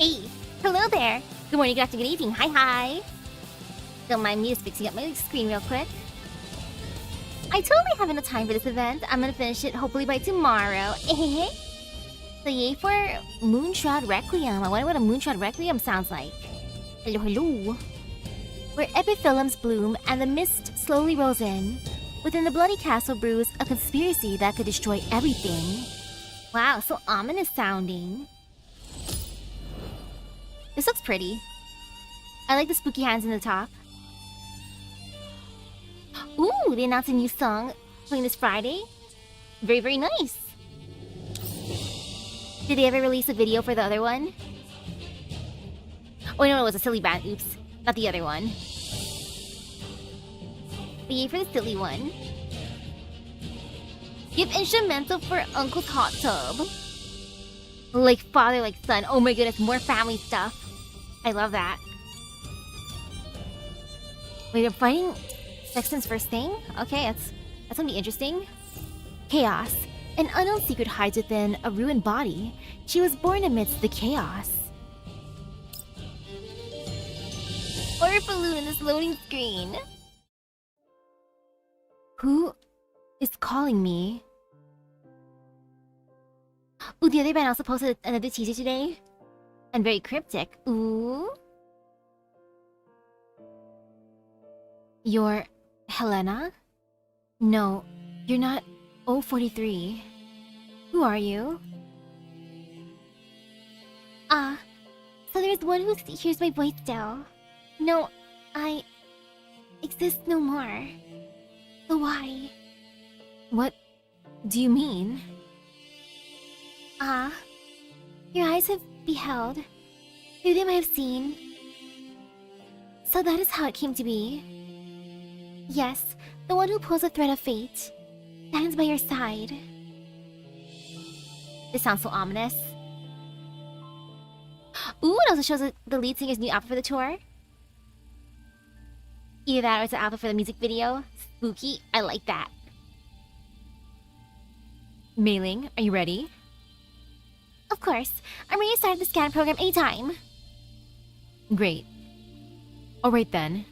Hey, hello there. Good morning, good afternoon, good evening. Hi. Don't mind me just fixing up my screen real quick. I totally have enough time for this event. I'm gonna finish it hopefully by tomorrow. So yay for Moonshroud Requiem. I wonder what a Moonshroud Requiem sounds like. Hello. Where epiphyllums bloom and the mist slowly rolls in. Within the bloody castle brews a conspiracy that could destroy everything. Wow, so ominous sounding. This looks pretty. I like the spooky hands in the top. Ooh, they announced a new song playing this Friday. Very nice. Did they ever release a video for the other one? Oh no, it was a silly band. Oops. Not the other one. But yay for the silly one. Give instrumental for Uncle's hot tub. Like father, like son. Oh my goodness, more family stuff. I love that. Wait, I'm fighting Sexton's first thing? Okay, that's gonna be interesting. Chaos. An unknown secret hides within a ruined body. She was born amidst the chaos. Or a balloon in this loading screen. Who is calling me? Ooh, the other band also posted another teaser today. And very cryptic. Ooh. You're Helena? No, you're not 043. Who are you? So there's one who hears my voice still. No, I exist no more. So why? What do you mean? Your eyes have beheld. Through them I have seen. So that is how it came to be. Yes, the one who pulls the thread of fate stands by your side. This sounds so ominous. Ooh, it also shows the lead singer's new outfit for the tour. Either that or it's an outfit for the music video. Spooky, I like that. Mailing, are you ready? Of course. I'm ready to start the scan program anytime. Great. Alright then.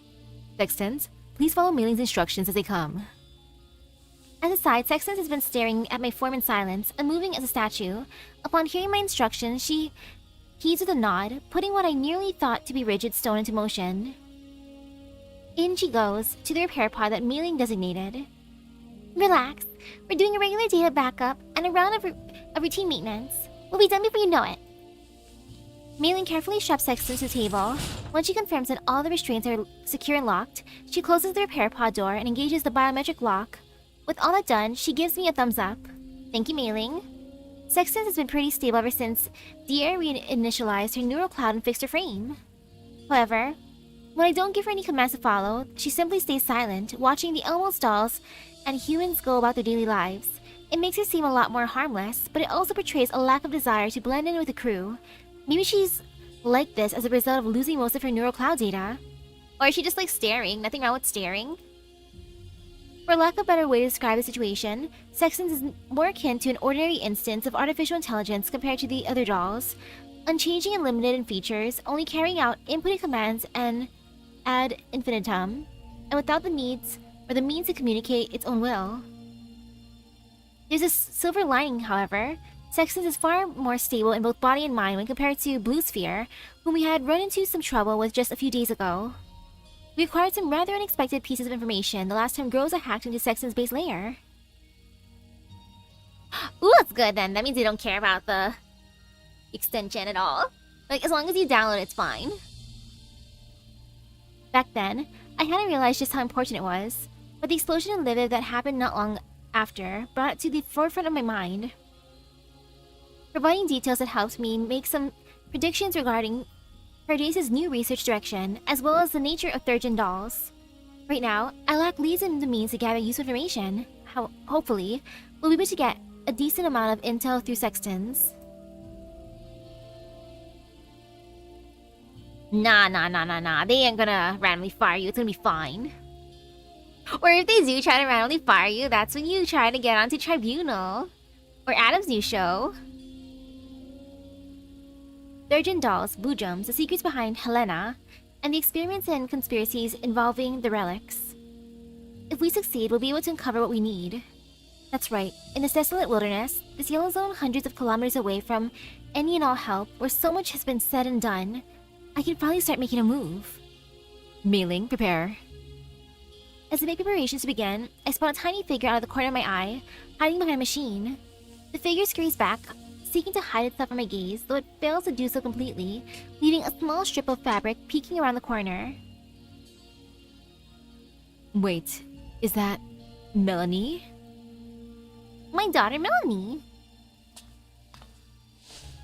Sextons, please follow Mailing's instructions as they come. As a side, Sextons has been staring at my form in silence, unmoving as a statue. Upon hearing my instructions, she heeds with a nod, putting what I nearly thought to be rigid stone into motion. In she goes, to the repair pod that Mailing designated. Relax. We're doing a regular data backup and a round of routine maintenance. We'll be done before you know it. Mailing carefully straps Sextons to the table. Once she confirms that all the restraints are secure and locked, she closes the repair pod door and engages the biometric lock. With all that done, she gives me a thumbs up. Thank you, Mailing. Sextons has been pretty stable ever since Dear reinitialized her neural cloud and fixed her frame. However, when I don't give her any commands to follow, she simply stays silent, watching the Elmo dolls and humans go about their daily lives. It makes her seem a lot more harmless, but it also portrays a lack of desire to blend in with the crew. Maybe she's like this as a result of losing most of her neural cloud data. Or is she just like staring? Nothing wrong with staring. For lack of a better way to describe the situation, Sextons is more akin to an ordinary instance of artificial intelligence compared to the other dolls. Unchanging and limited in features, only carrying out inputting commands and ad infinitum, and without the needs or the means to communicate its own will. There's a silver lining, however. Sextons is far more stable in both body and mind when compared to Blue Sphere, whom we had run into some trouble with just a few days ago. We acquired some rather unexpected pieces of information the last time girls are hacked into Sexton's base layer. Ooh, that's good then. That means they don't care about the extension at all. Like, as long as you download it, it's fine. Back then, I hadn't realized just how important it was, but the explosion in Livid that happened not long after brought it to the forefront of my mind. Providing details that helped me make some predictions regarding Pardace's new research direction, as well as the nature of third-gen dolls. Right now, I lack leads and the means to gather useful information. Hopefully, we'll be able to get a decent amount of intel through Sextons. Nah. They ain't gonna randomly fire you. It's gonna be fine. Or if they do try to randomly fire you, that's when you try to get onto Tribunal. Or Adam's new show. Third-gen dolls, Bujums, the secrets behind Helena, and the experiments and conspiracies involving the relics. If we succeed, we'll be able to uncover what we need. That's right, in this desolate wilderness, this yellow zone hundreds of kilometers away from any and all help, where so much has been said and done, I could probably start making a move. Mailing, prepare. As I make preparations to begin, I spot a tiny figure out of the corner of my eye, hiding behind a machine. The figure scurries back, seeking to hide itself from my gaze, though it fails to do so completely, leaving a small strip of fabric peeking around the corner. Wait, is that Melanie? My daughter Melanie!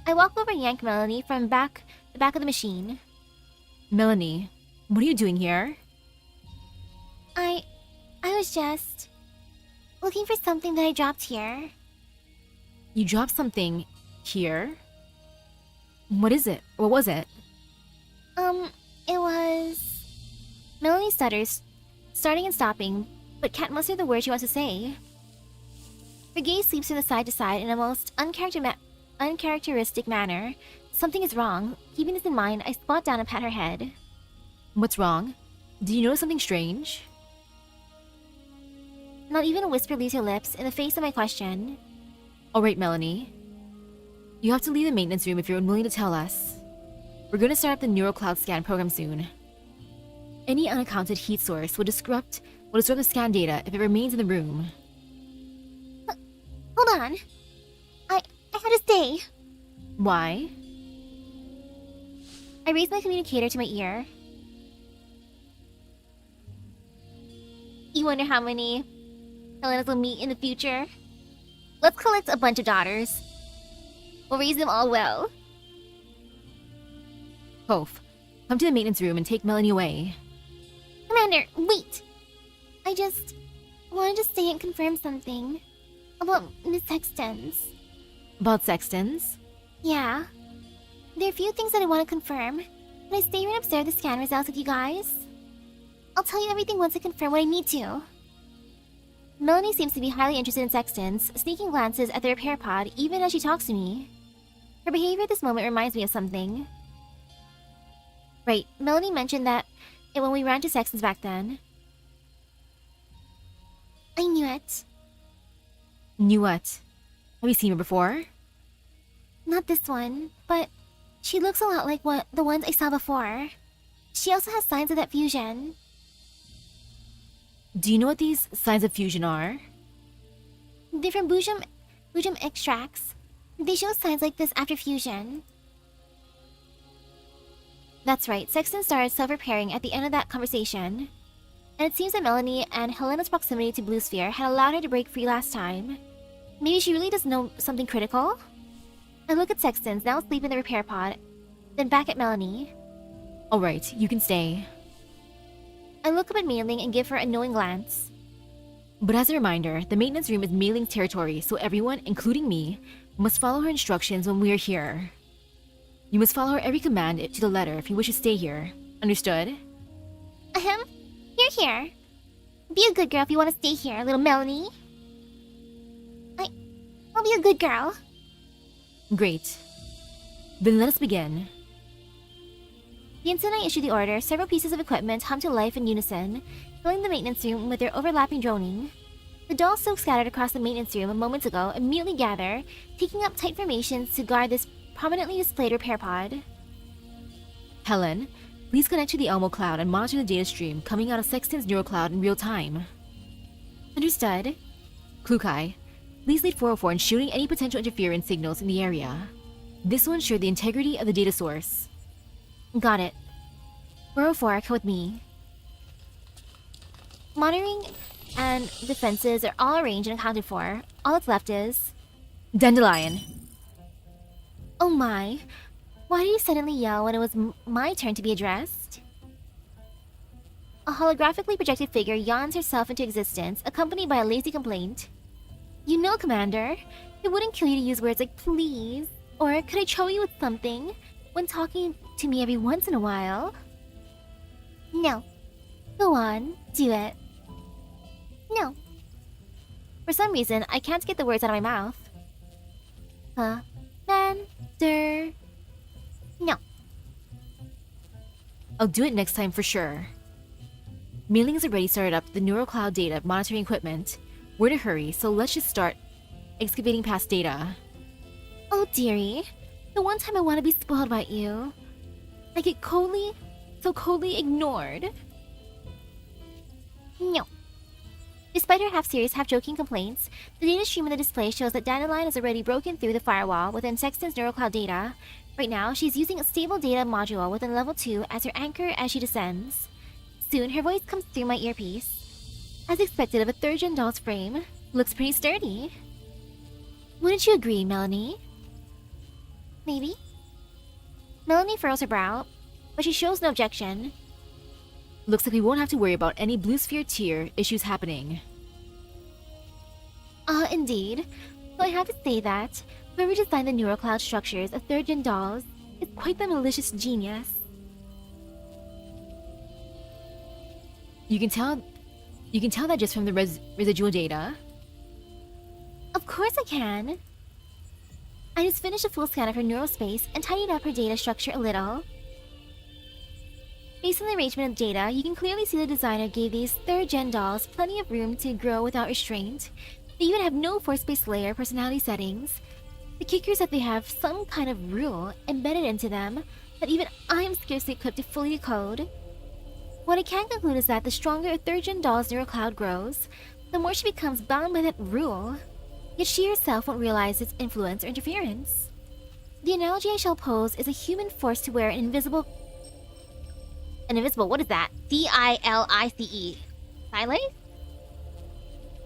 I walk over and yank Melanie from the back of the machine. Melanie, what are you doing here? I was just looking for something that I dropped here. You dropped something here? What is it? What was it? It was... Melanie stutters, starting and stopping, but can't muster the words she wants to say. Her gaze sweeps from the side to side in a most uncharacteristic manner. Something is wrong. Keeping this in mind, I squat down and pat her head. What's wrong? Do you notice something strange? Not even a whisper leaves her lips in the face of my question. Alright, Melanie. You have to leave the maintenance room if you're unwilling to tell us. We're going to start up the neural cloud scan program soon. Any unaccounted heat source will disrupt the scan data if it remains in the room. Hold on. I had to stay. Why? I raise my communicator to my ear. You wonder how many Helenas will meet in the future? Let's collect a bunch of daughters. We'll raise them all well. Hof, come to the maintenance room and take Melanie away. Commander, wait! I just wanted to stay and confirm something. About Miss Sextons. About Sextons? Yeah. There are a few things that I want to confirm. Can I stay here and observe the scan results with you guys? I'll tell you everything once I confirm what I need to. Melanie seems to be highly interested in Sextons, sneaking glances at the repair pod even as she talks to me. Her behavior at this moment reminds me of something. Right, Melanie mentioned that when we ran to Sextons back then. I knew it. Knew what? Have you seen her before? Not this one, but she looks a lot like the ones I saw before. She also has signs of that fusion. Do you know what these signs of fusion are? They're from Bujum extracts. They show signs like this after fusion. That's right, Sexton started self-repairing at the end of that conversation. And it seems that Melanie and Helena's proximity to Blue Sphere had allowed her to break free last time. Maybe she really does know something critical? I look at Sextons, now asleep in the repair pod, then back at Melanie. Alright, you can stay. I look up at Mailing and give her a knowing glance. But as a reminder, the maintenance room is Mailing's territory, so everyone, including me, must follow her instructions when we are here. You must follow her every command to the letter if you wish to stay here. Understood? Here. Be a good girl if you want to stay here, little Melanie. I'll be a good girl. Great. Then let us begin. The instant I issue the order, several pieces of equipment hum to life in unison, filling the maintenance room with their overlapping droning. The dolls so scattered across the maintenance room moments ago immediately gather, taking up tight formations to guard this prominently displayed repair pod. Helen, please connect to the Elmo cloud and monitor the data stream coming out of Sexton's neural cloud in real time. Understood. Klukai, please lead 404 in shooting any potential interference signals in the area. This will ensure the integrity of the data source. Got it. 404, come with me. Monitoring and defenses are all arranged and accounted for. All that's left is... Dandelion. Oh my. Why did you suddenly yell when it was my turn to be addressed? A holographically projected figure yawns herself into existence, accompanied by a lazy complaint. You know, Commander, it wouldn't kill you to use words like please, or could I trouble you with something, when talking to me every once in a while? No. Go on, do it. No. For some reason, I can't get the words out of my mouth. Commander. No. I'll do it next time for sure. Mailing's already started up the neural cloud data monitoring equipment. We're in a hurry, so let's just start excavating past data. Oh dearie, the one time I want to be spoiled by you, I get so coldly ignored. No. Despite her half-serious, half-joking complaints, the data stream on the display shows that Dandelion has already broken through the firewall within Sexton's neural cloud data. Right now, she's using a stable data module within level 2 as her anchor as she descends. Soon, her voice comes through my earpiece. As expected of a third-gen doll's frame, looks pretty sturdy. Wouldn't you agree, Melanie? Maybe. Melanie furrows her brow, but she shows no objection. Looks like we won't have to worry about any Blue Sphere tier issues happening. Indeed. Though I have to say that whoever designed the neural cloud structures of third-gen dolls is quite the malicious genius. You can tell that just from the residual data. Of course I can. I just finished a full scan of her neural space and tidied up her data structure a little. Based on the arrangement of data, you can clearly see the designer gave these third-gen dolls plenty of room to grow without restraint. They even have no force-based layer personality settings. The kicker is that they have some kind of rule embedded into them that even I'm scarcely equipped to fully decode. What I can conclude is that the stronger a third-gen doll's neural cloud grows, the more she becomes bound by that rule. Yet she herself won't realize its influence or interference. The analogy I shall pose is a human forced to wear an invisible, what is that? D-I-L-I-C-E. Stylice?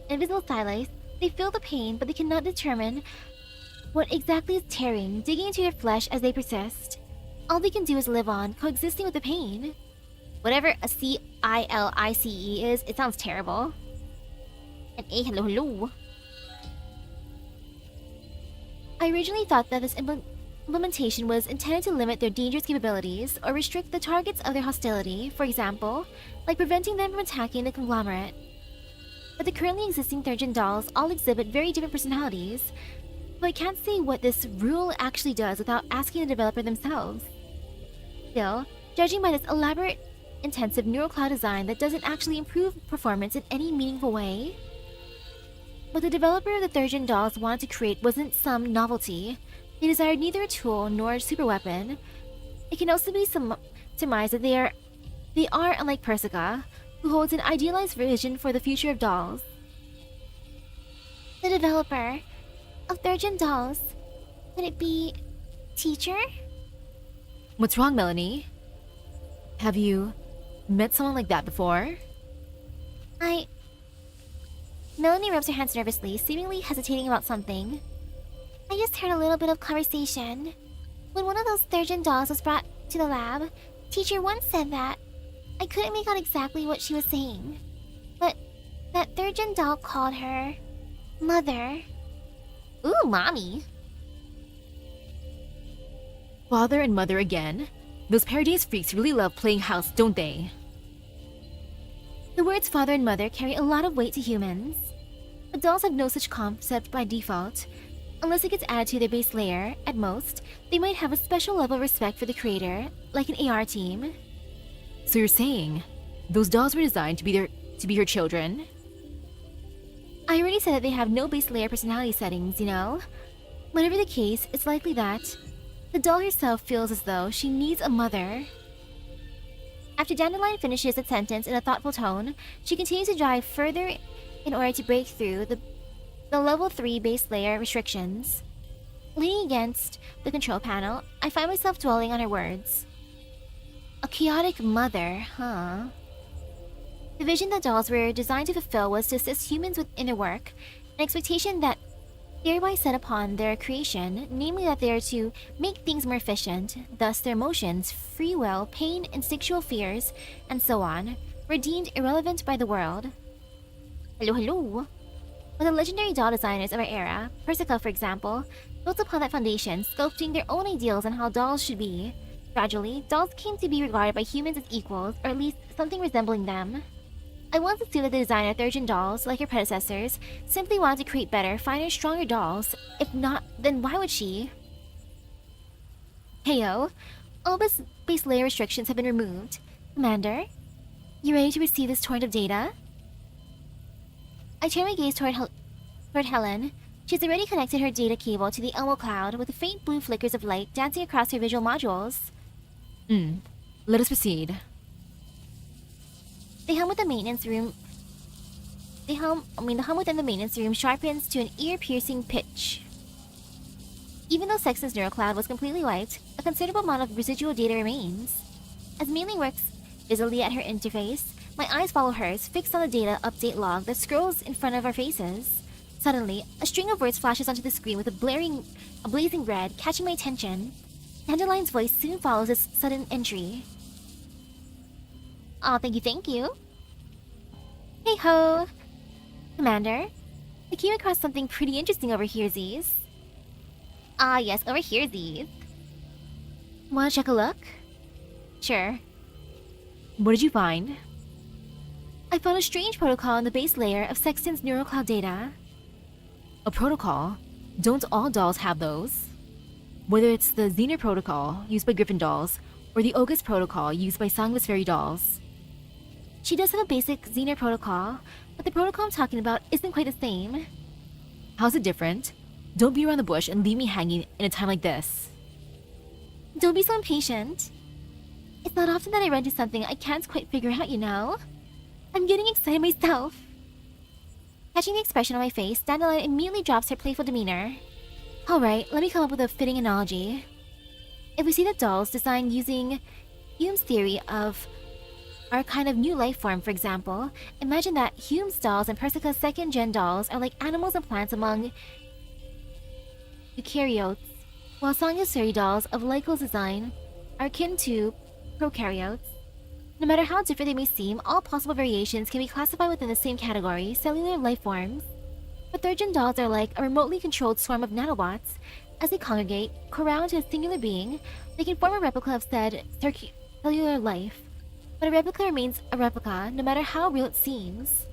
Invisible stylice. They feel the pain, but they cannot determine what exactly is tearing, digging into their flesh as they persist. All they can do is live on, coexisting with the pain. Whatever a C-I-L-I-C-E is, it sounds terrible. And hello. I originally thought that this implementation was intended to limit their dangerous capabilities or restrict the targets of their hostility, for example, like preventing them from attacking the conglomerate. But the currently existing third-gen dolls all exhibit very different personalities, so I can't say what this rule actually does without asking the developer themselves. Still, judging by this elaborate, intensive neural cloud design that doesn't actually improve performance in any meaningful way, what the developer of the third-gen dolls wanted to create wasn't some novelty. They desired neither a tool nor a superweapon. It can also be surmised that they are unlike Persica, who holds an idealized vision for the future of dolls. The developer of third-gen dolls, could it be teacher? What's wrong, Melanie? Have you met someone like that before? Melanie rubs her hands nervously, seemingly hesitating about something. I just heard a little bit of conversation. When one of those third-gen dolls was brought to the lab, teacher once said that. I couldn't make out exactly what she was saying, but that third-gen doll called her Mother. Ooh, Mommy. Father and Mother again? Those Paradise freaks really love playing house, don't they? The words father and mother carry a lot of weight to humans. But dolls have no such concept by default. Unless it gets added to their base layer, at most, they might have a special level of respect for the creator, like an AR team. So you're saying, those dolls were designed to be her children? I already said that they have no base layer personality settings, you know? Whatever the case, it's likely that the doll herself feels as though she needs a mother. After Dandelion finishes its sentence in a thoughtful tone, she continues to drive further in order to break through the level 3 base layer restrictions. Leaning against the control panel, I find myself dwelling on her words. A chaotic mother, huh? The vision that dolls were designed to fulfill was to assist humans with inner work, an expectation that thereby set upon their creation, namely that they are to make things more efficient, thus their emotions, free will, pain, instinctual fears, and so on, were deemed irrelevant by the world. Hello. But the legendary doll designers of our era, Persica for example, built upon that foundation, sculpting their own ideals on how dolls should be. Gradually, dolls came to be regarded by humans as equals, or at least something resembling them. I once assumed that the designer of third-gen dolls, like her predecessors, simply wanted to create better, finer, stronger dolls. If not, then why would she? Heyo, All base layer restrictions have been removed. Commander, you ready to receive this torrent of data? I turn my gaze toward Helen. She's already connected her data cable to the Elmo cloud with the faint blue flickers of light dancing across her visual modules. Let us proceed. The hum within the maintenance room sharpens to an ear-piercing pitch. Even though Sexton's neurocloud was completely wiped, a considerable amount of residual data remains. As Baily works busily at her interface, my eyes follow hers, fixed on the data update log that scrolls in front of our faces. Suddenly, a string of words flashes onto the screen with a blazing red, catching my attention. Dandelion's voice soon follows this sudden entry. Aw, thank you. Hey ho! Commander, I came across something pretty interesting over here, Z's. Ah, yes, over here, Z's. Wanna check a look? Sure. What did you find? I found a strange protocol in the base layer of Sexton's neurocloud data. A protocol? Don't all dolls have those? Whether it's the Xener protocol used by Griffin dolls or the August protocol used by Sanguis Fairy dolls. She does have a basic Xener protocol, but the protocol I'm talking about isn't quite the same. How's it different? Don't be around the bush and leave me hanging in a time like this. Don't be so impatient. It's not often that I run into something I can't quite figure out, you know? I'm getting excited myself. Catching the expression on my face, Dandelion immediately drops her playful demeanor. Alright, let me come up with a fitting analogy. If we see the dolls designed using Hume's theory of our kind of new life form, for example, imagine that Hume's dolls and Persica's second-gen dolls are like animals and plants among eukaryotes, while Sanguis Fairy dolls of Lyco's design are akin to prokaryotes. No matter how different they may seem, all possible variations can be classified within the same category, cellular life forms. But third-gen dolls are like a remotely controlled swarm of nanobots. As they congregate, corral into a singular being, they can form a replica of said cellular life. But a replica remains a replica, no matter how real it seems.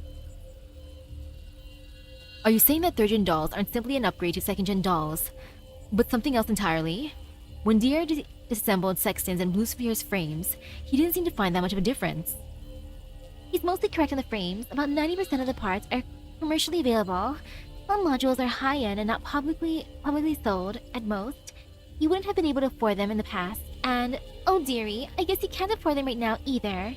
Are you saying that third-gen dolls aren't simply an upgrade to second-gen dolls, but something else entirely? When Dier disassembled Sexton's and Blue Sphere's frames, he didn't seem to find that much of a difference. He's mostly correct on the frames. About 90% of the parts are commercially available. Some modules are high-end and not publicly sold, at most. You wouldn't have been able to afford them in the past, and oh dearie, I guess you can't afford them right now either.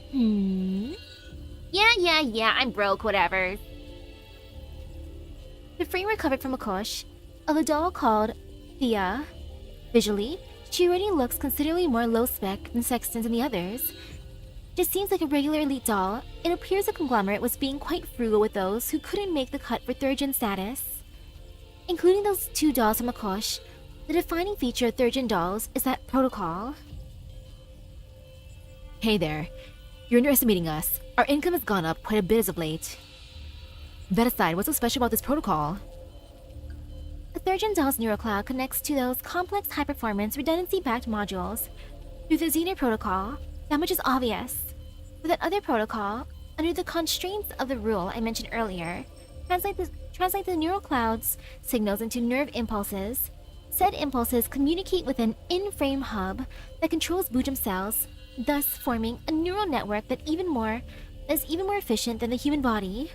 Yeah, I'm broke, whatever. The frame recovered from a kush of a doll called Thea. Visually, she already looks considerably more low-spec than Sexton's and the others. Just seems like a regular elite doll. It appears the conglomerate was being quite frugal with those who couldn't make the cut for third-gen status. Including those two dolls from Akosh, the defining feature of third-gen dolls is that protocol. Hey there. You're underestimating us. Our income has gone up quite a bit as of late. That aside, what's so special about this protocol? The third-gen doll's neurocloud connects to those complex high-performance, redundancy-backed modules through the Xener protocol. That much is obvious. But that other protocol, under the constraints of the rule I mentioned earlier, translate the neurocloud's signals into nerve impulses. Said impulses communicate with an in-frame hub that controls Boojum cells, thus forming a neural network that is even more efficient than the human body.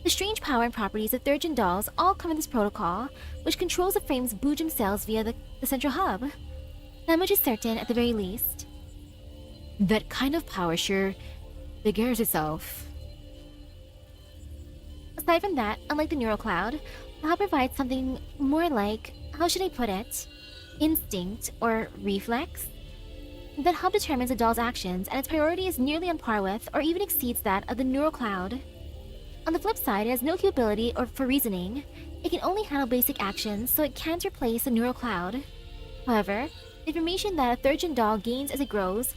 The strange power and properties of third-gen dolls all come in this protocol, which controls the frame's Boojum cells via the central hub. That much is certain at the very least. That kind of power sure begares itself. Aside from that, unlike the neurocloud, the hub provides something more like, how should I put it, instinct or reflex. That hub determines a doll's actions, and its priority is nearly on par with, or even exceeds that of the neurocloud. On the flip side, it has no capability for reasoning. It can only handle basic actions, so it can't replace the neurocloud. However, the information that a third-gen doll gains as it grows,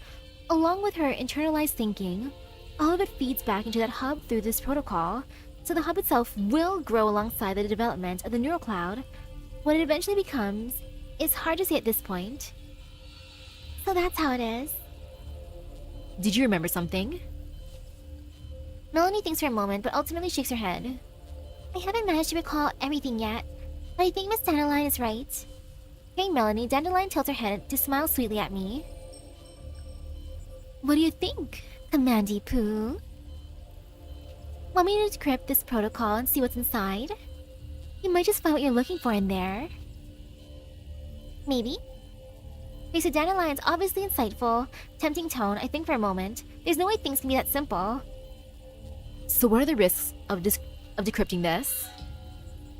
along with her internalized thinking, all of it feeds back into that hub through this protocol, so the hub itself will grow alongside the development of the neurocloud. What it eventually becomes is hard to say at this point. So that's how it is. Did you remember something? Melanie thinks for a moment, but ultimately shakes her head. I haven't managed to recall everything yet, but I think Miss Dandelion is right. Hearing Melanie, Dandelion tilts her head to smile sweetly at me. What do you think, Commandy Poo? Want me to decrypt this protocol and see what's inside? You might just find what you're looking for in there. Maybe. Based on Dandelion's obviously insightful, tempting tone, I think for a moment, there's no way things can be that simple. So what are the risks of decrypting this?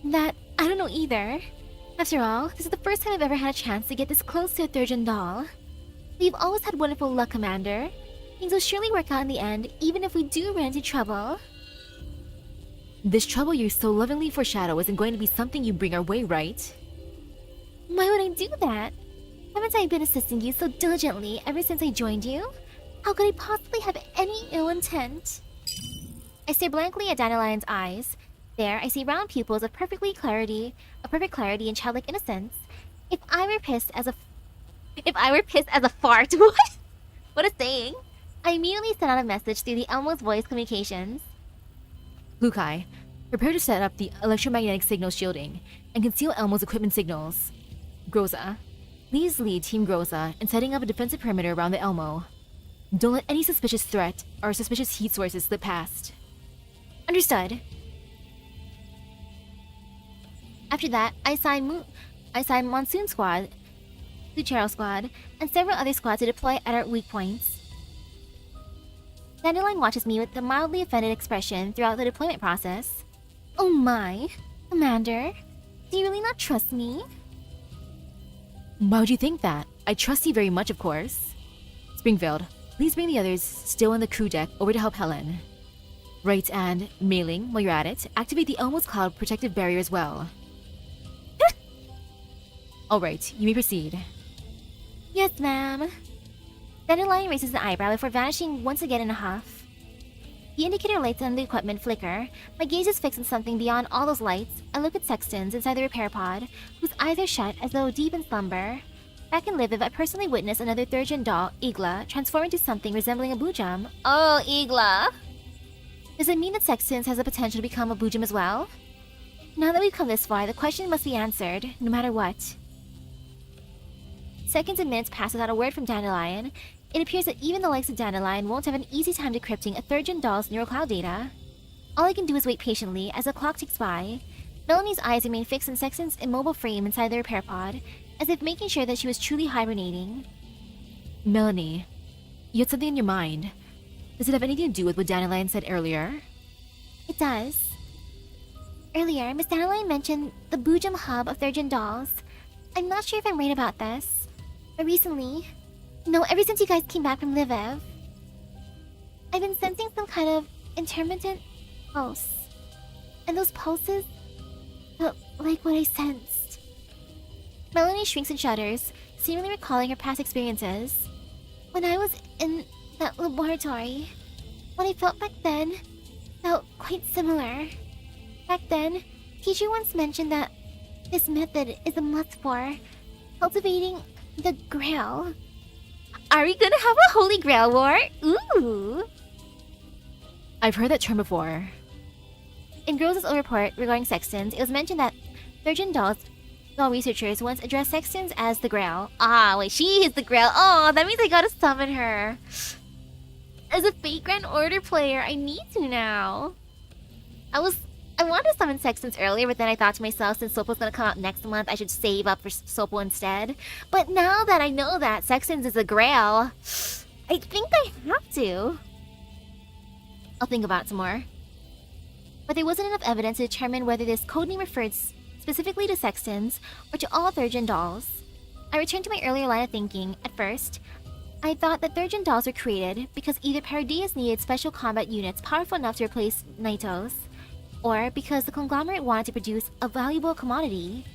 That, I don't know either. After all, this is the first time I've ever had a chance to get this close to a third-gen doll. We've always had wonderful luck, Commander. Things will surely work out in the end, even if we do run into trouble. This trouble you so lovingly foreshadow isn't going to be something you bring our way, right? Why would I do that? Haven't I been assisting you so diligently ever since I joined you? How could I possibly have any ill intent? I stare blankly at Dandelion's eyes. There, I see round pupils of perfect clarity and childlike innocence. If I were pissed as a fart, what? What a saying! I immediately sent out a message through the Elmo's voice communications. Lukai, prepare to set up the electromagnetic signal shielding and conceal Elmo's equipment signals. Groza, please lead Team Groza in setting up a defensive perimeter around the Elmo. Don't let any suspicious threat or suspicious heat sources slip past. Understood. After that, I assigned Monsoon Squad, Luchero Squad, and several other squads to deploy at our weak points. Dandelion watches me with a mildly offended expression throughout the deployment process. Oh my, Commander, do you really not trust me? Why would you think that? I trust you very much, of course. Springfield, please bring the others still on the crew deck over to help Helen. Right, and Mailing, while you're at it, activate the Elmo's Cloud protective barrier as well. Alright, you may proceed. Yes, ma'am. Dandelion raises an eyebrow before vanishing once again in a huff. The indicator lights on the equipment flicker. My gaze is fixed on something beyond all those lights. I look at Sextons inside the repair pod, whose eyes are shut as though deep in slumber. Back in Lviv, I personally witnessed another third-gen doll, Igla, transform into something resembling a Boojum. Oh, Igla! Does it mean that Sextons has the potential to become a Boojum as well? Now that we've come this far, the question must be answered, no matter what. Seconds and minutes pass without a word from Dandelion. It appears that even the likes of Dandelion won't have an easy time decrypting a third-gen doll's neural cloud data. All I can do is wait patiently as the clock ticks by. Melanie's eyes remain fixed on Sexton's immobile frame inside the repair pod, as if making sure that she was truly hibernating. Melanie, you had something in your mind. Does it have anything to do with what Dandelion said earlier? It does. Earlier, Miss Dandelion mentioned the Boojum hub of third-gen dolls. I'm not sure if I'm right about this, but recently... No, ever since you guys came back from Lviv, I've been sensing some kind of intermittent pulse. And those pulses felt like what I sensed. Melanie shrinks and shudders, seemingly recalling her past experiences. When I was in that laboratory, what I felt back then felt quite similar. Back then, teacher once mentioned that this method is a must for cultivating the Grail. Are we gonna have a Holy Grail war? Ooh! I've heard that term before. In Groza's old report regarding Sextons, it was mentioned that third-gen doll researchers once addressed Sextons as the Grail. Ah, wait, she is the Grail. Oh, that means I gotta summon her. As a Fate Grand Order player, I need to now. I wanted to summon Sextons earlier, but then I thought to myself, since Sopo's gonna come out next month, I should save up for Sopo instead. But now that I know that Sextons is a Grail, I think I have to. I'll think about it some more. But there wasn't enough evidence to determine whether this codename referred specifically to Sextons or to all third-gen dolls. I returned to my earlier line of thinking. At first, I thought that third-gen dolls were created because either Paradias needed special combat units powerful enough to replace Naitos, or because the conglomerate wanted to produce a valuable commodity.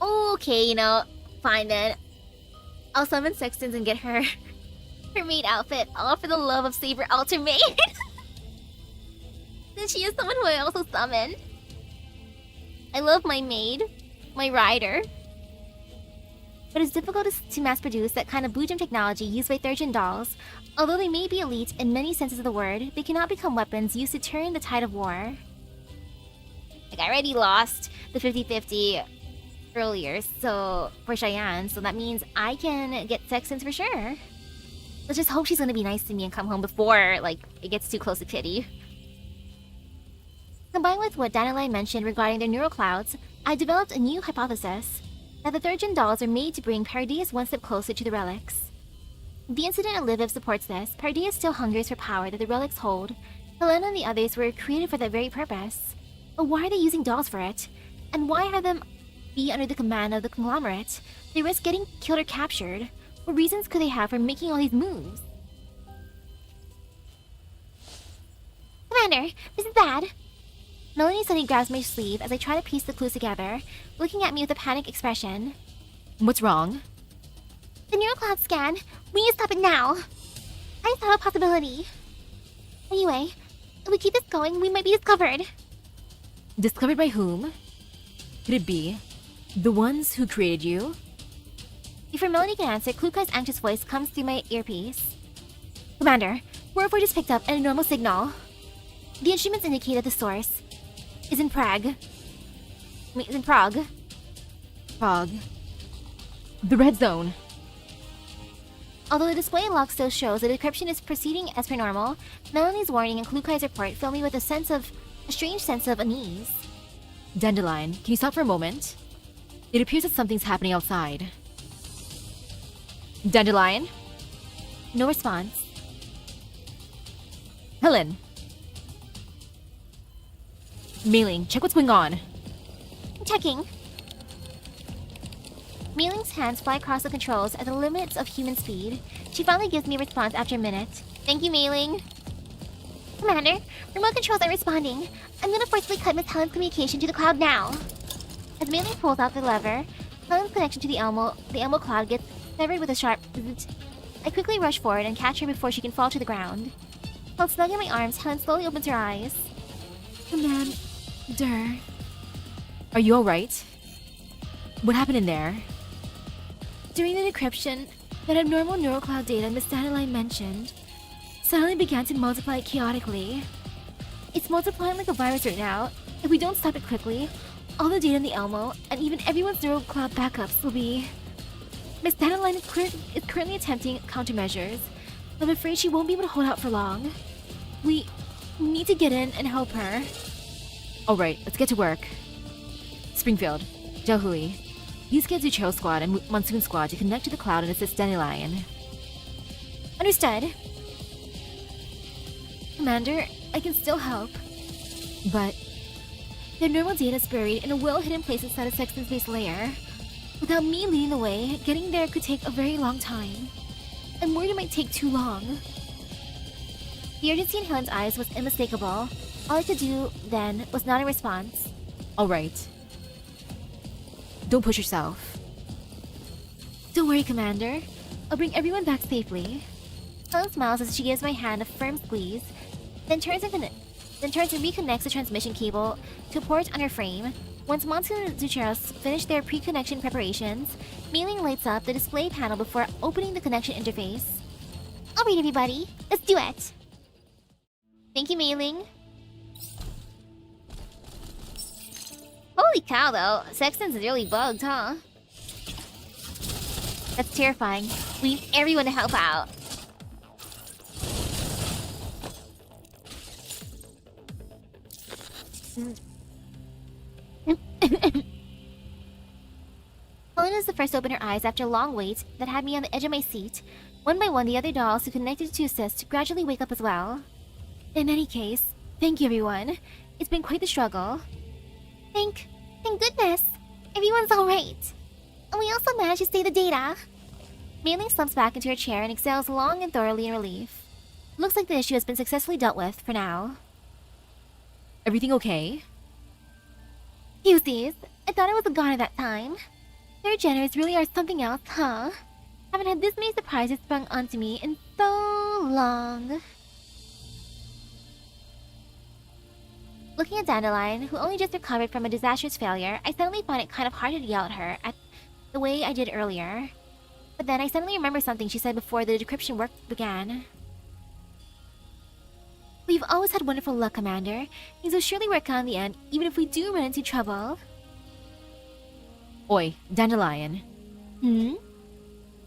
Okay, fine then. I'll summon Sextons and get her maid outfit, all for the love of Saber Altermaid. Since she is someone who I also summoned. I love my maid, my rider. But it's difficult to mass produce that kind of Boojum technology used by third-gen dolls. Although they may be elite in many senses of the word, they cannot become weapons used to turn the tide of war. Like, I already lost the 50-50 earlier, so for Cheyenne, so that means I can get Sextons for sure. Let's just hope she's gonna be nice to me and come home before, like, it gets too close to Kitty. Combined with what Dandelion mentioned regarding their neural clouds, I developed a new hypothesis that the third-gen dolls are made to bring Paradies one step closer to the relics. The incident at Lviv supports this. Paradies still hungers for power that the relics hold. Helena and the others were created for that very purpose. But why are they using dolls for it? And why have them be under the command of the conglomerate? They risk getting killed or captured. What reasons could they have for making all these moves? Commander, this is bad. Melanie suddenly grabs my sleeve as I try to piece the clues together, looking at me with a panicked expression. What's wrong? The neural cloud scan. We need to stop it now. I thought of a possibility. Anyway, if we keep this going, we might be discovered. Discovered by whom? Could it be the ones who created you? Before Melanie can answer, Klukai's anxious voice comes through my earpiece. Commander, Warford just picked up a normal signal. The instruments indicate that the source is in Prague. Is in Prague. Prague. The red zone. Although the display log still shows the decryption is proceeding as per normal, Melanie's warning and Klukai's report fill me with a strange sense of unease. Dandelion, can you stop for a moment? It appears that something's happening outside. Dandelion? No response. Helen! Mailing, check what's going on. Checking. Meiling's hands fly across the controls at the limits of human speed. She finally gives me a response after a minute. Thank you, Mailing. Commander, remote controls aren't responding. I'm gonna forcibly cut Miss Helen's communication to the cloud now. As Mailing pulls out the lever, Helen's connection to the Elmo cloud gets severed with a sharp zzz. I quickly rush forward and catch her before she can fall to the ground. Held snug in my arms, Helen slowly opens her eyes. Commander. Are you alright? What happened in there? During the decryption, that abnormal neural cloud data Miss Dandelion mentioned suddenly began to multiply chaotically. It's multiplying like a virus right now. If we don't stop it quickly, all the data in the Elmo, and even everyone's neural cloud backups will be... Miss Dandelion is currently attempting countermeasures, but I'm afraid she won't be able to hold out for long. We need to get in and help her. Alright, let's get to work. Springfield, Jalhui, use get Zuchero Squad and Monsoon Squad to connect to the cloud and assist Dandelion. Understood. Commander, I can still help. But their normal data is buried in a well-hidden place inside a Sexton's base layer. Without me leading the way, getting there could take a very long time. I'm worried it might take too long. The urgency in Helen's eyes was unmistakable. All I could do then was nod in response. alright. Don't push yourself. Don't worry, Commander. I'll bring everyone back safely. Helen smiles as she gives my hand a firm squeeze, then turns and reconnects the transmission cable to a port on her frame. Once Monsoon and Zucheros finish their pre-connection preparations, Mailing lights up the display panel before opening the connection interface. Alright, everybody, let's do it! Thank you, Mailing. Holy cow, though. Sexton's is really bugged, huh? That's terrifying. We need everyone to help out. Helen is the first to open her eyes after a long wait that had me on the edge of my seat. One by one, the other dolls who connected to assist gradually wake up as well. In any case, thank you, everyone. It's been quite the struggle. Thank goodness! Everyone's alright! And we also managed to save the data! Mailing slumps back into her chair and exhales long and thoroughly in relief. Looks like the issue has been successfully dealt with, for now. Everything okay? Fusies, I thought I was a goner that time. Third geners really are something else, huh? Haven't had this many surprises sprung onto me in so long. Looking at Dandelion, who only just recovered from a disastrous failure, I suddenly find it kind of hard to yell at her at the way I did earlier. But then I suddenly remember something she said before the decryption work began. We've always had wonderful luck, Commander. Things will surely work out in the end, even if we do run into trouble. Oi, Dandelion.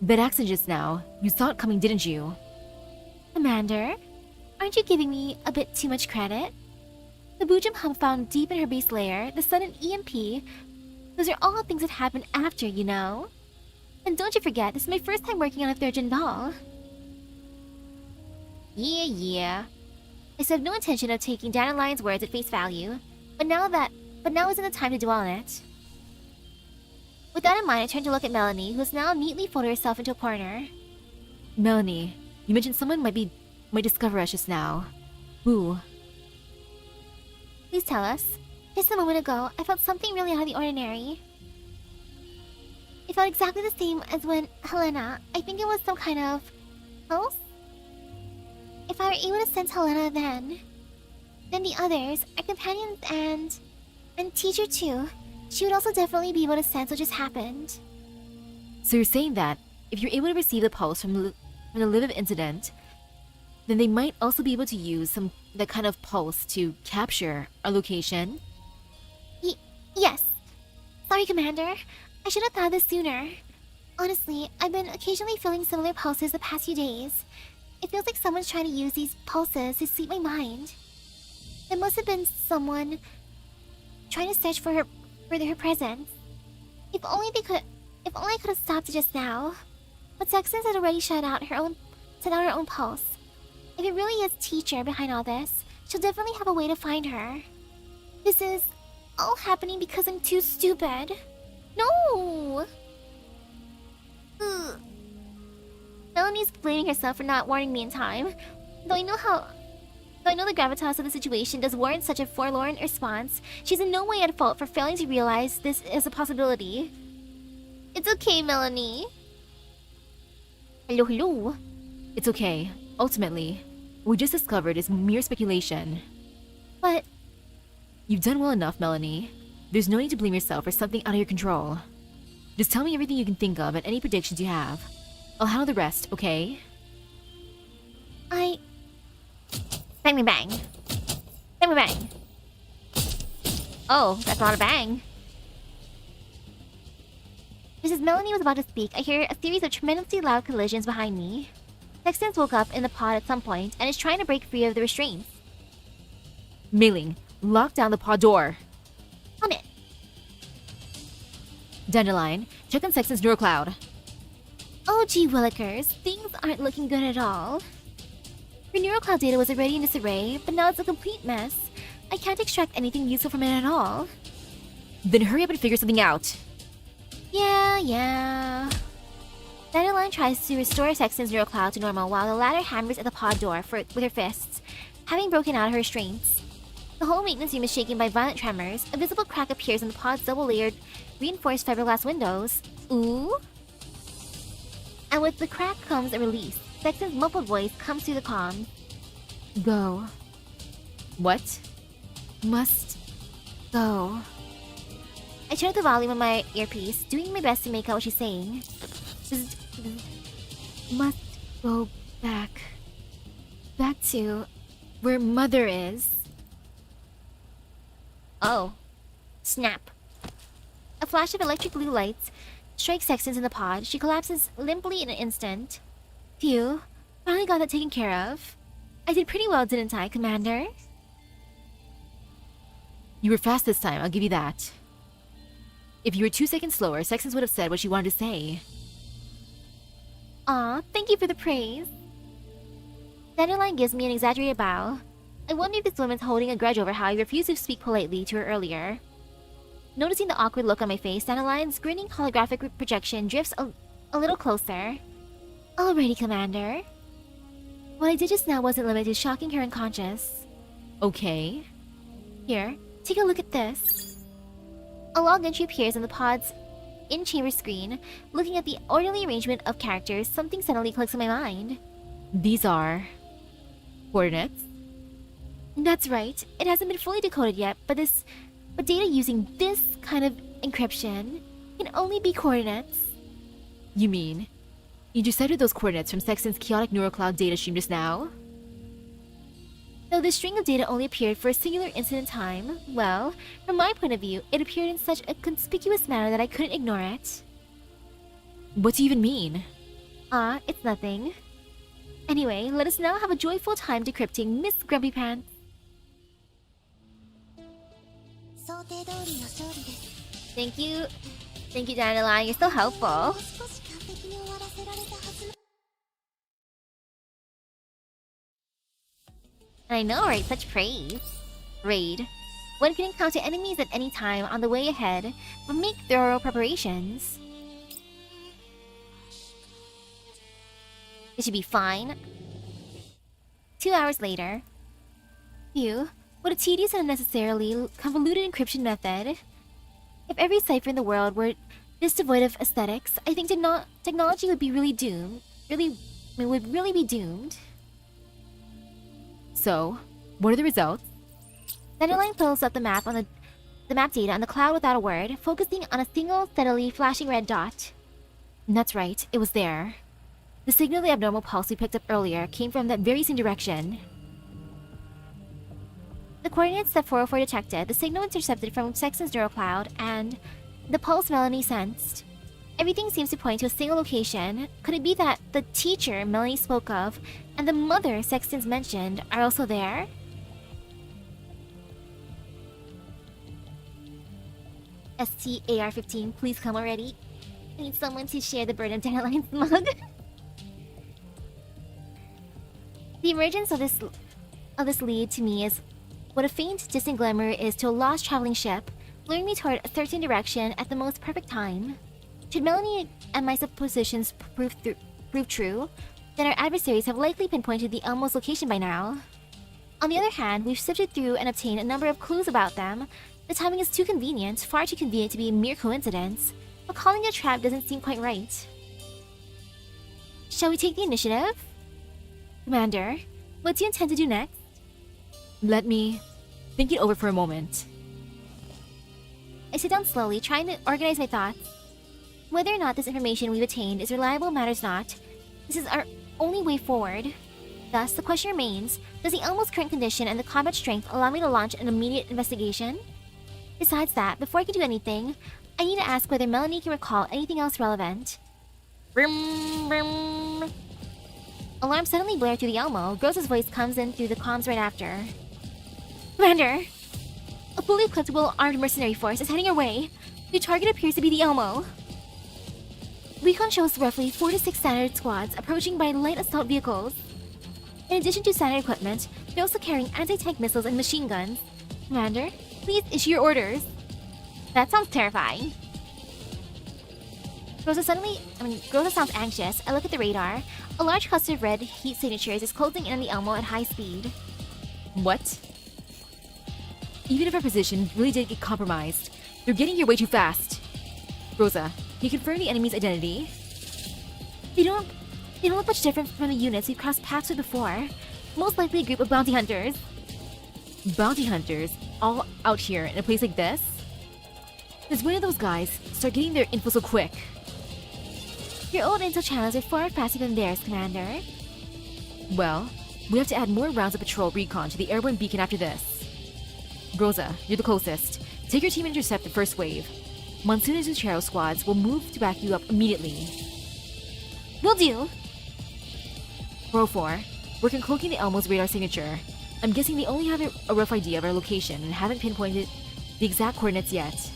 That accent just now, you saw it coming, didn't you? Commander, aren't you giving me a bit too much credit? The Boojum hum found deep in her base layer, the sudden EMP, those are all things that happen after, you know? And don't you forget, this is my first time working on a third-gen doll. Yeah. I still have no intention of taking Dandelion's words at face value, but now isn't the time to dwell on it. With that in mind, I turned to look at Melanie, who has now neatly folded herself into a corner. Melanie, you mentioned someone might discover us just now. Who? Please tell us. Just a moment ago, I felt something really out of the ordinary. It felt exactly the same as when Helena, I think it was some kind of pulse? If I were able to sense Helena then the others, our companions and teacher too, she would also definitely be able to sense what just happened. So you're saying that if you're able to receive the pulse from the live incident, then they might also be able to use that kind of pulse to capture our location? Yes. Sorry, Commander. I should have thought of this sooner. Honestly, I've been occasionally feeling similar pulses the past few days. It feels like someone's trying to use these pulses to sleep my mind. It must have been someone trying to search for her presence. If only I could have stopped it just now. But Sextons had already sent out her own pulse. If it really is teacher behind all this, she'll definitely have a way to find her. This is all happening because I'm too stupid. No! Ugh. Melanie's blaming herself for not warning me in time. Though I know the gravitas of the situation does warrant such a forlorn response, she's in no way at fault for failing to realize this is a possibility. It's okay, Melanie. Hello. It's okay. Ultimately, what we just discovered is mere speculation. But you've done well enough, Melanie. There's no need to blame yourself for something out of your control. Just tell me everything you can think of and any predictions you have. I'll handle the rest, okay? Bang, bang. Bang, bang. Oh, that's a lot of bang. Just as Melanie was about to speak, I hear a series of tremendously loud collisions behind me. Sextons woke up in the pod at some point and is trying to break free of the restraints. Mailing, lock down the pod door. On it. Dandelion, check on Sexton's neurocloud. Oh gee willikers, things aren't looking good at all. Her neurocloud data was already in disarray, but now it's a complete mess. I can't extract anything useful from it at all. Then hurry up and figure something out. Yeah. Dandelion tries to restore Sexton's neurocloud to normal while the latter hammers at the pod door with her fists, having broken out of her restraints. The whole maintenance room is shaken by violent tremors. A visible crack appears in the pod's double-layered, reinforced fiberglass windows. Ooh? And with the crack comes a release. Sexton's muffled voice comes through the comm. Go. What? Must go. I turn up the volume on my earpiece, doing my best to make out what she's saying. Must go back. Back to where Mother is. Oh. Snap. A flash of electric blue lights strikes Sextons in the pod. She collapses limply in an instant. Phew. Finally got that taken care of. I did pretty well, didn't I, Commander? You were fast this time, I'll give you that. If you were 2 seconds slower, Sextons would have said what she wanted to say. Aw, thank you for the praise. Dandelion gives me an exaggerated bow. I wonder if this woman's holding a grudge over how I refused to speak politely to her earlier. Noticing the awkward look on my face, Dandelion's grinning holographic projection drifts a little closer. Alrighty, Commander. What I did just now wasn't limited to shocking her unconscious. Okay. Here, take a look at this. A log entry appears on the pod's in-chamber screen. Looking at the orderly arrangement of characters, something suddenly clicks in my mind. These are coordinates. That's right. It hasn't been fully decoded yet, but data using this kind of encryption can only be coordinates. You mean you deciphered those coordinates from Sexton's chaotic neurocloud data stream just now? Though the string of data only appeared for a singular instant in time, well, from my point of view, it appeared in such a conspicuous manner that I couldn't ignore it. What do you even mean? It's nothing. Anyway, let us now have a joyful time decrypting Miss Grumpy Pants. Thank you. Thank you, Dandelion. You're so helpful. I know, right? Such praise. Raid. One can encounter enemies at any time on the way ahead, but make thorough preparations. It should be fine. 2 hours later. Phew, what a tedious and unnecessarily convoluted encryption method. If every cipher in the world were this devoid of aesthetics, I think technology would be really doomed. Would really be doomed. So, what are the results? Dandelion pulls up the map data on the cloud without a word, focusing on a single steadily flashing red dot. That's right, it was there. The signal the abnormal pulse we picked up earlier came from that very same direction. The coordinates that 404 detected, the signal intercepted from Sexton's neurocloud, and the pulse Melanie sensed. Everything seems to point to a single location. Could it be that the teacher Melanie spoke of and the mother Sexton's mentioned are also there? STAR-15, please come already. I need someone to share the burden of Dandelion's mug. The emergence of this lead to me is what a faint, distant glimmer is to a lost traveling ship, luring me toward a certain direction at the most perfect time. Should Melanie and my suppositions prove true, then our adversaries have likely pinpointed the Elmo's location by now. On the other hand, we've sifted through and obtained a number of clues about them. The timing is too convenient, far too convenient to be a mere coincidence, but calling it a trap doesn't seem quite right. Shall we take the initiative? Commander, what do you intend to do next? Let me think it over for a moment. I sit down slowly, trying to organize my thoughts. Whether or not this information we've attained is reliable matters not. This is our only way forward. Thus, the question remains, does the Elmo's current condition and the combat strength allow me to launch an immediate investigation? Besides that, before I can do anything, I need to ask whether Melanie can recall anything else relevant. Brum, brum. Alarm suddenly blared through the Elmo. Grosa's voice comes in through the comms right after. Commander! A fully equipped, well-armed mercenary force is heading our way. The target appears to be the Elmo. Recon shows roughly 4 to 6 standard squads approaching by light assault vehicles. In addition to standard equipment, they're also carrying anti-tank missiles and machine guns. Commander, please issue your orders. That sounds terrifying. Grosa sounds anxious. I look at the radar. A large cluster of red heat signatures is closing in on the Elmo at high speed. What? Even if our position really did get compromised, they're getting here way too fast. Rosa, can you confirm the enemy's identity? They don't look much different from the units we've crossed paths with before. Most likely a group of bounty hunters. Bounty hunters? All out here in a place like this? Does one of those guys start getting their info so quick? Your old intel channels are far faster than theirs, Commander. Well, we have to add more rounds of patrol recon to the airborne beacon after this. Rosa, you're the closest. Take your team and intercept the first wave. Monsoon and Zuchero squads will move to back you up immediately. Will do! 404, we're concloaking the Elmo's radar signature. I'm guessing they only have a rough idea of our location and haven't pinpointed the exact coordinates yet.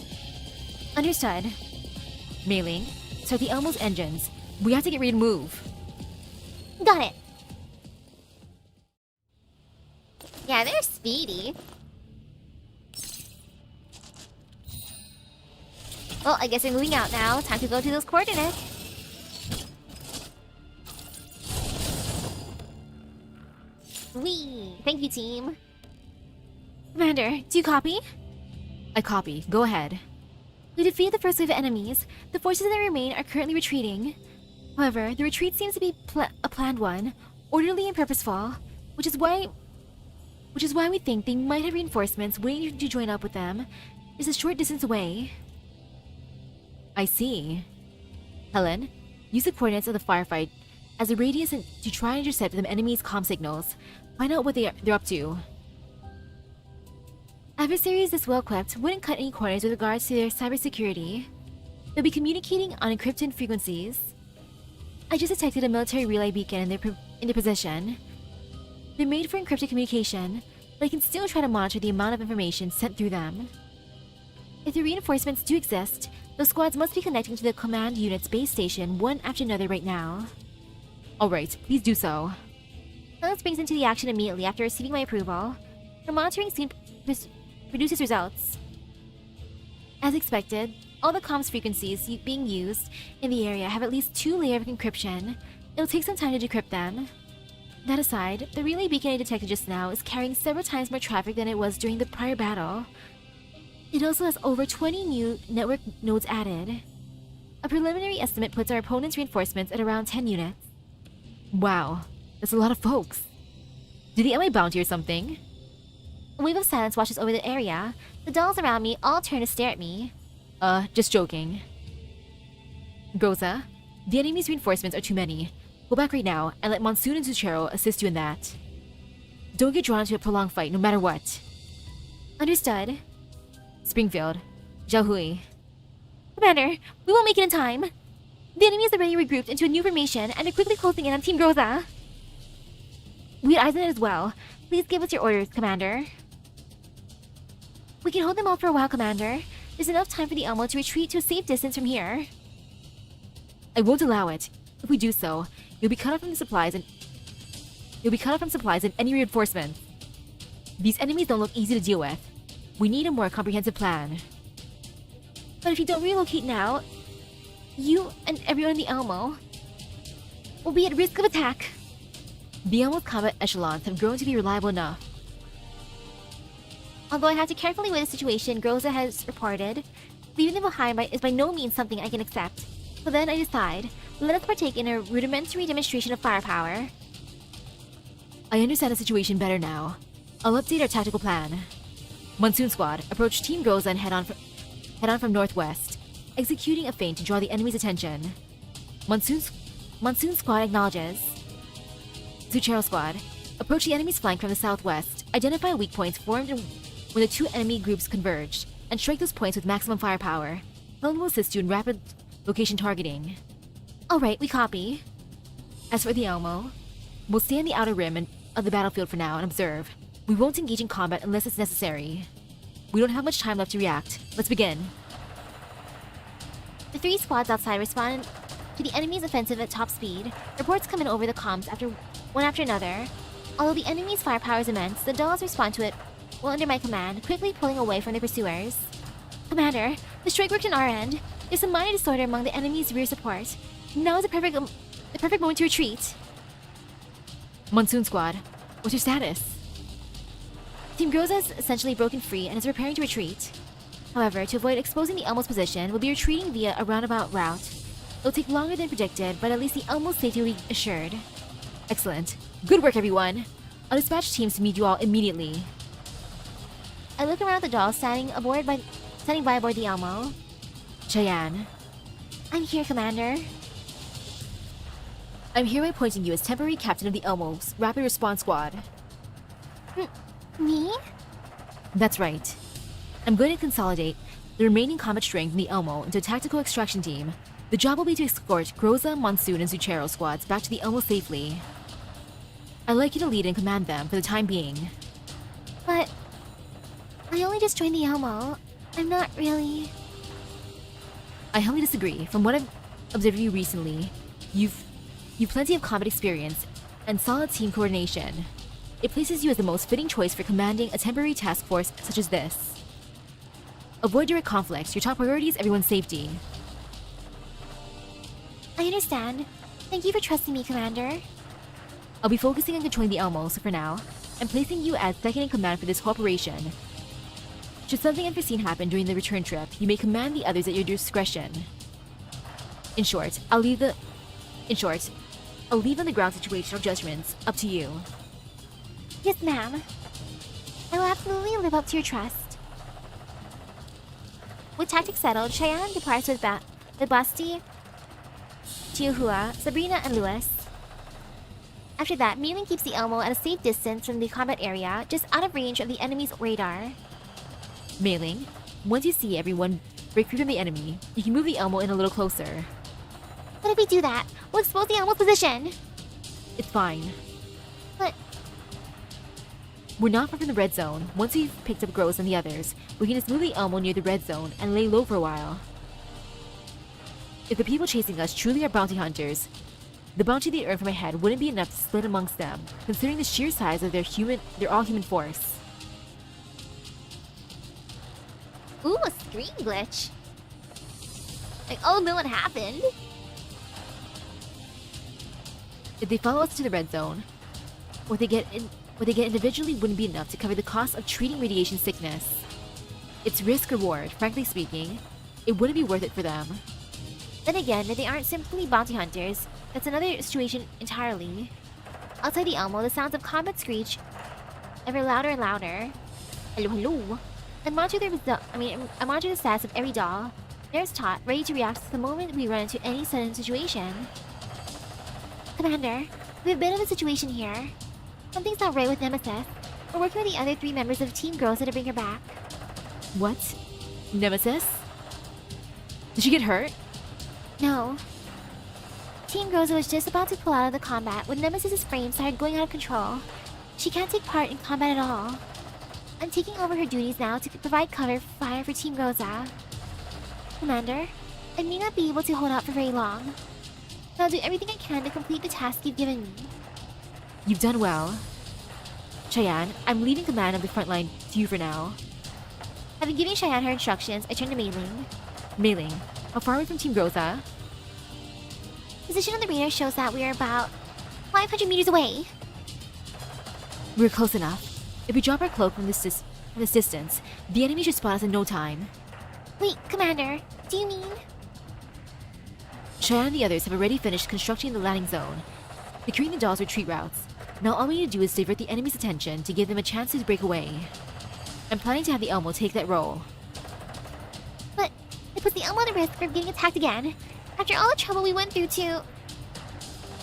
Understood. Mailing, start the Elmo's engines. We have to get ready to move. Got it. Yeah, they're speedy. Well, I guess we're moving out now. Time to go to those coordinates. Whee! Thank you, team. Commander, do you copy? I copy. Go ahead. We defeated the first wave of enemies. The forces that remain are currently retreating. However, the retreat seems to be a planned one, orderly and purposeful, which is why we think they might have reinforcements waiting to join up with them. It's a short distance away. I see. Helen, use the coordinates of the firefight as a radius to try and intercept the enemy's comm signals. find out what they're up to. Adversaries this well-equipped wouldn't cut any corners with regards to their cybersecurity. They'll be communicating on encrypted frequencies. I just detected a military relay beacon in their possession. They're made for encrypted communication, but I can still try to monitor the amount of information sent through them. If the reinforcements do exist, those squads must be connecting to the command unit's base station one after another right now. Alright, please do so. Phyllis springs into the action immediately after receiving my approval. Her monitoring soon produces results. As expected, all the comms frequencies being used in the area have at least 2 layers of encryption. It'll take some time to decrypt them. That aside, the relay beacon I detected just now is carrying several times more traffic than it was during the prior battle. It also has over 20 new network nodes added. A preliminary estimate puts our opponent's reinforcements at around 10 units. Wow, that's a lot of folks. Did he get my bounty or something? A wave of silence washes over the area. The dolls around me all turn to stare at me. Just joking. Groza, the enemy's reinforcements are too many. Go back right now and let Monsoon and Zuchero assist you in that. Don't get drawn into a prolonged fight no matter what. Understood. Springfield, Xiaohui. Commander, we won't make it in time. The enemy is already regrouped into a new formation and they're quickly closing in on Team Groza. We had eyes on it as well. Please give us your orders, Commander. We can hold them all for a while, Commander. There's enough time for the Elmo to retreat to a safe distance from here. I won't allow it. If we do so, you'll be cut off from supplies and any reinforcements. These enemies don't look easy to deal with. We need a more comprehensive plan. But if you don't relocate now, you and everyone in the Elmo will be at risk of attack. The Elmo's combat echelons have grown to be reliable enough. Although I have to carefully weigh the situation Groza has reported, leaving them behind is by no means something I can accept. So then I decide, let us partake in a rudimentary demonstration of firepower. I understand the situation better now. I'll update our tactical plan. Monsoon Squad, approach Team Groza and head on from northwest, executing a feint to draw the enemy's attention. Monsoon Squad acknowledges. Zuchero Squad, approach the enemy's flank from the southwest, identify weak points formed when the two enemy groups converge, and strike those points with maximum firepower. Helen will assist you in rapid location targeting. Alright, we copy. As for the Elmo, we'll stay on the outer rim of the battlefield for now and observe. We won't engage in combat unless it's necessary. We don't have much time left to react. Let's begin. The 3 squads outside respond to the enemy's offensive at top speed. Reports come in over the comms one after another. Although the enemy's firepower is immense, the dolls respond to it while under my command, quickly pulling away from their pursuers. Commander, the strike worked on our end. There's some minor disorder among the enemy's rear support. Now is the perfect moment to retreat. Monsoon Squad, what's your status? Team Groza is essentially broken free and is preparing to retreat. However, to avoid exposing the Elmo's position, we'll be retreating via a roundabout route. It'll take longer than predicted, but at least the Elmo's safety will be assured. Excellent. Good work, everyone. I'll dispatch teams to meet you all immediately. I look around at the dolls standing by aboard the Elmo. Cheyenne. I'm here, Commander. I'm hereby appointing you as temporary captain of the Elmo's Rapid Response Squad. Me? That's right. I'm going to consolidate the remaining combat strength in the Elmo into a tactical extraction team. The job will be to escort Groza, Monsoon, and Zuchero squads back to the Elmo safely. I'd like you to lead and command them for the time being. But I only just joined the Elmo. I'm not really... I humbly disagree. From what I've observed of you recently, you've plenty of combat experience and solid team coordination. It places you as the most fitting choice for commanding a temporary task force such as this. Avoid direct conflicts. Your top priority is everyone's safety. I understand. Thank you for trusting me, Commander. I'll be focusing on controlling the Elmo, so for now, I'm placing you as second in command for this whole operation. Should something unforeseen happen during the return trip, you may command the others at your discretion. In short, I'll leave on the ground situational judgments up to you. Yes, ma'am. I will absolutely live up to your trust. With tactics settled, Cheyenne departs with Basti, Chihuahua, Sabrina, and Louis. After that, Mealing keeps the Elmo at a safe distance from the combat area, just out of range of the enemy's radar. Mailing, once you see everyone break free from the enemy, you can move the Elmo in a little closer. But if we do that, we'll expose the Elmo's position. It's fine. But We're not far from the red zone. Once we've picked up Gross and the others, we can just move the Elmo near the red zone and lay low for a while. If the people chasing us truly are bounty hunters, the bounty they earn from my head wouldn't be enough to split amongst them, considering the sheer size of their all-human force. ooh, a screen glitch. Like, oh no, what happened? If they follow us to the red zone, what they get individually wouldn't be enough to cover the cost of treating radiation sickness. It's risk-reward, frankly speaking. It wouldn't be worth it for them. Then again, if they aren't simply bounty hunters, that's another situation entirely. Outside the Elmo, the sounds of combat screech ever louder and louder. Hello, hello. I monitor the status of every doll. There's Tot, ready to react the moment we run into any sudden situation. Commander, we have a bit of a situation here. Something's not right with Nemesis. We're working with the other 3 members of Team Groza to bring her back. What? Nemesis? Did she get hurt? No. Team Groza was just about to pull out of the combat when Nemesis's frame started going out of control. She can't take part in combat at all. I'm taking over her duties now to provide cover fire for Team Groza. Commander, I may not be able to hold out for very long, but I'll do everything I can to complete the task you've given me. You've done well. Cheyenne, I'm leaving command of the Frontline to you for now. Having given Cheyenne her instructions, I turn to Mailing. Mailing, how far away from Team Groza? Position on the radar shows that we are about 500 meters away. We're close enough. If we drop our cloak from this distance, the enemy should spot us in no time. Wait, Commander, do you mean? Cheyenne and the others have already finished constructing the landing zone, securing the dolls' retreat routes. Now all we need to do is divert the enemy's attention to give them a chance to break away. I'm planning to have the Elmo take that role. But it puts the Elmo at risk of getting attacked again. After all the trouble we went through to...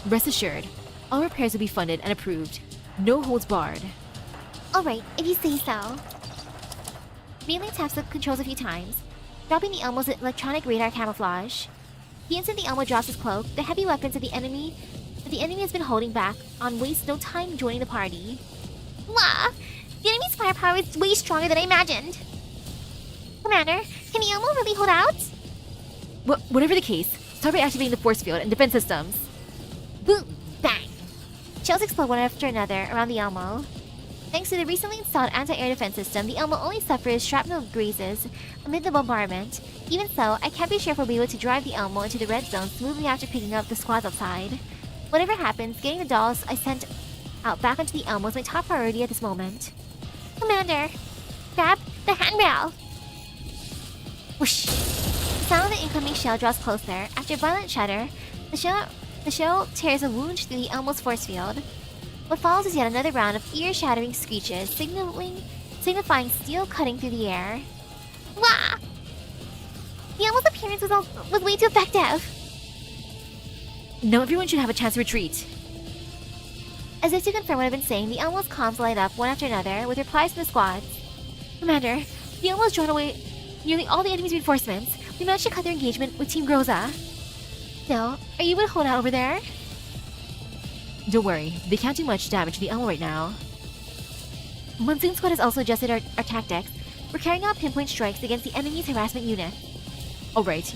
Rest assured, all repairs will be funded and approved. No holds barred. Alright, if you say so. Mailing taps the controls a few times, dropping the Elmo's electronic radar camouflage. The instant the Elmo drops his cloak, the heavy weapons of the enemy has been holding back on waste no time joining the party. Wah! The enemy's firepower is way stronger than I imagined. Commander, can the Elmo really hold out? Whatever the case, start by activating the force field and defense systems. Boom! Bang! Shells explode one after another around the Elmo. Thanks to the recently installed anti-air defense system, the Elmo only suffers shrapnel grazes amid the bombardment. Even so, I can't be sure if we'll be able to drive the Elmo into the red zone smoothly after picking up the squads outside. Whatever happens, getting the dolls I sent out back onto the Elmo is my top priority at this moment. Commander, grab the handrail! Whoosh! The sound of the incoming shell draws closer. After a violent shudder, the shell tears a wound through the Elmo's force field. What follows is yet another round of ear-shattering screeches, signifying steel cutting through the air. Wah! The Elmo's appearance was way too effective. Now everyone should have a chance to retreat. As if to confirm what I've been saying, the Elmo's comms light up one after another with replies from the squads. Commander, the Elmo's drawn away nearly all the enemy's reinforcements. We managed to cut their engagement with Team Groza. Still, are you able to hold out over there? Don't worry, they can't do much damage to the Elmo right now. Monsoon Squad has also adjusted our tactics. We're carrying out pinpoint strikes against the enemy's harassment unit. Alright,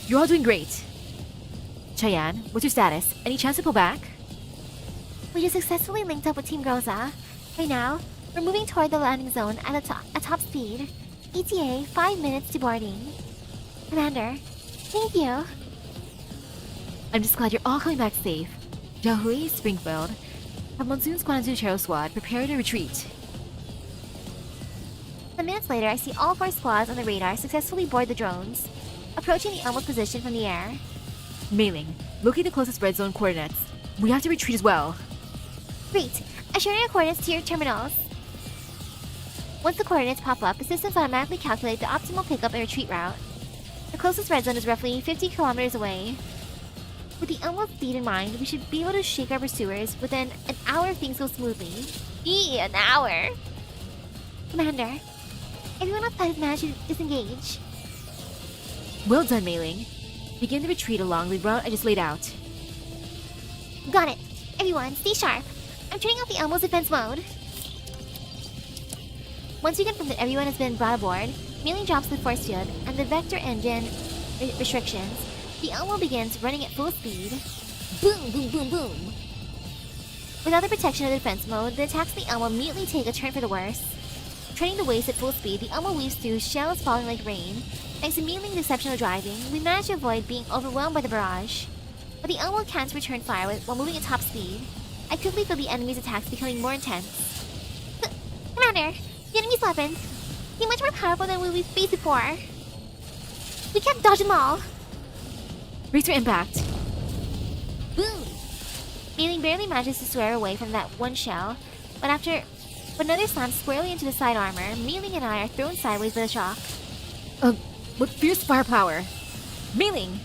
you're all doing great. Cheyenne, what's your status? Any chance to pull back? We just successfully linked up with Team Groza. Right now, we're moving toward the landing zone at top speed. ETA 5 minutes to boarding. Commander, thank you. I'm just glad you're all coming back safe. Yahui, Springfield, have Monsoon Squad and Zuchero Squad prepare to retreat. Some minutes later, I see all 4 squads on the radar successfully board the drones, approaching the Elmo's position from the air. Mailing, locate the closest red zone coordinates. We have to retreat as well. Great! I share your coordinates to your terminals. Once the coordinates pop up, the systems automatically calculate the optimal pickup and retreat route. The closest red zone is roughly 50 kilometers away. With the Elmo's speed in mind, we should be able to shake our pursuers within an hour if things go smoothly. An hour? Commander, everyone outside has managed to disengage. Well done, Mailing. Begin the retreat along the route I just laid out. Got it. Everyone, stay sharp. I'm turning off the Elmo's defense mode. Once we confirm that everyone has been brought aboard, Mailing drops the force field and the vector engine restrictions. The Elmo begins running at full speed. Boom, boom, boom, boom. Without the protection of the defense mode, the attacks of the Elmo immediately take a turn for the worse. Turning the waist at full speed, the Elmo weaves through shells falling like rain. Thanks to Mailing's exceptional driving, we manage to avoid being overwhelmed by the barrage. But the Elmo can't return fire while moving at top speed. I quickly feel the enemy's attacks becoming more intense. Commander, the enemy's weapons seem much more powerful than we've faced before. We can't dodge them all. Brace for impact. Boom! Mailing barely manages to swear away from that one shell, but another slams squarely into the side armor, Mailing and I are thrown sideways by the shock. What fierce firepower! Mailing!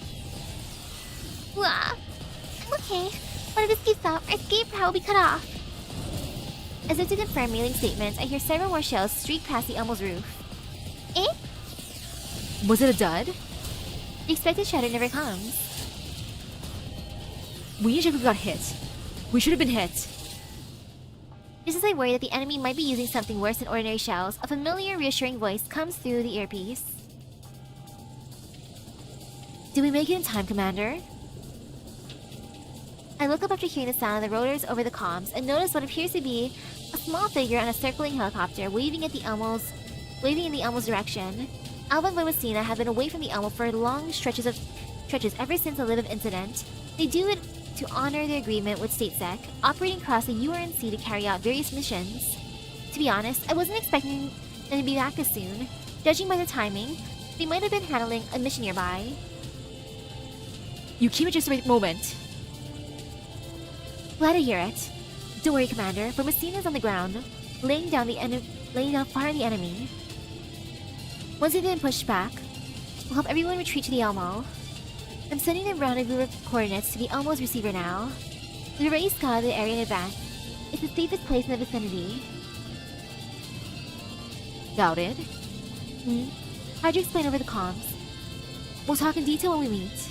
I'm okay, but if this keeps up, our escape route will be cut off. As if to confirm Mailing's statement, I hear several more shells streak past the Elmo's roof. Eh? Was it a dud? The expected shatter never comes. We usually got hit. We should have been hit. Just as I worry that the enemy might be using something worse than ordinary shells, a familiar, reassuring voice comes through the earpiece. Did we make it in time, Commander? I look up after hearing the sound of the rotors over the comms and notice what appears to be a small figure on a circling helicopter waving in the Elmo's direction. Alva and Messina have been away from the Elmo for long stretches ever since the Live incident. They do it to honor their agreement with StateSec, operating across the URNC to carry out various missions. To be honest, I wasn't expecting them to be back this soon. Judging by the timing, they might have been handling a mission nearby. You came at just the right moment. Glad to hear it. Don't worry, Commander, for Messina's on the ground, laying down fire on the enemy. Once they've been pushed back, we'll help everyone retreat to the Elmo. I'm sending the rendezvous coordinates to the Elmo's receiver now. We've already scouted the area in advance. It's the safest place in the vicinity. Doubt it. How'd you explain over the comms? We'll talk in detail when we meet.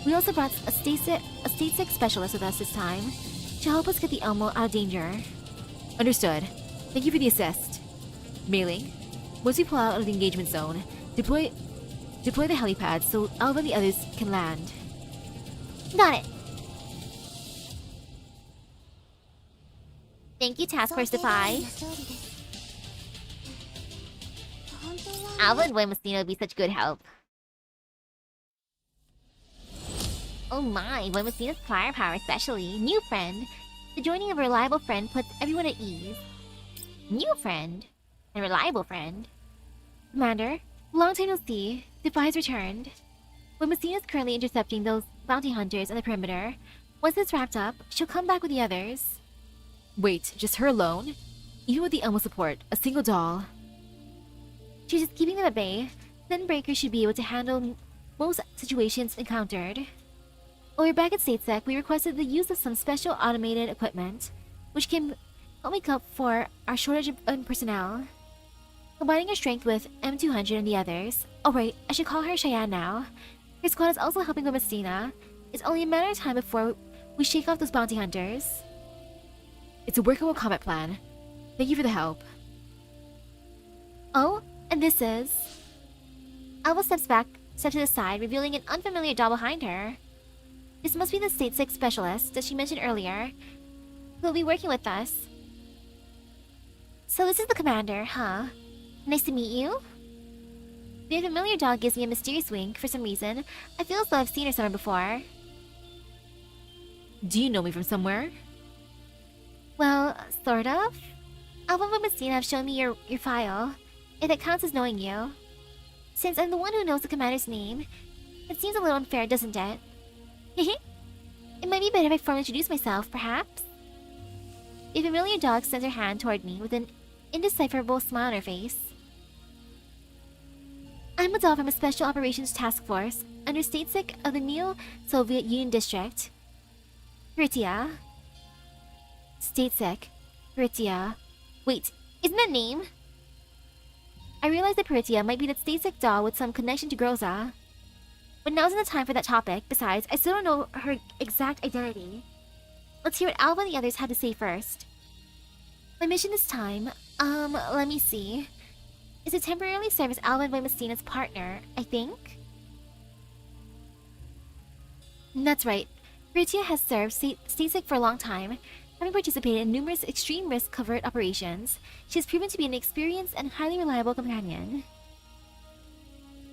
We also brought a StateSec specialist with us this time to help us get the Elmo out of danger. Understood. Thank you for the assist. Mailing, once we pull out of the engagement zone, deploy the helipad so Alva and the others can land. Got it. Thank you, Task Force Defy. Alva and Messina would be such good help. Oh my, Messina's firepower especially. New friend. The joining of a reliable friend puts everyone at ease. New friend. And reliable friend. Commander, long time no see. Defy has returned. Messina's currently intercepting those bounty hunters on the perimeter. Once it's wrapped up, she'll come back with the others. Wait, just her alone? Even with the Elmo support, a single doll. She's just keeping them at bay. Then Breaker should be able to handle most situations encountered. While we're back at StateSec, we requested the use of some special automated equipment, which can help make up for our shortage in personnel. Combining her strength with M200 and the others. Oh right, I should call her Cheyenne now. Her squad is also helping with Messina. It's only a matter of time before we shake off those bounty hunters. It's a workable combat plan. Thank you for the help. Oh, and this is... Alva steps to the side, revealing an unfamiliar doll behind her. This must be the StateSec specialist that she mentioned earlier, who will be working with us. So this is the commander, huh? Nice to meet you. The unfamiliar dog gives me a mysterious wink for some reason. I feel as though I've seen her somewhere before. Do you know me from somewhere? Well, sort of. Alva and Messina have shown me your file, if that counts as knowing you. Since I'm the one who knows the commander's name, it seems a little unfair, doesn't it? It might be better if I formally introduce myself, perhaps? The familiar dog sends her hand toward me with an indecipherable smile on her face. I'm a doll from a Special Operations Task Force under Statesec of the Neo-Soviet Union District. Pritia. Statesec. Pritia. Wait, isn't that name? I realized that Pritia might be that Statesec doll with some connection to Groza. But now isn't the time for that topic. Besides, I still don't know her exact identity. Let's hear what Alva and the others had to say first. My mission this time, let me see, is to temporarily serve as Alva and Mastina's partner, I think? That's right. Pritia has served Statesec for a long time, having participated in numerous extreme risk covert operations. She has proven to be an experienced and highly reliable companion.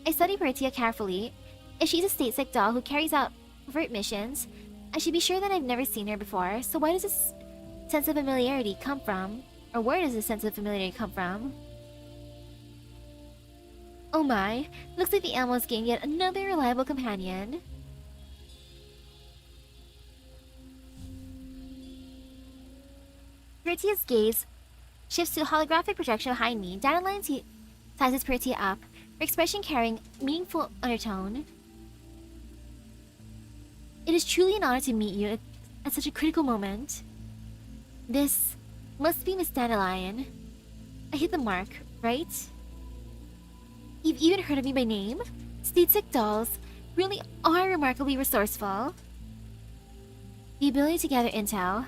I study Pritia carefully. If she's a Statesec doll who carries out covert missions, I should be sure that I've never seen her before, so why does this sense of familiarity come from? Or where does this sense of familiarity come from? Oh my, looks like the Elmo's gained yet another reliable companion. Pritia's gaze shifts to a holographic projection behind me. Dandelion sizes Pritia up, her expression carrying meaningful undertone. It is truly an honor to meet you at such a critical moment. This must be Miss Dandelion. I hit the mark, right? You've even heard of me by name? Statesec dolls really are remarkably resourceful. The ability to gather intel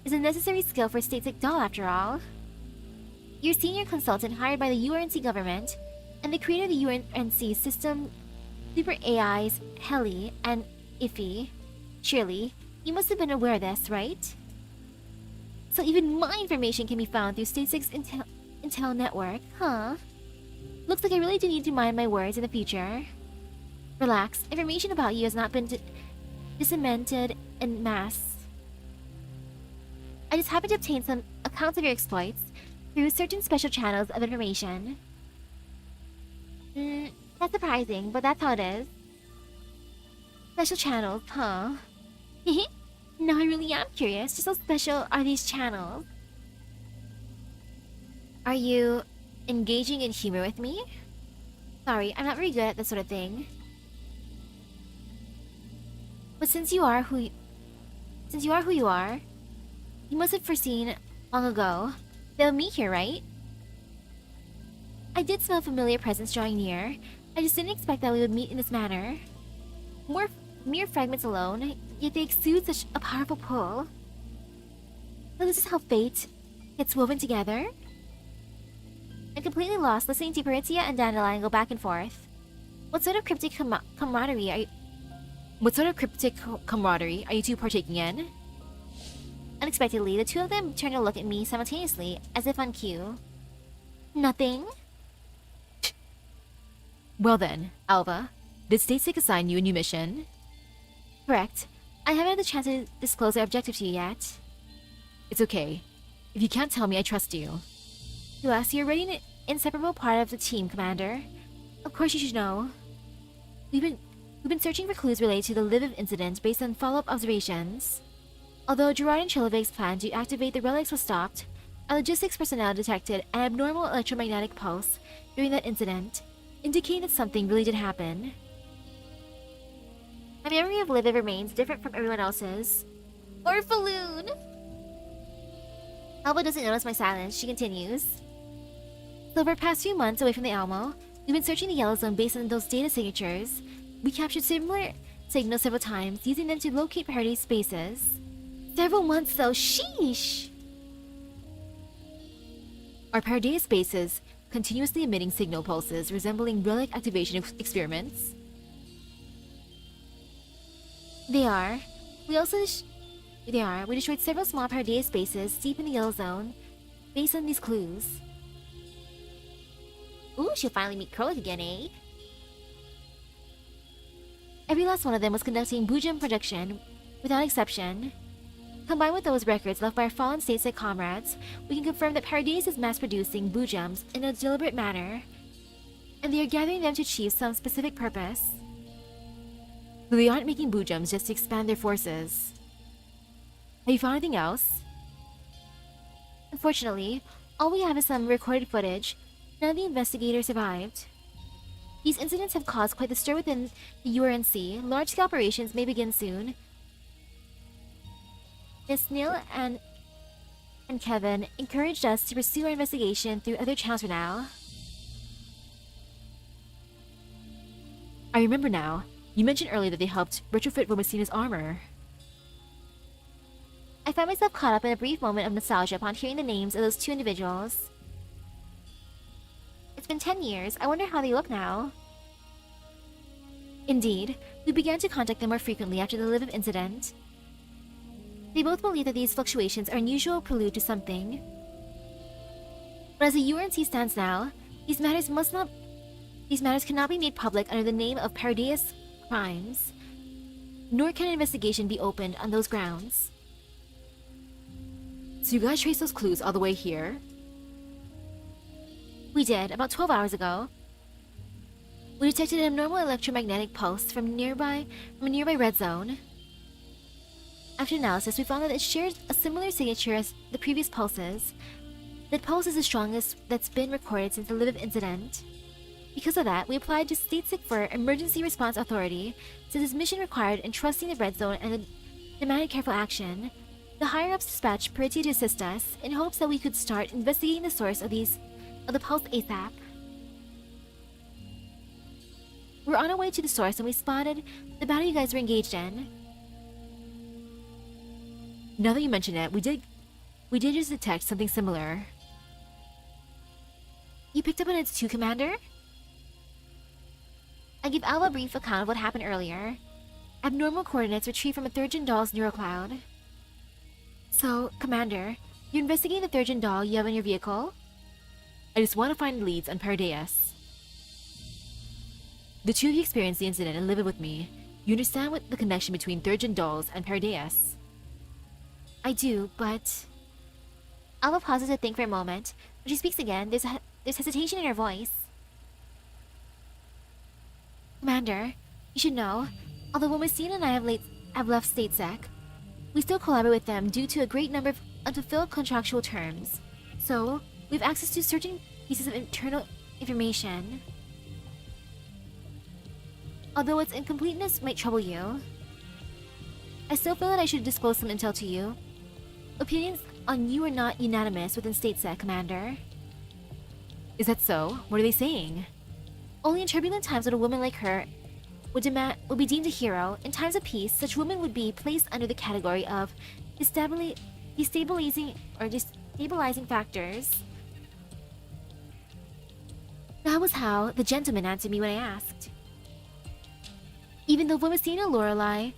is a necessary skill for a Statesec doll after all. You're senior consultant hired by the URNC government and the creator of the URNC system super AIs Heli and Iffy. Surely, you must have been aware of this, right? So even my information can be found through Statesec's intel network, huh? Looks like I really do need to mind my words in the future. Relax, information about you has not been disseminated en masse. I just happened to obtain some accounts of your exploits through certain special channels of information. That's surprising, but that's how it is. Special channels, huh? Now I really am curious. Just how special are these channels? Are you engaging in humor with me? Sorry, I'm not very good at this sort of thing. But since you are who you are, you must have foreseen long ago they'll meet here, right? I did smell a familiar presence drawing near. I just didn't expect that we would meet in this manner. Mere fragments alone, yet they exude such a powerful pull. So this is how fate gets woven together? I'm completely lost listening to Pritia and Dandelion go back and forth. What sort of cryptic camaraderie are you two partaking in? Unexpectedly, the two of them turned to look at me simultaneously, as if on cue. Nothing? Well then, Alva, did Statesec assign you a new mission? Correct. I haven't had the chance to disclose our objective to you yet. It's okay. If you can't tell me, I trust you. Yes, you're already an inseparable part of the team, Commander. Of course you should know. We've been searching for clues related to the Lviv incident based on follow-up observations. Although Gerard and Chilovic's plan to activate the relics was stopped, our logistics personnel detected an abnormal electromagnetic pulse during that incident, indicating that something really did happen. My memory of Lviv remains different from everyone else's. Orphaloon! Alba doesn't notice my silence. She continues. So for the past few months away from the Elmo, we've been searching the Yellow Zone based on those data signatures. We captured similar signals several times, using them to locate Paradise spaces. Several months though, sheesh! Are Paradise spaces continuously emitting signal pulses resembling relic activation experiments? They are. We destroyed several small Paradise spaces deep in the Yellow Zone based on these clues. Ooh, she'll finally meet Krolik again, eh? Every last one of them was conducting Boojum production, without exception. Combined with those records left by our fallen Statesec comrades, we can confirm that Paradise is mass-producing Boojums in a deliberate manner, and they are gathering them to achieve some specific purpose. So they aren't making Boojums just to expand their forces. Have you found anything else? Unfortunately, all we have is some recorded footage. None of the investigators survived. These incidents have caused quite the stir within the URNC. Large-scale operations may begin soon. Miss Neil and Kevin encouraged us to pursue our investigation through other channels for now. I remember now. You mentioned earlier that they helped retrofit Romacina's armor. I found myself caught up in a brief moment of nostalgia upon hearing the names of those two individuals. It's been 10 years. I wonder how they look now. Indeed, we began to contact them more frequently after the Liv incident. They both believe that these fluctuations are unusual prelude to something. But as the URNC stands now, these matters cannot be made public under the name of Paradius crimes, nor can an investigation be opened on those grounds. So you guys traced those clues all the way here? We did, about 12 hours ago. We detected an abnormal electromagnetic pulse from a nearby red zone. After analysis, we found that it shares a similar signature as the previous pulses. That pulse is the strongest that's been recorded since the Liv incident. Because of that, we applied to StateSec for Emergency Response Authority, since its mission required entrusting the red zone and demanded careful action. The higher-ups dispatched Parity to assist us, in hopes that we could start investigating the source of the pulse ASAP. We're on our way to the source when we spotted the battle you guys were engaged in. Now that you mention it, we did just detect something similar. You picked up on it too, Commander? I gave Alva a brief account of what happened earlier. Abnormal coordinates retrieved from a third-gen doll's neurocloud. So, Commander, you're investigating the third-gen doll you have in your vehicle? I just want to find leads on Paradius. The two of you experienced the incident and live it with me. You understand what the connection between third-gen dolls and Paradius? I do, but... Alva pauses to think for a moment. When she speaks again, there's hesitation in her voice. Commander, you should know, although Womacina and I have left StateSec, we still collaborate with them due to a great number of unfulfilled contractual terms. So, we have access to certain pieces of internal information. Although its incompleteness might trouble you, I still feel that I should disclose some intel to you. Opinions on you are not unanimous within StateSec, Commander. Is that so? What are they saying? Only in turbulent times would a woman like her would be deemed a hero. In times of peace, such women would be placed under the category of destabilizing factors. That was how the gentleman answered me when I asked. Even though Womacina, Lorelei,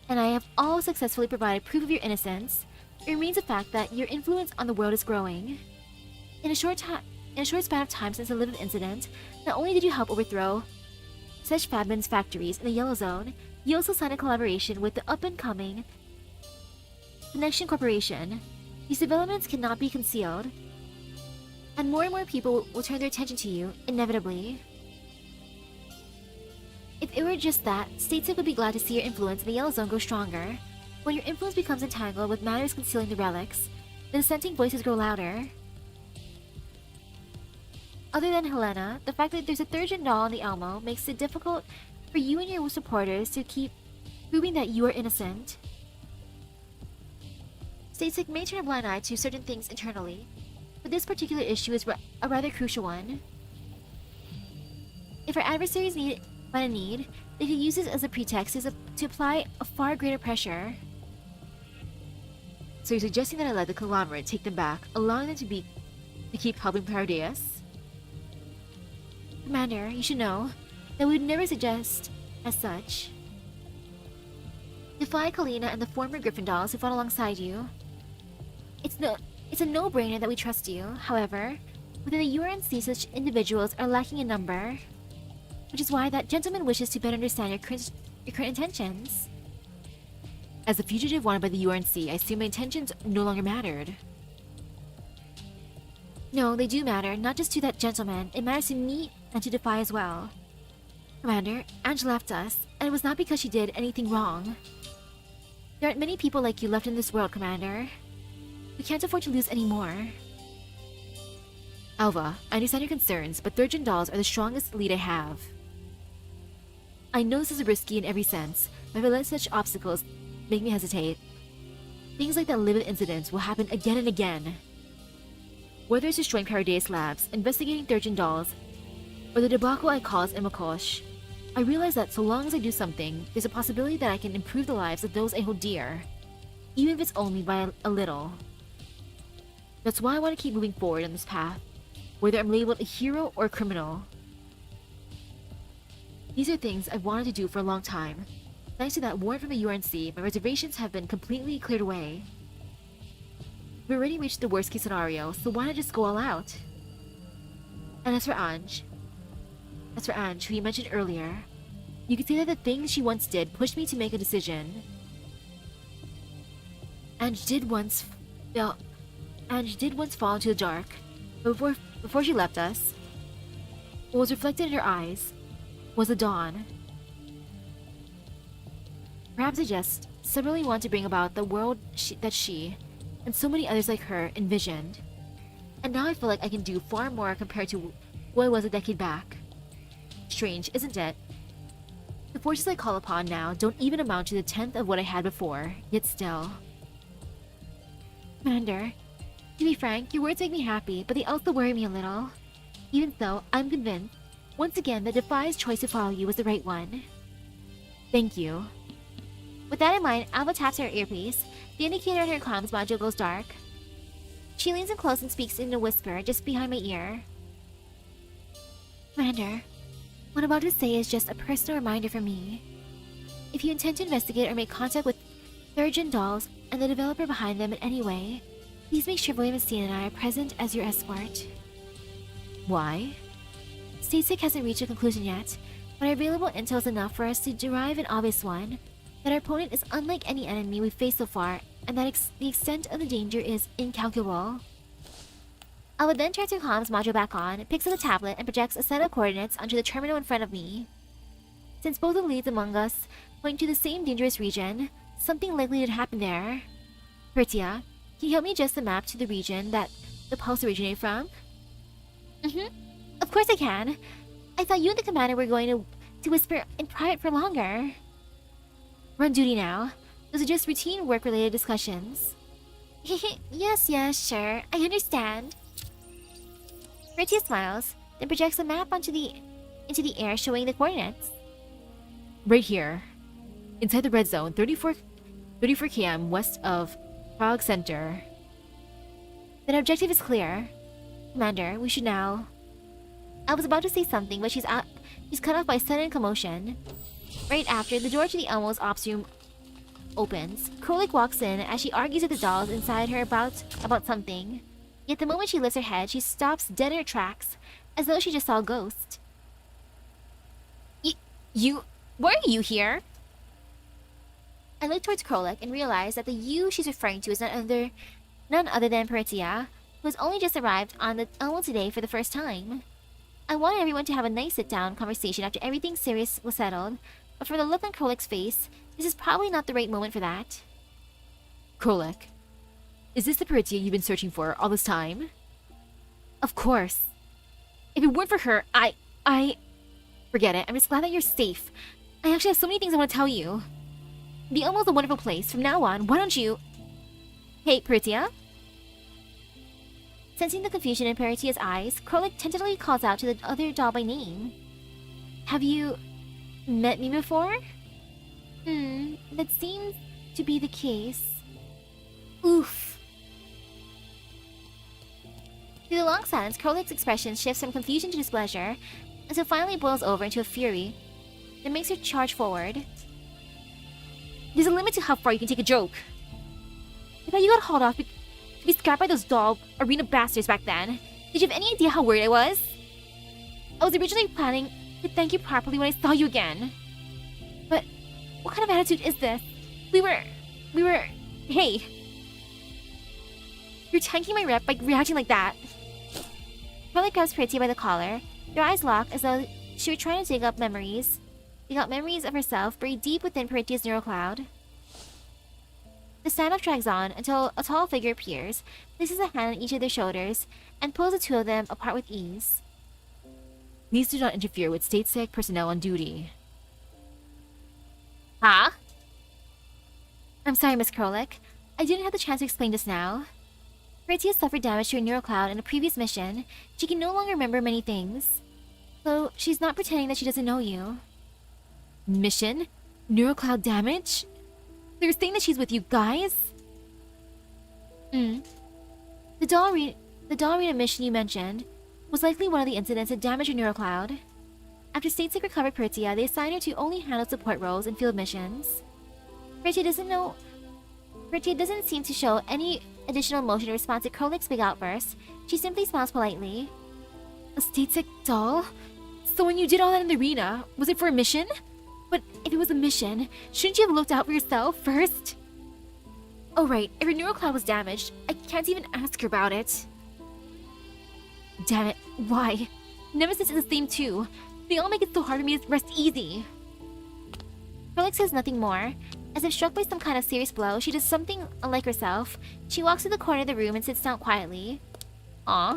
and I have all successfully provided proof of your innocence, it remains a fact that your influence on the world is growing. In a short span of time since the Liv incident, not only did you help overthrow such Fabman's factories in the Yellow Zone, you also signed a collaboration with the up-and-coming Connection Corporation. These developments cannot be concealed, and more people will turn their attention to you, inevitably. If it were just that, StateSec would be glad to see your influence in the Yellow Zone grow stronger. When your influence becomes entangled with matters concealing the relics, the dissenting voices grow louder. Other than Helena, the fact that there's a third-gen doll in the Elmo makes it difficult for you and your supporters to keep proving that you are innocent. StateSec may turn a blind eye to certain things internally, but this particular issue is a rather crucial one. If our adversaries find a need, they could use this as a pretext to apply a far greater pressure. So you're suggesting that I let the conglomerate take them back, allowing them to keep helping Paradius? Commander, you should know that we would never suggest as such. Defy Kalina and the former Griffin dolls who fought alongside you. It's a no-brainer that we trust you. However, within the URNC, such individuals are lacking in number, which is why that gentleman wishes to better understand your current intentions. As a fugitive wanted by the URNC, I assume my intentions no longer mattered. No, they do matter, not just to that gentleman. It matters to me and to Defy as well. Commander, Ange left us, and it was not because she did anything wrong. There aren't many people like you left in this world, Commander. We can't afford to lose any more. Alva, I understand your concerns, but third-gen dolls are the strongest lead I have. I know this is risky in every sense, but if I let such obstacles make me hesitate, things like that livid incident will happen again and again. Whether it's destroying Paradise Labs, investigating Thirteen Dolls, or the debacle I caused in Makosh, I realize that so long as I do something, there's a possibility that I can improve the lives of those I hold dear, even if it's only by a little. That's why I want to keep moving forward on this path, whether I'm labeled a hero or a criminal. These are things I've wanted to do for a long time. Thanks to that warrant from the UNC, my reservations have been completely cleared away. We've already reached the worst case scenario, so why not just go all out? And as for Ange, who you mentioned earlier, you could say that the things she once did pushed me to make a decision. Ange did once fall into the dark, but before she left us, what was reflected in her eyes was a dawn. Perhaps I just suddenly want to bring about the world that she, and so many others like her, envisioned. And now I feel like I can do far more compared to who I was a decade back. Strange, isn't it? The forces I call upon now don't even amount to the 10th of what I had before, yet still. Commander, to be frank, your words make me happy, but they also worry me a little. Even so, I'm convinced, once again, that Defy's choice to follow you was the right one. Thank you. With that in mind, Alba taps her earpiece. The indicator on her comms module goes dark. She leans in close and speaks in a whisper just behind my ear. Commander, what I'm about to say is just a personal reminder for me. If you intend to investigate or make contact with Thirteen Dolls and the developer behind them in any way, please make sure William and I are present as your escort. Why? Statesic hasn't reached a conclusion yet, but our available intel is enough for us to derive an obvious one, that our opponent is unlike any enemy we've faced so far, and that the extent of the danger is incalculable. I would then turn her comms module back on, picks up the tablet, and projects a set of coordinates onto the terminal in front of me. Since both of the leads among us point to the same dangerous region, something likely did happen there. Pertia, can you help me adjust the map to the region that the pulse originated from? Of course I can. I thought you and the commander were going to whisper in private for longer. We're on duty now. Those are just routine work-related discussions. Yes, sure. I understand. Pertia smiles, then projects a map into the air showing the coordinates. Right here. Inside the red zone, 34 km west of Prague Center. Then objective is clear. Commander, we should now... I was about to say something, but she's cut off by sudden commotion. Right after, the door to the Elmo's ops room opens. Krolik walks in as she argues with the dolls inside her about something. Yet the moment she lifts her head, she stops dead in her tracks, as though she just saw a ghost. Why are you here? I look towards Krolik and realize that the you she's referring to is none other than Pertia, who has only just arrived on the Elmo today for the first time. I wanted everyone to have a nice sit-down conversation after everything serious was settled, but from the look on Krolik's face, this is probably not the right moment for that. Krolik, is this the Pertia you've been searching for all this time? Of course. If it weren't for her, I... Forget it, I'm just glad that you're safe. I actually have so many things I want to tell you. The Elmo's a wonderful place. From now on, why don't you... Hey, Pertia? Sensing the confusion in Pertia's eyes, Krolik tentatively calls out to the other doll by name. Have you... met me before? That seems to be the case. Oof. Through the long silence, Krolik's expression shifts from confusion to displeasure, until finally boils over into a fury that makes her charge forward. There's a limit to how far you can take a joke. I thought you got hauled off to be scrapped by those doll arena bastards back then. Did you have any idea how worried I was? I was originally planning to thank you properly when I saw you again. But what kind of attitude is this? We were... Hey. You're tanking my rep by reacting like that. Krolik grabs Pertia by the collar. Their eyes lock as though she were trying to dig up memories. Dig out memories of herself buried deep within Pertia's neural cloud. The standoff drags on until a tall figure appears, places a hand on each of their shoulders, and pulls the two of them apart with ease. Please do not interfere with state-sec personnel on duty. Huh? I'm sorry, Miss Krolik. I didn't have the chance to explain just now. Retia suffered damage to her neural cloud in a previous mission. She can no longer remember many things. So, she's not pretending that she doesn't know you. Mission? Neural cloud damage? They're saying that she's with you guys? The doll arena mission you mentioned was likely one of the incidents that damaged her neural cloud. After Statesec recovered Pertia, they assigned her to only handle support roles and field missions. Pertia doesn't seem to show any additional emotion in response to Krolik's big outburst. She simply smiles politely. A Statesec doll? So when you did all that in the arena, was it for a mission? But if it was a mission, shouldn't you have looked out for yourself first? Oh right, if her neural cloud was damaged, I can't even ask her about it. Damn it, why? Nemesis is the same too. They all make it so hard for me to rest easy. Krolik says nothing more. As if struck by some kind of serious blow, she does something unlike herself. She walks to the corner of the room and sits down quietly. Aw.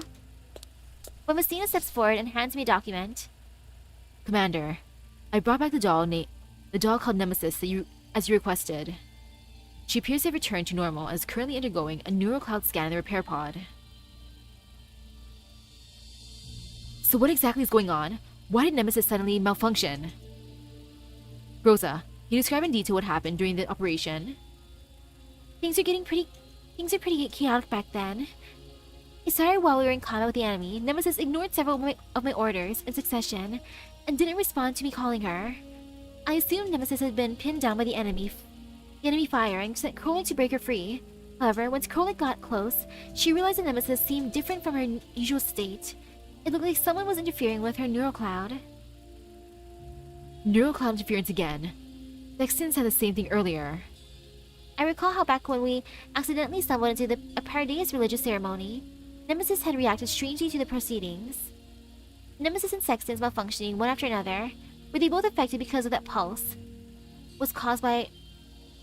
When Messina steps forward and hands me a document. Commander, I brought back the doll called Nemesis as you requested. She appears to have returned to normal and is currently undergoing a neural cloud scan in the repair pod. So what exactly is going on? Why did Nemesis suddenly malfunction? Rosa, can you describe in detail what happened during the operation? Things are pretty chaotic back then. It started while we were in combat with the enemy. Nemesis ignored several of my orders in succession and didn't respond to me calling her. I assumed Nemesis had been pinned down by the enemy fire and sent Krolik to break her free. However, once Krolik got close, she realized that Nemesis seemed different from her usual state. It looked like someone was interfering with her neural cloud. Neural cloud interference again. Sexton said the same thing earlier. I recall how back when we accidentally stumbled into a Paradise religious ceremony, Nemesis had reacted strangely to the proceedings. Nemesis and Sexton's malfunctioning one after another, were they both affected because of that pulse? Was caused by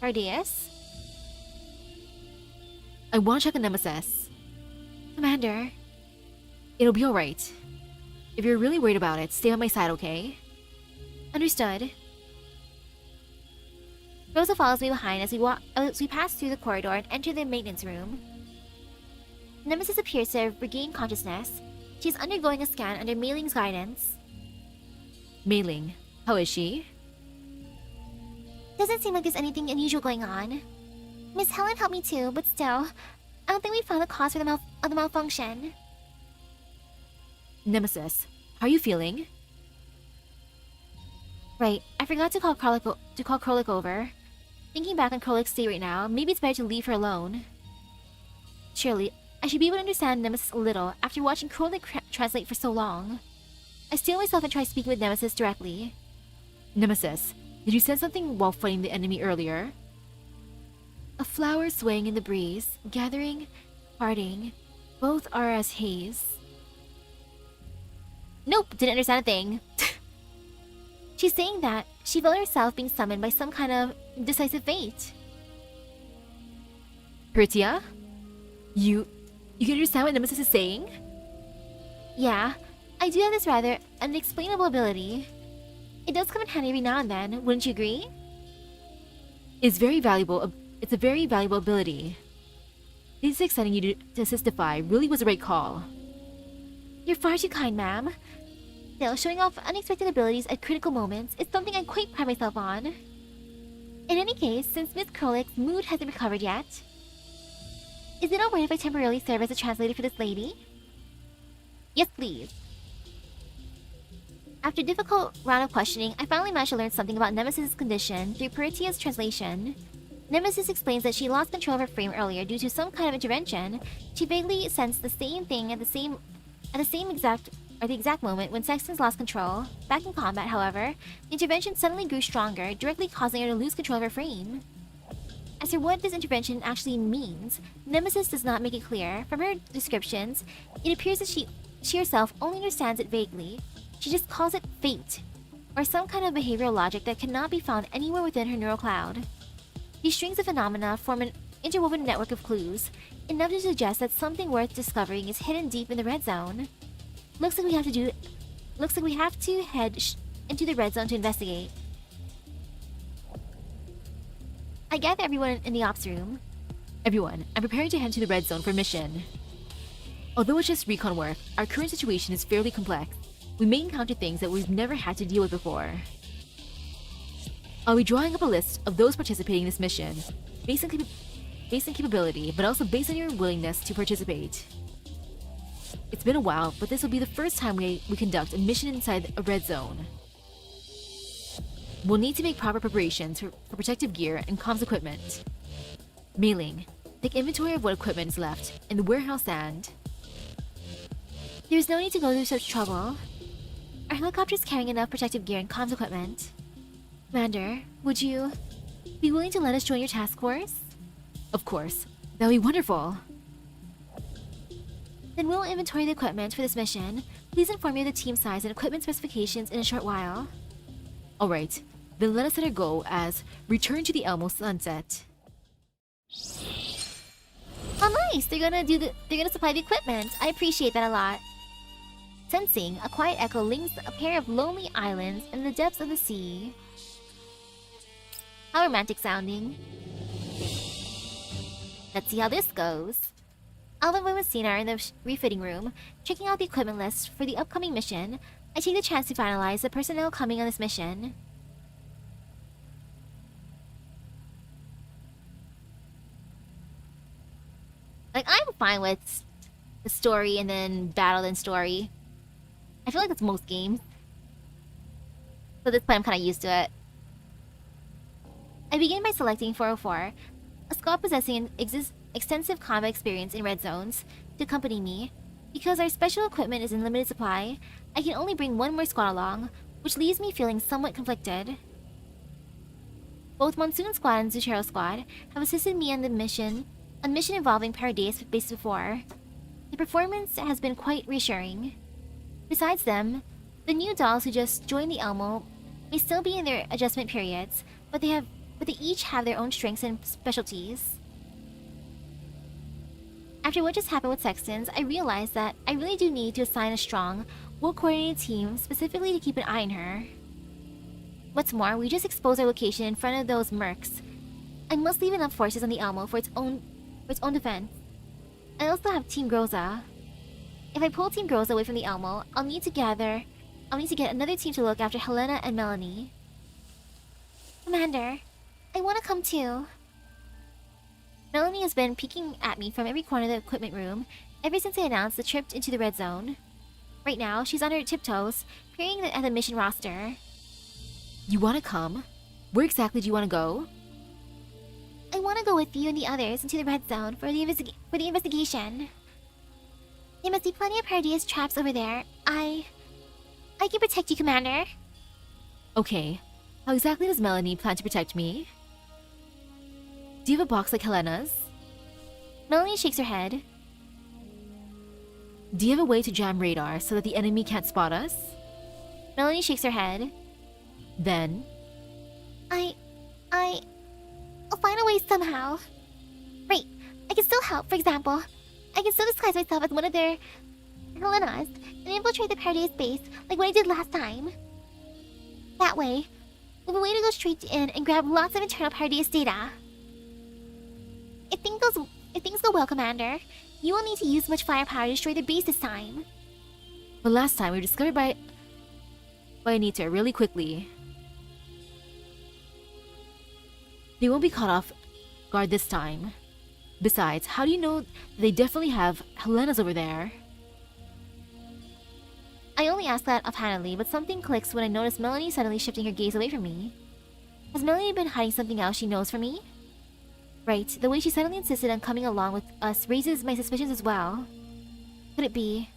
Paradise? I want to check on Nemesis. Commander. It'll be alright. If you're really worried about it, stay on my side, okay? Understood. Rosa follows me behind as we pass through the corridor and enter the maintenance room. Nemesis appears to have regained consciousness. She is undergoing a scan under Mei Ling's guidance. Mei Ling, how is she? Doesn't seem like there's anything unusual going on. Miss Helen helped me too, but still, I don't think we found the cause for the malfunction. Nemesis, how are you feeling? Right, I forgot to call Krolik over. Thinking back on Krolik's state right now, maybe it's better to leave her alone. Surely, I should be able to understand Nemesis a little after watching Krolik translate for so long. I steel myself and try speaking with Nemesis directly. Nemesis, did you sense something while fighting the enemy earlier? A flower swaying in the breeze, gathering, parting, both are as haze. Nope, didn't understand a thing. She's saying that she felt herself being summoned by some kind of decisive fate. Pertia? You can understand what Nemesis is saying? Yeah, I do have this rather unexplainable ability. It does come in handy every now and then, wouldn't you agree? It's a very valuable ability. This sending you to assist Defy really was the right call. You're far too kind, ma'am. Still, showing off unexpected abilities at critical moments is something I quite pride myself on. In any case, since Miss Krolik's mood hasn't recovered yet, is it alright if I temporarily serve as a translator for this lady? Yes, please. After a difficult round of questioning, I finally managed to learn something about Nemesis' condition through Peritia's translation. Nemesis explains that she lost control of her frame earlier due to some kind of intervention. She vaguely sensed the same thing at the exact moment when Sexton's lost control. Back in combat, however, the intervention suddenly grew stronger, directly causing her to lose control of her frame. As for what this intervention actually means, Nemesis does not make it clear. From her descriptions, it appears that she herself only understands it vaguely. She just calls it fate, or some kind of behavioral logic that cannot be found anywhere within her neural cloud. These strings of phenomena form an interwoven network of clues, enough to suggest that something worth discovering is hidden deep in the red zone. Looks like we have to head into the red zone to investigate. I gather everyone in the ops room. Everyone, I'm preparing to head to the red zone for mission. Although it's just recon work, our current situation is fairly complex. We may encounter things that we've never had to deal with before. I'll be drawing up a list of those participating in this mission, based on capability, but also based on your willingness to participate. It's been a while, but this will be the first time we conduct a mission inside a red zone. We'll need to make proper preparations for protective gear and comms equipment. Mailing. Take inventory of what equipment is left in the warehouse and... There's no need to go through such trouble. Our helicopter's carrying enough protective gear and comms equipment. Commander, would you be willing to let us join your task force? Of course. That would be wonderful. Then we'll inventory the equipment for this mission. Please inform me of the team size and equipment specifications in a short while. Alright, then let us let her go as return to the Elmo sunset. Oh nice! They're gonna supply the equipment. I appreciate that a lot. Sensing, a quiet echo links a pair of lonely islands in the depths of the sea. How romantic sounding. Let's see how this goes. Alvin and Messina are in the refitting room, checking out the equipment list for the upcoming mission. I take the chance to finalize the personnel coming on this mission. Like, I'm fine with the story and then battle and story. I feel like that's most games. So this point I'm kind of used to it. I begin by selecting 404, a squad possessing an extensive combat experience in red zones, to accompany me. Because our special equipment is in limited supply, I can only bring one more squad along, which leaves me feeling somewhat conflicted. Both Monsoon Squad and Zuchero Squad have assisted me on a mission involving Paradise base before. The performance has been quite reassuring. Besides them, the new dolls who just joined the Elmo may still be in their adjustment periods, but they each have their own strengths and specialties. After what just happened with Sextons, I realized that I really do need to assign a strong, well-coordinated team specifically to keep an eye on her. What's more, we just exposed our location in front of those mercs. I must leave enough forces on the Elmo for its own defense. I also have Team Groza. If I pull Team Groza away from the Elmo, I'll need to get another team to look after Helena and Melanie. Commander, I want to come too. Melanie has been peeking at me from every corner of the equipment room ever since I announced the trip into the red zone. Right now, she's on her tiptoes, peering at the mission roster. You want to come? Where exactly do you want to go? I want to go with you and the others into the red zone for the investigation. There must be plenty of Paradise traps over there. I can protect you, Commander. Okay. How exactly does Melanie plan to protect me? Do you have a box like Helena's? Melanie shakes her head. Do you have a way to jam radar so that the enemy can't spot us? Melanie shakes her head. Then? I'll find a way somehow. Right, I can still help, for example. I can still disguise myself as one of their Helenas and infiltrate the Paradise base like what I did last time. That way, we have a way to go straight in and grab lots of internal Paradise data. If things go well, Commander, you won't need to use much firepower to destroy the base this time. But last time we were discovered by Anita really quickly. They won't be caught off guard this time. Besides, how do you know that they definitely have Helena's over there? I only ask that offhandedly, but something clicks when I notice Melanie suddenly shifting her gaze away from me. Has Melanie been hiding something else she knows from me? Right, the way she suddenly insisted on coming along with us raises my suspicions as well. Could it be?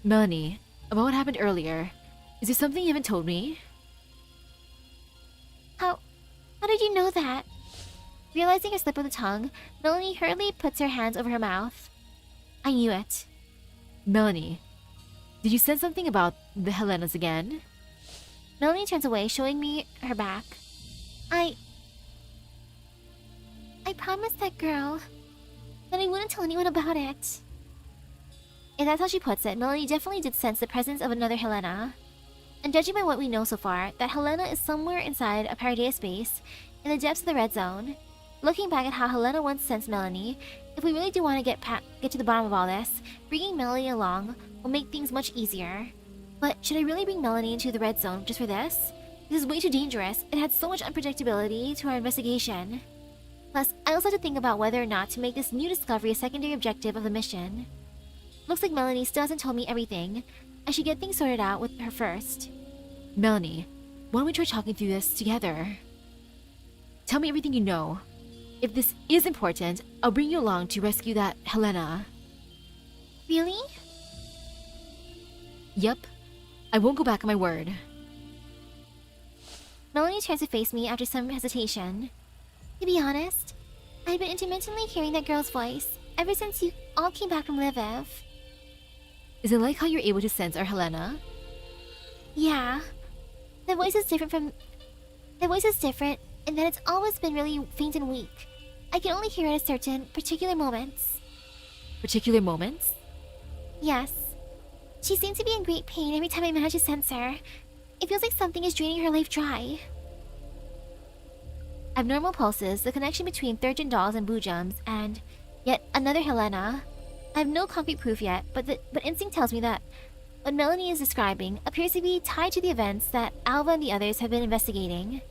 Melanie, about what happened earlier, is there something you haven't told me? How did you know that? Realizing her slip of the tongue, Melanie hurriedly puts her hands over her mouth. I knew it. Melanie, did you sense something about the Helenas again? Melanie turns away, showing me her back. I promised that girl that I wouldn't tell anyone about it. If that's how she puts it, Melanie definitely did sense the presence of another Helena. And judging by what we know so far, that Helena is somewhere inside a Paradise base, in the depths of the red zone. Looking back at how Helena once sensed Melanie, if we really do want to get to the bottom of all this, bringing Melanie along will make things much easier. But should I really bring Melanie into the red zone just for this? This is way too dangerous. It had so much unpredictability to our investigation. Plus, I also have to think about whether or not to make this new discovery a secondary objective of the mission. Looks like Melanie still hasn't told me everything. I should get things sorted out with her first. Melanie, why don't we try talking through this together? Tell me everything you know. If this is important, I'll bring you along to rescue that Helena. Really? Yep. I won't go back on my word. Melanie turns to face me after some hesitation. To be honest, I've been intermittently hearing that girl's voice ever since you all came back from Lviv. Is it like how you're able to sense our Helena? Yeah. The voice is different in that it's always been really faint and weak. I can only hear it at certain particular moments. Particular moments? Yes. She seems to be in great pain every time I manage to sense her. It feels like something is draining her life dry. Abnormal pulses, the connection between Thurgeon dolls and Boojums, and yet another Helena. I have no concrete proof yet, but instinct tells me that what Melanie is describing appears to be tied to the events that Alva and the others have been investigating.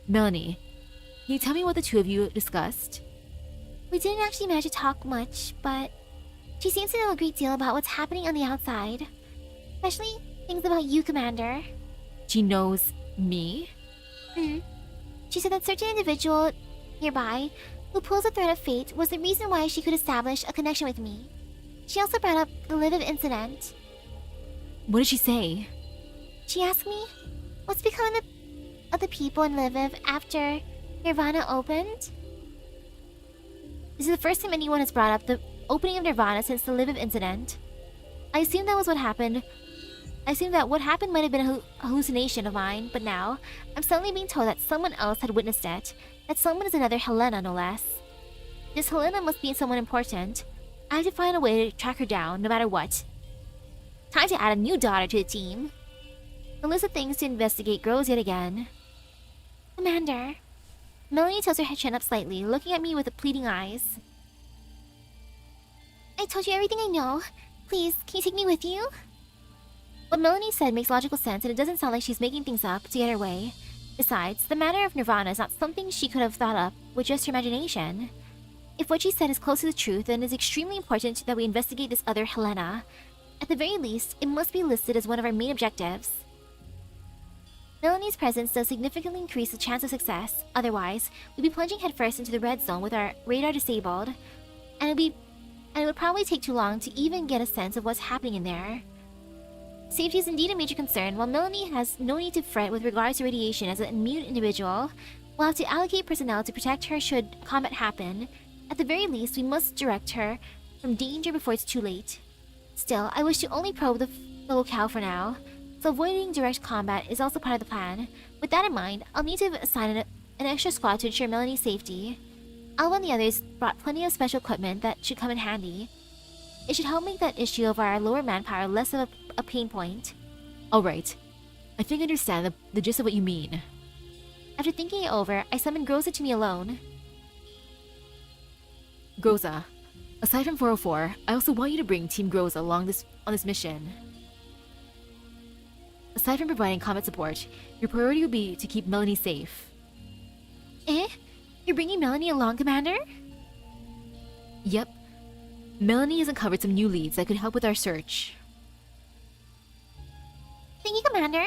Melanie, can you tell me what the two of you discussed? We didn't actually manage to talk much, but she seems to know a great deal about what's happening on the outside. Especially things about you, Commander. She knows me? She said that certain individual nearby who pulls the thread of fate was the reason why she could establish a connection with me. She also brought up the Lviv incident. What did she say? She asked me what's become of the people in Lviv after Nirvana opened. This is the first time anyone has brought up the opening of Nirvana since the Lviv incident. I assumed that was what happened. I assumed that what happened might have been a hallucination of mine, but now I'm suddenly being told that someone else had witnessed it. That someone is another Helena, no less. This Helena must be someone important. I have to find a way to track her down, no matter what. Time to add a new daughter to the team. The list of things to investigate grows yet again. Commander. Melanie tilts her chin up slightly, looking at me with pleading eyes. I told you everything I know. Please, can you take me with you? What Melanie said makes logical sense, and it doesn't sound like she's making things up to get her way. Besides, the matter of Nirvana is not something she could have thought up with just her imagination. If what she said is close to the truth, then it is extremely important that we investigate this other Helena. At the very least, it must be listed as one of our main objectives. Melanie's presence does significantly increase the chance of success. Otherwise, we'd be plunging headfirst into the red zone with our radar disabled, and it would probably take too long to even get a sense of what's happening in there. Safety is indeed a major concern. While Melanie has no need to fret with regards to radiation as an immune individual, we'll have to allocate personnel to protect her should combat happen. At the very least, we must direct her from danger before it's too late. Still, I wish to only probe the locale for now, so avoiding direct combat is also part of the plan. With that in mind, I'll need to assign an extra squad to ensure Melanie's safety. Alva and the others brought plenty of special equipment that should come in handy. It should help make that issue of our lower manpower less of a pain point. Alright. I think I understand the gist of what you mean. After thinking it over, I summoned Groza to me alone. Groza, aside from 404, I also want you to bring Team Groza along on this mission. Aside from providing combat support, your priority will be to keep Melanie safe. Eh? You're bringing Melanie along, Commander? Yep. Melanie has uncovered some new leads that could help with our search. Thank you, Commander.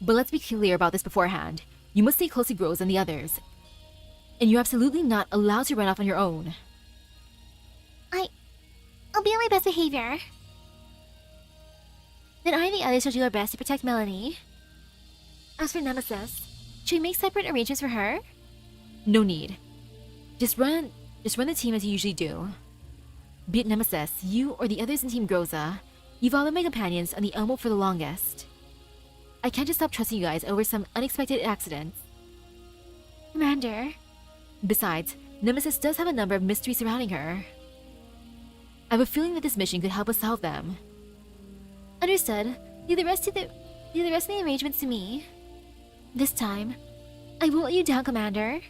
But let's be clear about this beforehand. You must stay close to Groza and the others. And you're absolutely not allowed to run off on your own. I'll be on my best behavior. Then I and the others shall do our best to protect Melanie. As for Nemesis, should we make separate arrangements for her? No need. Just run the team as you usually do. Be it Nemesis, you, or the others in Team Groza, you've all been my companions on the Elmo for the longest. I can't just stop trusting you guys over some unexpected accidents. Commander. Besides, Nemesis does have a number of mysteries surrounding her. I have a feeling that this mission could help us solve them. Understood. Leave the rest of the arrangements to me. This time, I won't let you down, Commander.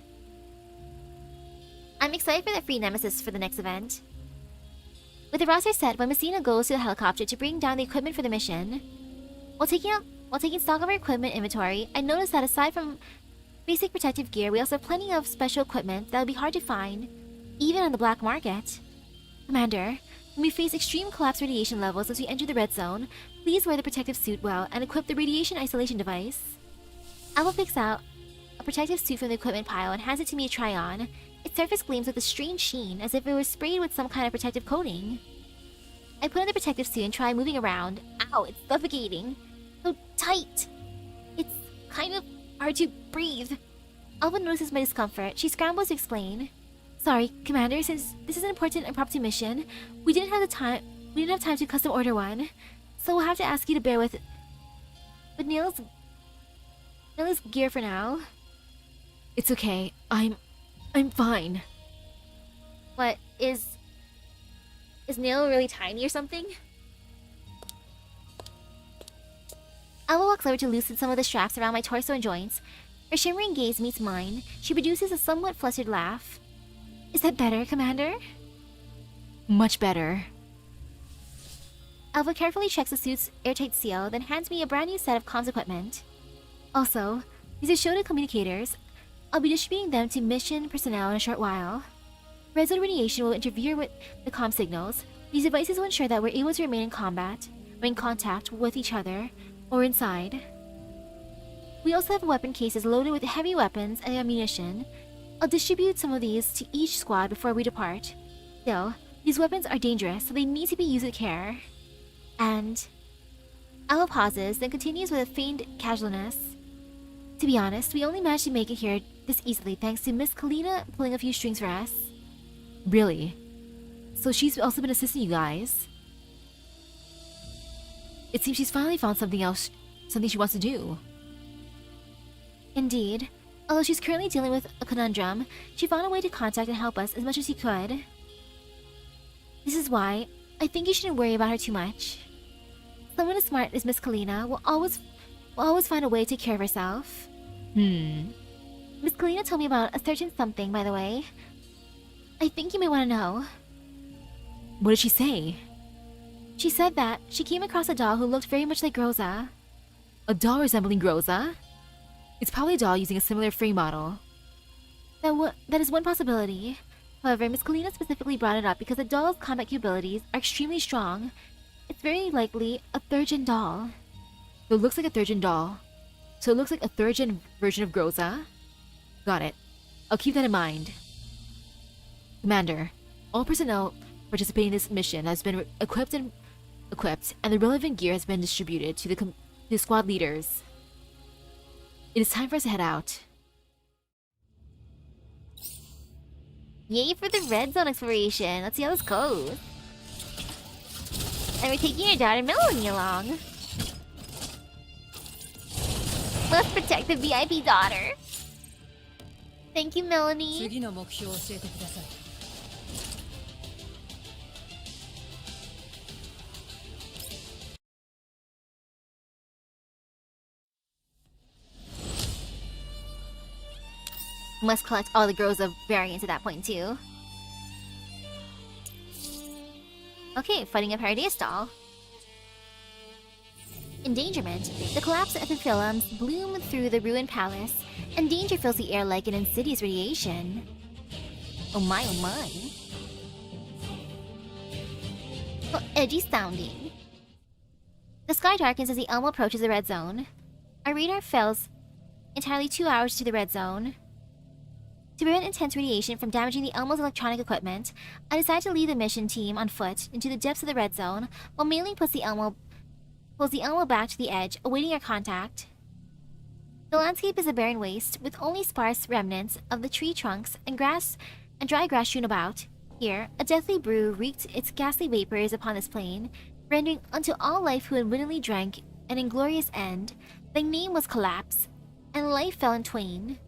I'm excited for that free nemesis for the next event. With the roster set, when Messina goes to the helicopter to bring down the equipment for the mission, while taking stock of our equipment inventory, I noticed that aside from basic protective gear, we also have plenty of special equipment that will be hard to find, even on the black market. Commander, when we face extreme collapse radiation levels as we enter the red zone, please wear the protective suit well and equip the radiation isolation device. Alpha picks out a protective suit from the equipment pile and hands it to me to try on. Its surface gleams with a strange sheen, as if it was sprayed with some kind of protective coating. I put on the protective suit and try moving around. Ow, it's suffocating. So tight. It's kind of hard to breathe. Alpha notices my discomfort. She scrambles to explain. Sorry, Commander, since this is an important impromptu mission, we didn't have time to custom order one. So we'll have to ask you to bear with Neil's gear for now. It's okay. I'm fine. What, is Neil really tiny or something? Alva walks over to loosen some of the straps around my torso and joints. Her shimmering gaze meets mine. She produces a somewhat flustered laugh. Is that better, Commander? Much better. Alva carefully checks the suit's airtight seal, then hands me a brand new set of comms equipment. Also, these are Shoda communicators. I'll be distributing them to mission personnel in a short while. Red zone radiation will interfere with the comm signals. These devices will ensure that we're able to remain in combat, or in contact with each other, or inside. We also have weapon cases loaded with heavy weapons and ammunition. I'll distribute some of these to each squad before we depart. Still, these weapons are dangerous, so they need to be used with care. And Alva pauses, then continues with a feigned casualness. To be honest, we only managed to make it here this easily thanks to Miss Kalina pulling a few strings for us. Really? So she's also been assisting you guys? It seems she's finally found something she wants to do. Indeed. Although she's currently dealing with a conundrum, she found a way to contact and help us as much as she could. This is why I think you shouldn't worry about her too much. Someone as smart as Miss Kalina will always find a way to take care of herself. Miss Kalina told me about a certain something, by the way. I think you may want to know. What did she say? She said that she came across a doll who looked very much like Groza. A doll resembling Groza? It's probably a doll using a similar frame model. That is one possibility. However, Miss Kalina specifically brought it up because the doll's combat capabilities are extremely strong. It's very likely a third-gen doll. So it looks like a third-gen doll. So it looks like a third-gen version of Groza? Got it. I'll keep that in mind. Commander, all personnel participating in this mission has been equipped and the relevant gear has been distributed to the squad leaders. It is time for us to head out. Yay for the red zone exploration. Let's see how this goes. And we're taking your daughter Melanie along. Let's protect the VIP daughter. Thank you, Melanie. Must collect all the Groza variants at that point too. Okay, fighting a Paradise doll. Endangerment. The collapsed epithelums bloom through the ruined palace, and danger fills the air like an insidious radiation. Oh my, oh my. Oh, edgy sounding. The sky darkens as the Elmo approaches the red zone. Our radar fails entirely 2 hours to the red zone. To prevent intense radiation from damaging the Elmo's electronic equipment, I decided to lead the mission team on foot into the depths of the red zone, while Mailing pulls the Elmo back to the edge, awaiting our contact. The landscape is a barren waste, with only sparse remnants of the tree trunks and dry grass strewn about. Here, a deathly brew wreaked its ghastly vapors upon this plain, rendering unto all life who unwittingly drank an inglorious end. Thy name was collapse, and life fell in twain.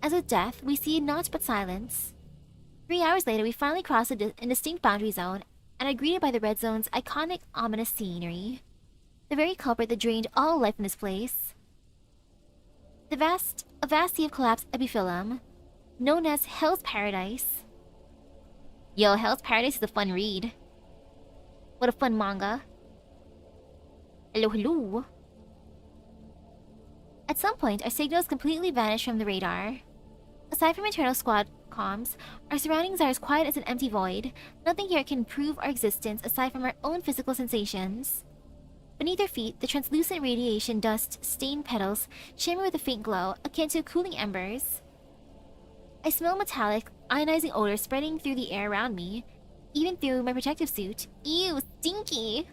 As with death, we see naught but silence. 3 hours later, we finally cross a indistinct boundary zone and are greeted by the red zone's iconic, ominous scenery. The very culprit that drained all life in this place. A vast sea of collapsed epiphyllum, known as Hell's Paradise. Yo, Hell's Paradise is a fun read. What a fun manga. Hello, hello. At some point, our signals completely vanished from the radar. Aside from internal squad comms, our surroundings are as quiet as an empty void. Nothing here can prove our existence aside from our own physical sensations. Beneath our feet, the translucent radiation dust-stained petals shimmer with a faint glow, akin to cooling embers. I smell metallic, ionizing odor spreading through the air around me, even through my protective suit. Ew, stinky!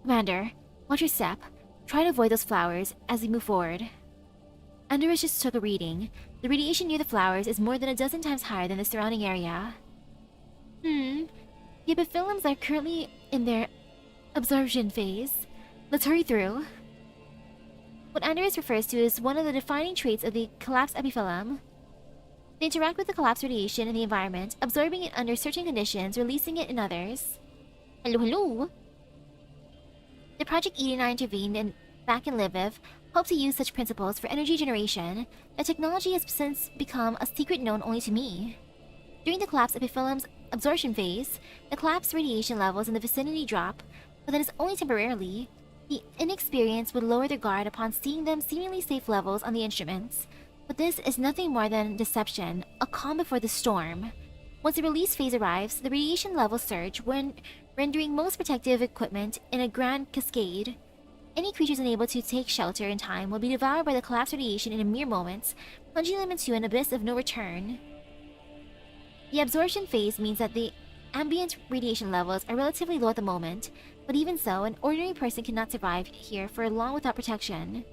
Commander, watch your step. Try to avoid those flowers as we move forward. Underwrist just took a reading. The radiation near the flowers is more than a dozen times higher than the surrounding area. The epiphyllums are currently in their absorption phase. Let's hurry through. What Underwrist refers to is one of the defining traits of the collapsed epiphyllum. They interact with the collapsed radiation in the environment, absorbing it under certain conditions, releasing it in others. Hello, hello! The Project Eden I intervened back in Lviv hope to use such principles for energy generation. The technology has since become a secret known only to me. During the collapsed epiphyllum's absorption phase, the collapsed radiation levels in the vicinity drop, but that is only temporarily. The inexperienced would lower their guard upon seeing them seemingly safe levels on the instruments. But this is nothing more than deception, a calm before the storm. Once the release phase arrives, the radiation levels surge, when rendering most protective equipment in a grand cascade. Any creatures unable to take shelter in time will be devoured by the collapsed radiation in a mere moments, plunging them into an abyss of no return. The absorption phase means that the ambient radiation levels are relatively low at the moment, but even so, an ordinary person cannot survive here for long without protection.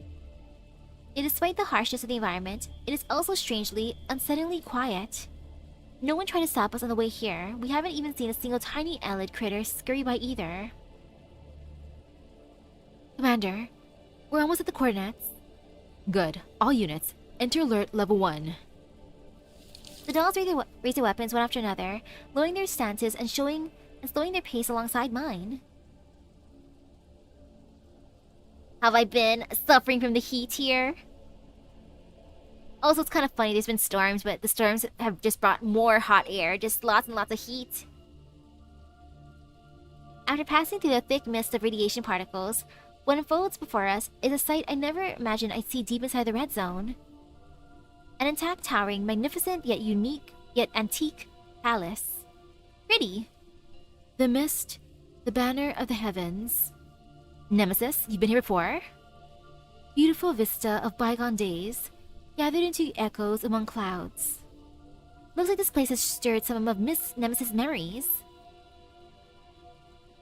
Yet despite the harshness of the environment, it is also strangely, unsettlingly quiet. No one tried to stop us on the way here. We haven't even seen a single tiny eyelid critter scurry by either. Commander, we're almost at the coordinates. Good. All units, enter alert level 1. The dolls raise their weapons one after another, lowering their stances and slowing their pace alongside mine. Have I been suffering from the heat here? Also, it's kind of funny, there's been storms, but the storms have just brought more hot air, just lots and lots of heat. After passing through the thick mist of radiation particles, what unfolds before us is a sight I never imagined I'd see deep inside the red zone. An intact, towering, magnificent, yet unique, yet antique palace. Pretty. The mist, the banner of the heavens. Nemesis, you've been here before? Beautiful vista of bygone days, gathered into echoes among clouds. Looks like this place has stirred some of Miss Nemesis' memories.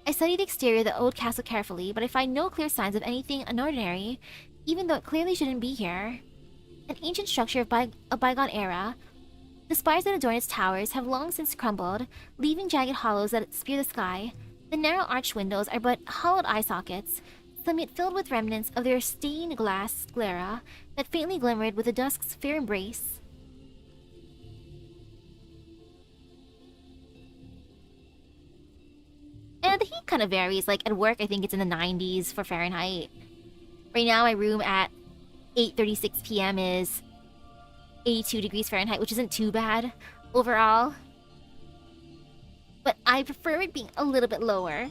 I study the exterior of the old castle carefully, but I find no clear signs of anything unordinary, even though it clearly shouldn't be here. An ancient structure of a bygone era, the spires that adorn its towers have long since crumbled, leaving jagged hollows that spear the sky. The narrow arched windows are but hollowed eye sockets, some yet filled with remnants of their stained glass sclera that faintly glimmered with the dusk's fair embrace. And the heat kind of varies. Like at work, I think it's in the 90s for Fahrenheit. Right now, my room at 8:36 p.m. is 82 degrees Fahrenheit, which isn't too bad overall. But I prefer it being a little bit lower.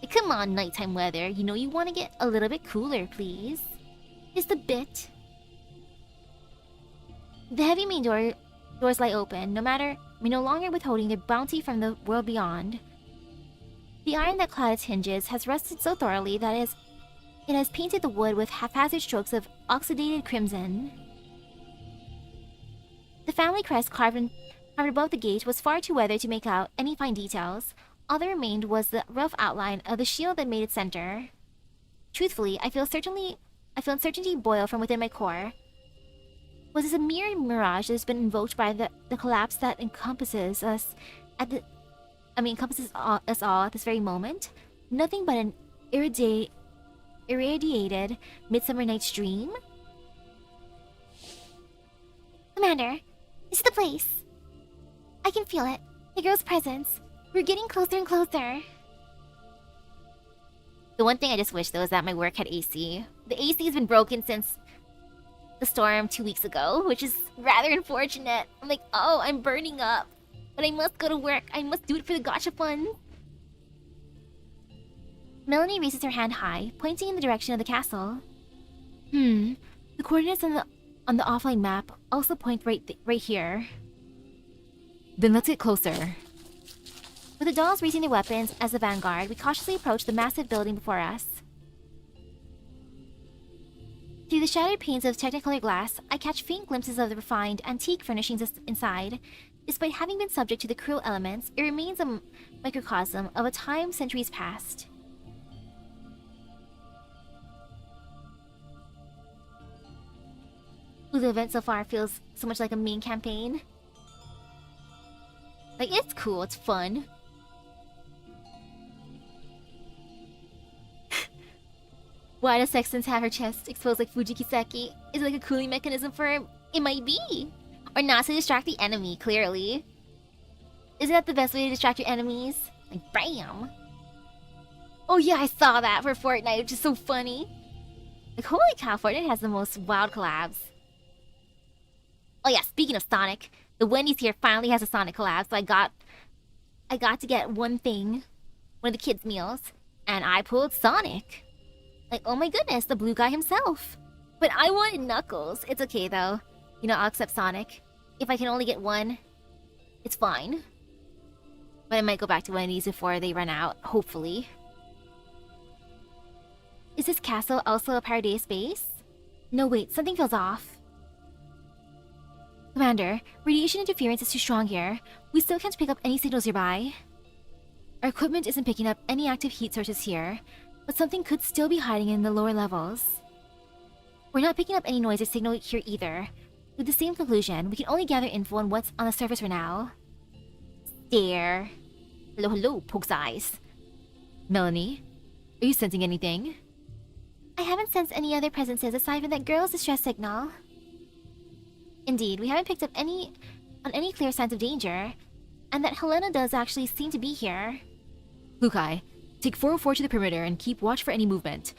Like, come on, nighttime weather. You know you want to get a little bit cooler, please. Just a bit. The heavy main doors lie open, no longer withholding their bounty from the world beyond. The iron that clad its hinges has rusted so thoroughly that it has painted the wood with haphazard strokes of oxidated crimson. The family crest carved above the gate was far too weathered to make out any fine details. All that remained was the rough outline of the shield that made its center. Truthfully, I feel uncertainty boil from within my core. Was this a mere mirage that has been invoked by the collapse that encompasses us us all at this very moment? Nothing but an irradiated midsummer night's dream? Commander, this is the place. I can feel it. The girl's presence. We're getting closer and closer. The one thing I just wish, though, is that my work had AC. The AC has been broken since the storm 2 weeks ago, which is rather unfortunate. I'm like, oh, I'm burning up. But I must go to work. I must do it for the gacha fund. Melanie raises her hand high, pointing in the direction of the castle. The coordinates on the offline map also point right here. Then let's get closer. With the dolls raising their weapons as the vanguard, we cautiously approach the massive building before us. Through the shattered panes of Technicolor glass, I catch faint glimpses of the refined, antique furnishings inside. Despite having been subject to the cruel elements, it remains a microcosm of a time centuries past. Ooh, the event so far feels so much like a main campaign. Like, it's cool, it's fun. Why does Sextons have her chest exposed like Fujikiseki? Is it like a cooling mechanism for him? It might be. Or not to distract the enemy, clearly. Isn't that the best way to distract your enemies? Like, bam! Oh yeah, I saw that for Fortnite, which is so funny. Like, holy cow, Fortnite has the most wild collabs. Oh yeah, speaking of Sonic, the Wendy's here finally has a Sonic collab, so I got to get one thing, one of the kids' meals, and I pulled Sonic. Like, oh my goodness, the blue guy himself. But I wanted Knuckles. It's okay though. You know, I'll accept Sonic. If I can only get one, it's fine. But I might go back to Wendy's before they run out, hopefully. Is this castle also a Paradise base? No, wait, something feels off. Commander, radiation interference is too strong here. We still can't pick up any signals nearby. Our equipment isn't picking up any active heat sources here, but something could still be hiding in the lower levels. We're not picking up any noise or signal here either. With the same conclusion, we can only gather info on what's on the surface for now. Stare. Hello, hello, Poke's eyes. Melanie, are you sensing anything? I haven't sensed any other presences aside from that girl's distress signal. Indeed, we haven't picked up any clear signs of danger, and that Helena does actually seem to be here. Lukai, take 404 to the perimeter and keep watch for any movement.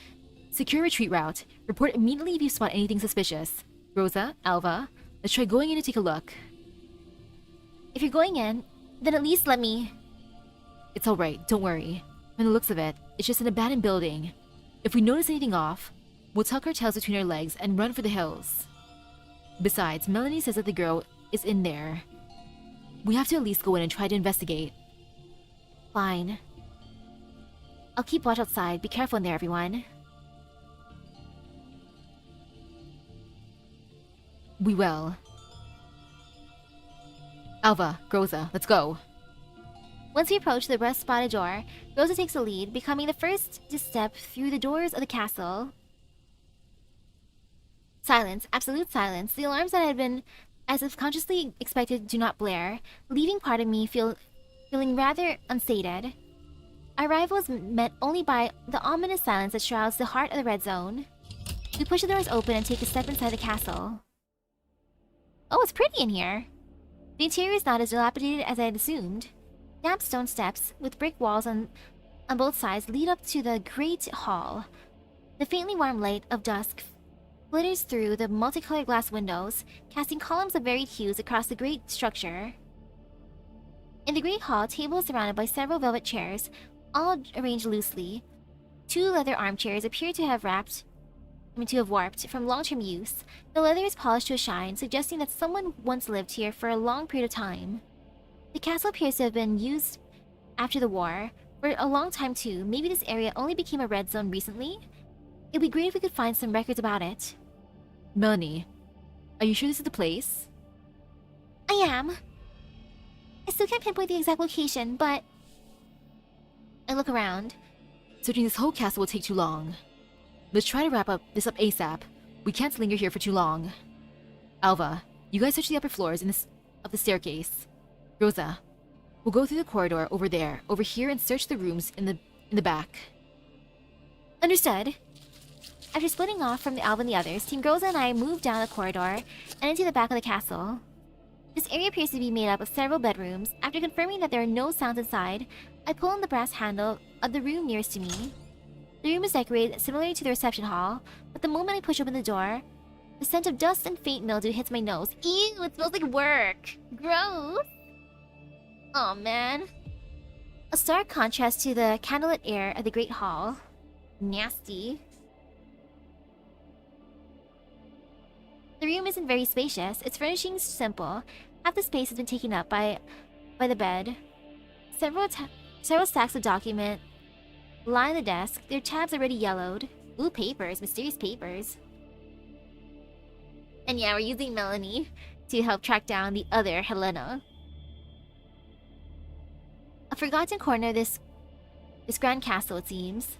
Secure retreat route. Report immediately if you spot anything suspicious. Rosa, Alva, let's try going in to take a look. If you're going in, then at least let me... It's alright, don't worry. From the looks of it, it's just an abandoned building. If we notice anything off, we'll tuck our tails between our legs and run for the hills. Besides, Melanie says that the girl is in there. We have to at least go in and try to investigate. Fine. I'll keep watch outside. Be careful in there, everyone. We will. Alva, Groza, let's go. Once we approach the rust-spotted door, Rosa takes the lead, becoming the first to step through the doors of the castle. Silence, absolute silence. The alarms that had been as if consciously expected do not blare, leaving part of me feeling rather unsated. Our arrival is met only by the ominous silence that shrouds the heart of the red zone. We push the doors open and take a step inside the castle. Oh, it's pretty in here. The interior is not as dilapidated as I had assumed. Damp stone steps with brick walls on both sides lead up to the great hall. The faintly warm light of dusk glitters through the multicolored glass windows, casting columns of varied hues across the great structure. In the great hall, tables surrounded by several velvet chairs, all arranged loosely. 2 leather armchairs appear to have warped from long-term use. The leather is polished to a shine, suggesting that someone once lived here for a long period of time. The castle appears to have been used after the war, for a long time too. Maybe this area only became a red zone recently? It'd be great if we could find some records about it. Melanie, are you sure this is the place? I am. I still can't pinpoint the exact location, but... I look around. Searching this whole castle will take too long. Let's try to wrap this up ASAP. We can't linger here for too long. Alva, you guys search the upper floors of the staircase. Rosa, we'll go through the corridor over there, over here, and search the rooms in the back. Understood. After splitting off from Alva and the others, Team Rosa and I move down the corridor and into the back of the castle. This area appears to be made up of several bedrooms. After confirming that there are no sounds inside, I pull on the brass handle of the room nearest to me. The room is decorated similarly to the reception hall, but the moment I push open the door, The scent of dust and faint mildew hits my nose. Ew, it smells like work. Gross. Aw, man. A stark contrast to the candlelit air of the Great Hall. Nasty. The room isn't very spacious. Its furnishings simple. Half the space has been taken up by the bed. Several stacks of document line the desk. Their tabs already yellowed. Ooh, papers. Mysterious papers. And yeah, we're using Melanie to help track down the other Helena. A forgotten corner of this grand castle, it seems.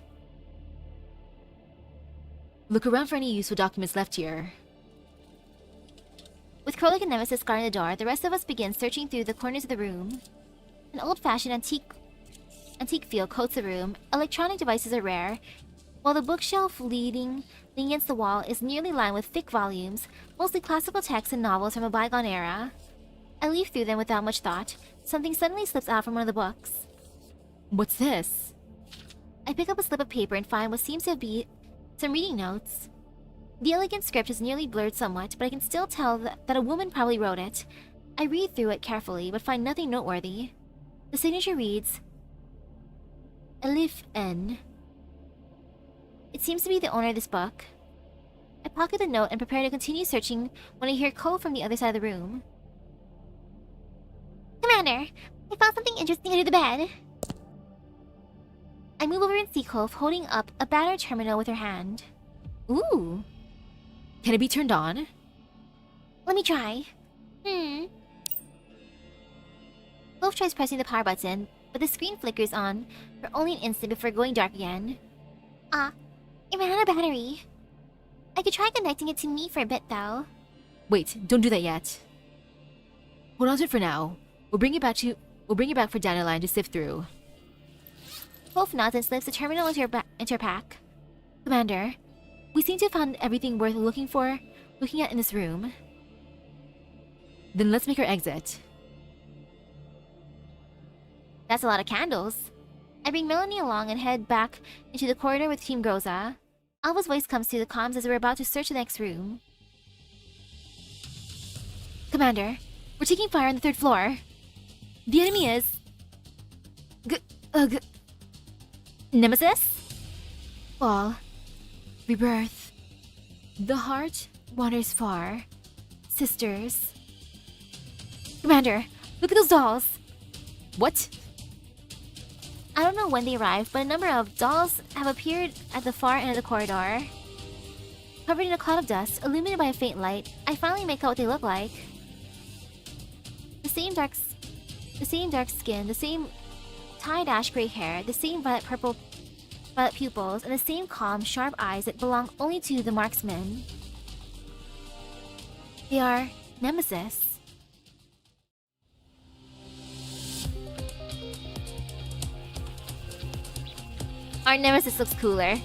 Look around for any useful documents left here. With Krolik and Nemesis guarding the door, the rest of us begin searching through the corners of the room. An old-fashioned antique feel coats the room. Electronic devices are rare, while the bookshelf leaning against the wall is nearly lined with thick volumes, mostly classical texts and novels from a bygone era. I leaf through them without much thought. Something suddenly slips out from one of the books. What's this? I pick up a slip of paper and find what seems to be some reading notes. The elegant script is nearly blurred somewhat, but I can still tell that a woman probably wrote it. I read through it carefully, but find nothing noteworthy. The signature reads, Elif N. It seems to be the owner of this book. I pocket the note and prepare to continue searching when I hear Cole from the other side of the room. Commander, I found something interesting under the bed. I move over and see Cole holding up a battered terminal with her hand. Ooh. Can it be turned on? Let me try. Wolf tries pressing the power button, but the screen flickers on for only an instant before going dark again. It ran out of battery. I could try connecting it to me for a bit, though. Wait, don't do that yet. Hold on to it for now. We'll bring it back for Dandelion to sift through. Wolf nods and slips the terminal into her pack. Commander, we seem to have found everything worth looking at in this room. Then let's make our exit. That's a lot of candles. I bring Melanie along and head back into the corridor with Team Groza. Alva's voice comes through the comms as we're about to search the next room. Commander, we're taking fire on the 3rd floor. The enemy is... Nemesis? Fall. Rebirth. The heart wanders far. Sisters. Commander, look at those dolls! What? I don't know when they arrived, but a number of dolls have appeared at the far end of the corridor. Covered in a cloud of dust, illuminated by a faint light, I finally make out what they look like. The same dark skin, the same tied ash gray hair, the same violet pupils, and the same calm, sharp eyes that belong only to the marksman. They are Nemesis. Our Nemesis looks cooler.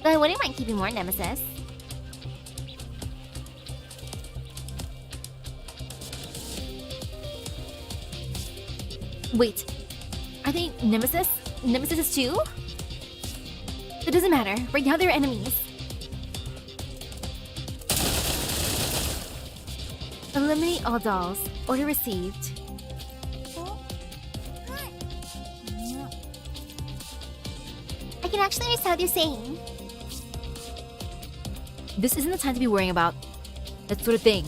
But I wouldn't mind keeping more Nemesis. Wait, are they Nemesis? Nemesis too? It doesn't matter. Right now they're enemies. Eliminate all dolls. Order received. I can actually understand what you're saying. This isn't the time to be worrying about that sort of thing.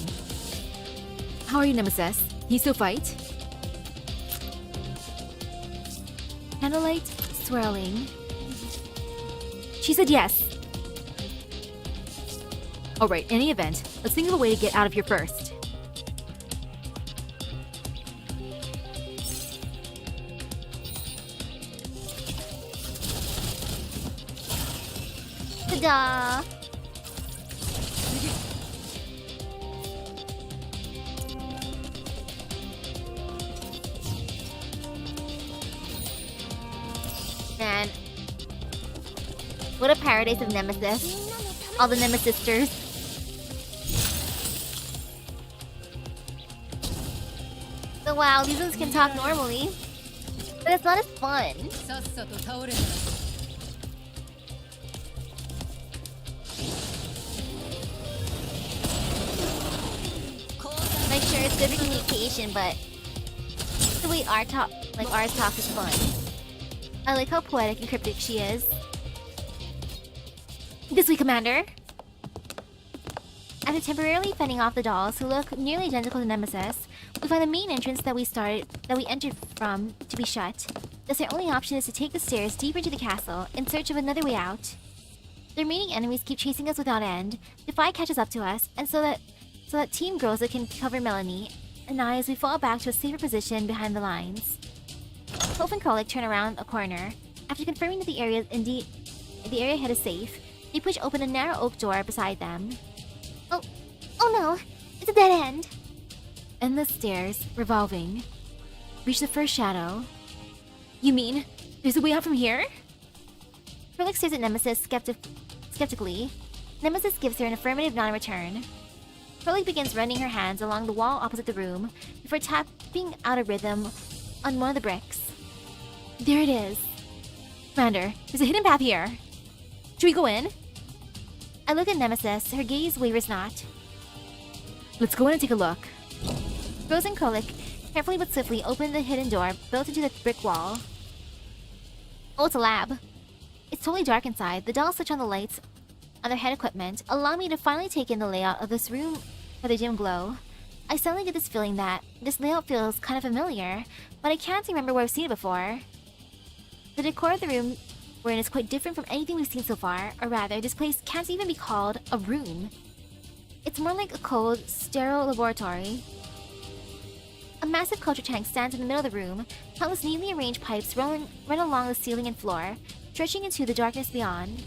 How are you, Nemesis? Can you still fight? Candlelight swirling. She said yes. Alright, in any event, let's think of a way to get out of here first. Ta-da! Man. What a paradise of Nemesis. All the Nemesisters. So wow, these ones can talk normally. But it's not as fun. good for communication, but the way ours talk is fun. I like how poetic and cryptic she is. This way, Commander! After temporarily fending off the dolls who look nearly identical to Nemesis, we find the main entrance that we entered from to be shut. Thus our only option is to take the stairs deeper into the castle in search of another way out. The remaining enemies keep chasing us without end. Defy catches up to us, and so that Team Groza can cover Melanie and I as we fall back to a safer position behind the lines. Hope and Krolik turn around a corner. After confirming that the area ahead is safe, they push open a narrow oak door beside them. Oh no! It's a dead end! Endless stairs, revolving. Reach the first shadow. You mean, there's a way out from here? Krolik stares at Nemesis skeptically. Nemesis gives her an affirmative non-return. Krolik begins running her hands along the wall opposite the room before tapping out a rhythm on one of the bricks. There it is. Commander, there's a hidden path here. Should we go in? I look at Nemesis, her gaze wavers not. Let's go in and take a look. Rose and Krolik carefully but swiftly open the hidden door built into the brick wall. Oh, it's a lab. It's totally dark inside. The dolls switch on the lights on their head equipment, allowing me to finally take in the layout of this room for the dim glow. I suddenly get this feeling that this layout feels kind of familiar, but I can't remember where I've seen it before. The decor of the room we're in is quite different from anything we've seen so far, or rather, this place can't even be called a room. It's more like a cold, sterile laboratory. A massive culture tank stands in the middle of the room, countless neatly arranged pipes run along the ceiling and floor, stretching into the darkness beyond.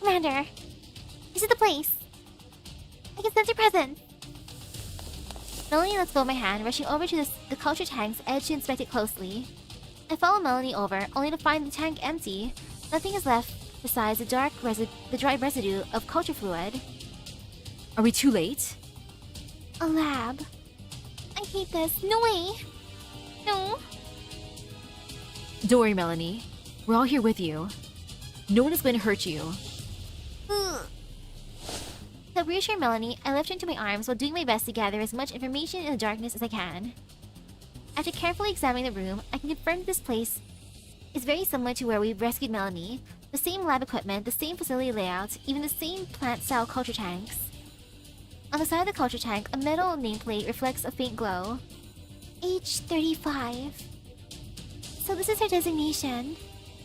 Commander, this is the place. I can sense your presence. Melanie lets go of my hand, rushing over to the culture tank's edge to inspect it closely. I follow Melanie over, only to find the tank empty. Nothing is left besides the dry residue of culture fluid. Are we too late? A lab. I hate this. No way. No. Don't worry, Melanie. We're all here with you. No one is going to hurt you. Ugh. To reassure Melanie, I lift her into my arms while doing my best to gather as much information in the darkness as I can. After carefully examining the room, I can confirm that this place is very similar to where we rescued Melanie. The same lab equipment, the same facility layout, even the same plant-style culture tanks. On the side of the culture tank, a metal nameplate reflects a faint glow. H35. So this is her designation.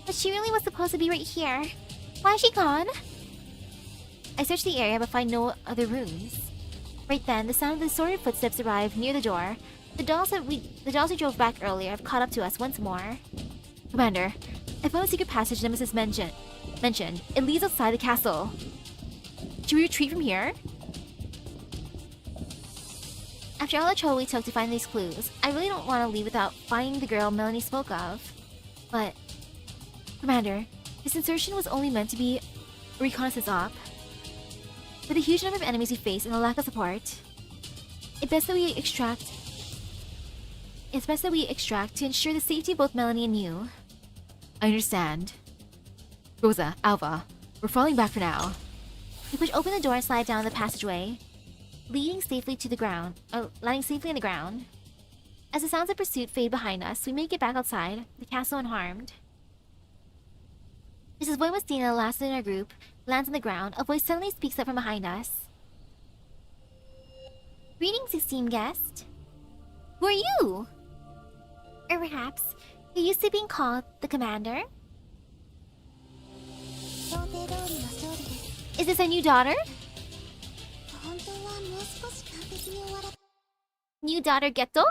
But she really was supposed to be right here. Why is she gone? I search the area but find no other rooms. Right then, the sound of distorted footsteps arrive near the door. The dolls we drove back earlier have caught up to us once more. Commander, I found a secret passage Nemesis mentioned. It leads outside the castle. Should we retreat from here? After all the trouble we took to find these clues, I really don't want to leave without finding the girl Melanie spoke of. But, Commander, this insertion was only meant to be a reconnaissance op. With the huge number of enemies we face and the lack of support, it's best that we extract to ensure the safety of both Melanie and you. I understand. Rosa, Alva, we're falling back for now. We push open the door and slide down the passageway, landing safely on the ground. As the sounds of pursuit fade behind us, we make it back outside, the castle unharmed. Just as Voimastina, the last in our group, lands on the ground, a voice suddenly speaks up from behind us. Greetings, esteemed guest. Who are you? Or perhaps, you're used to being called the Commander? Is this our new daughter? New daughter Geto?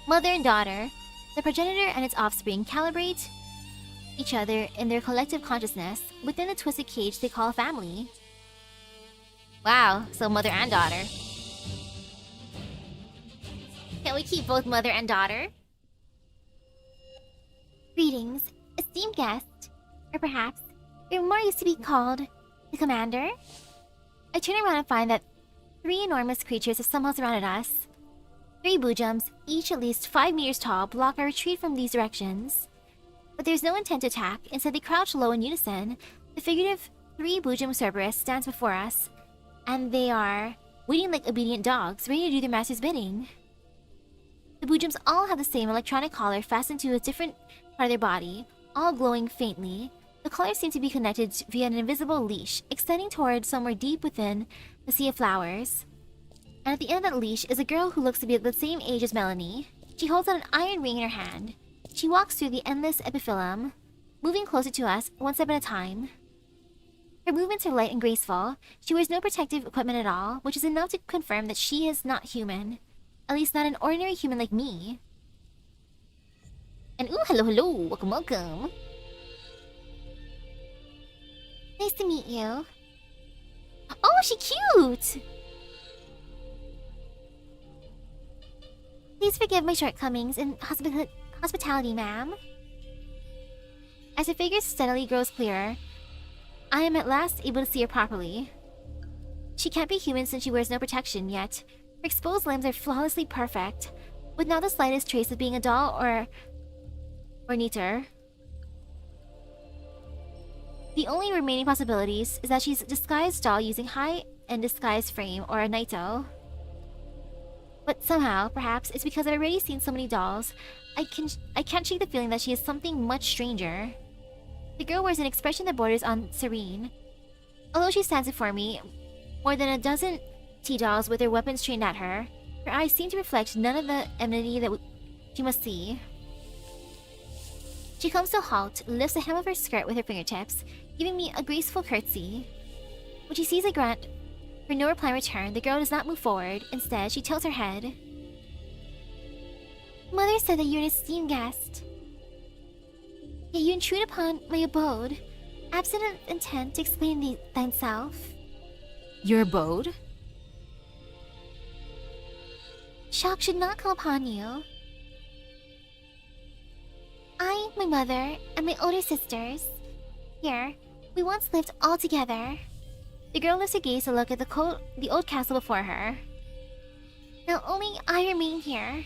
Mother and daughter, the progenitor and its offspring calibrate each other in their collective consciousness within the twisted cage they call a family. Wow, so mother and daughter. Can we keep both mother and daughter? Greetings, esteemed guest. Or perhaps, you're more used to be called the Commander? I turn around and find that 3 enormous creatures have somehow surrounded us. 3 Bujums, each at least 5 meters tall, block our retreat from these directions. But there's no intent to attack, instead they crouch low in unison. The figurative 3 Bujum Cerberus stands before us, and they are waiting like obedient dogs, ready to do their master's bidding. The Bujums all have the same electronic collar fastened to a different part of their body, all glowing faintly. The collars seem to be connected via an invisible leash, extending toward somewhere deep within the sea of flowers. And at the end of that leash is a girl who looks to be the same age as Melanie. She holds out an iron ring in her hand. She walks through the endless epiphyllum, moving closer to us, one step at a time. Her movements are light and graceful. She wears no protective equipment at all, which is enough to confirm that she is not human. At least not an ordinary human like me. And ooh, hello, welcome. Nice to meet you. Oh, she's cute! Please forgive my shortcomings in hospitality, ma'am. As her figure steadily grows clearer, I am at last able to see her properly. She can't be human since she wears no protection, yet her exposed limbs are flawlessly perfect, with not the slightest trace of being a doll or neater. The only remaining possibilities is that she's a disguised doll using high-end disguise frame or a Naito. But somehow, perhaps it's because I've already seen so many dolls, I can't shake the feeling that she is something much stranger. The girl wears an expression that borders on serene. Although she stands before me, more than a dozen T-dolls with their weapons trained at her, her eyes seem to reflect none of the enmity that she must see. She comes to a halt, lifts the hem of her skirt with her fingertips, giving me a graceful curtsy. When she sees I grant her no reply in return, the girl does not move forward. Instead, she tilts her head. Mother said that you're an esteemed guest. Yet you intrude upon my abode, absent of intent to explain thyself. Your abode? Shock should not come upon you. I, my mother, and my older sisters, here, we once lived all together. The girl lifts her gaze to look at the old castle before her. Now only I remain here,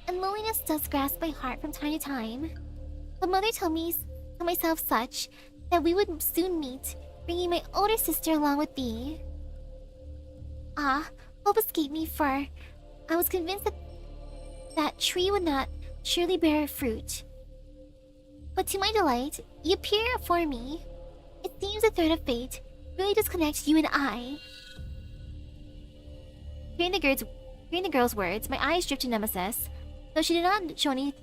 and loneliness does grasp my heart from time to time. But mother told myself such that we would soon meet, bringing my older sister along with thee. Ah, hope escaped me, for I was convinced that tree would not surely bear fruit. But to my delight, you appear before me. It seems the thread of fate really disconnects you and I. Hearing the girl's words, my eyes drift to Nemesis. Though she did not show anything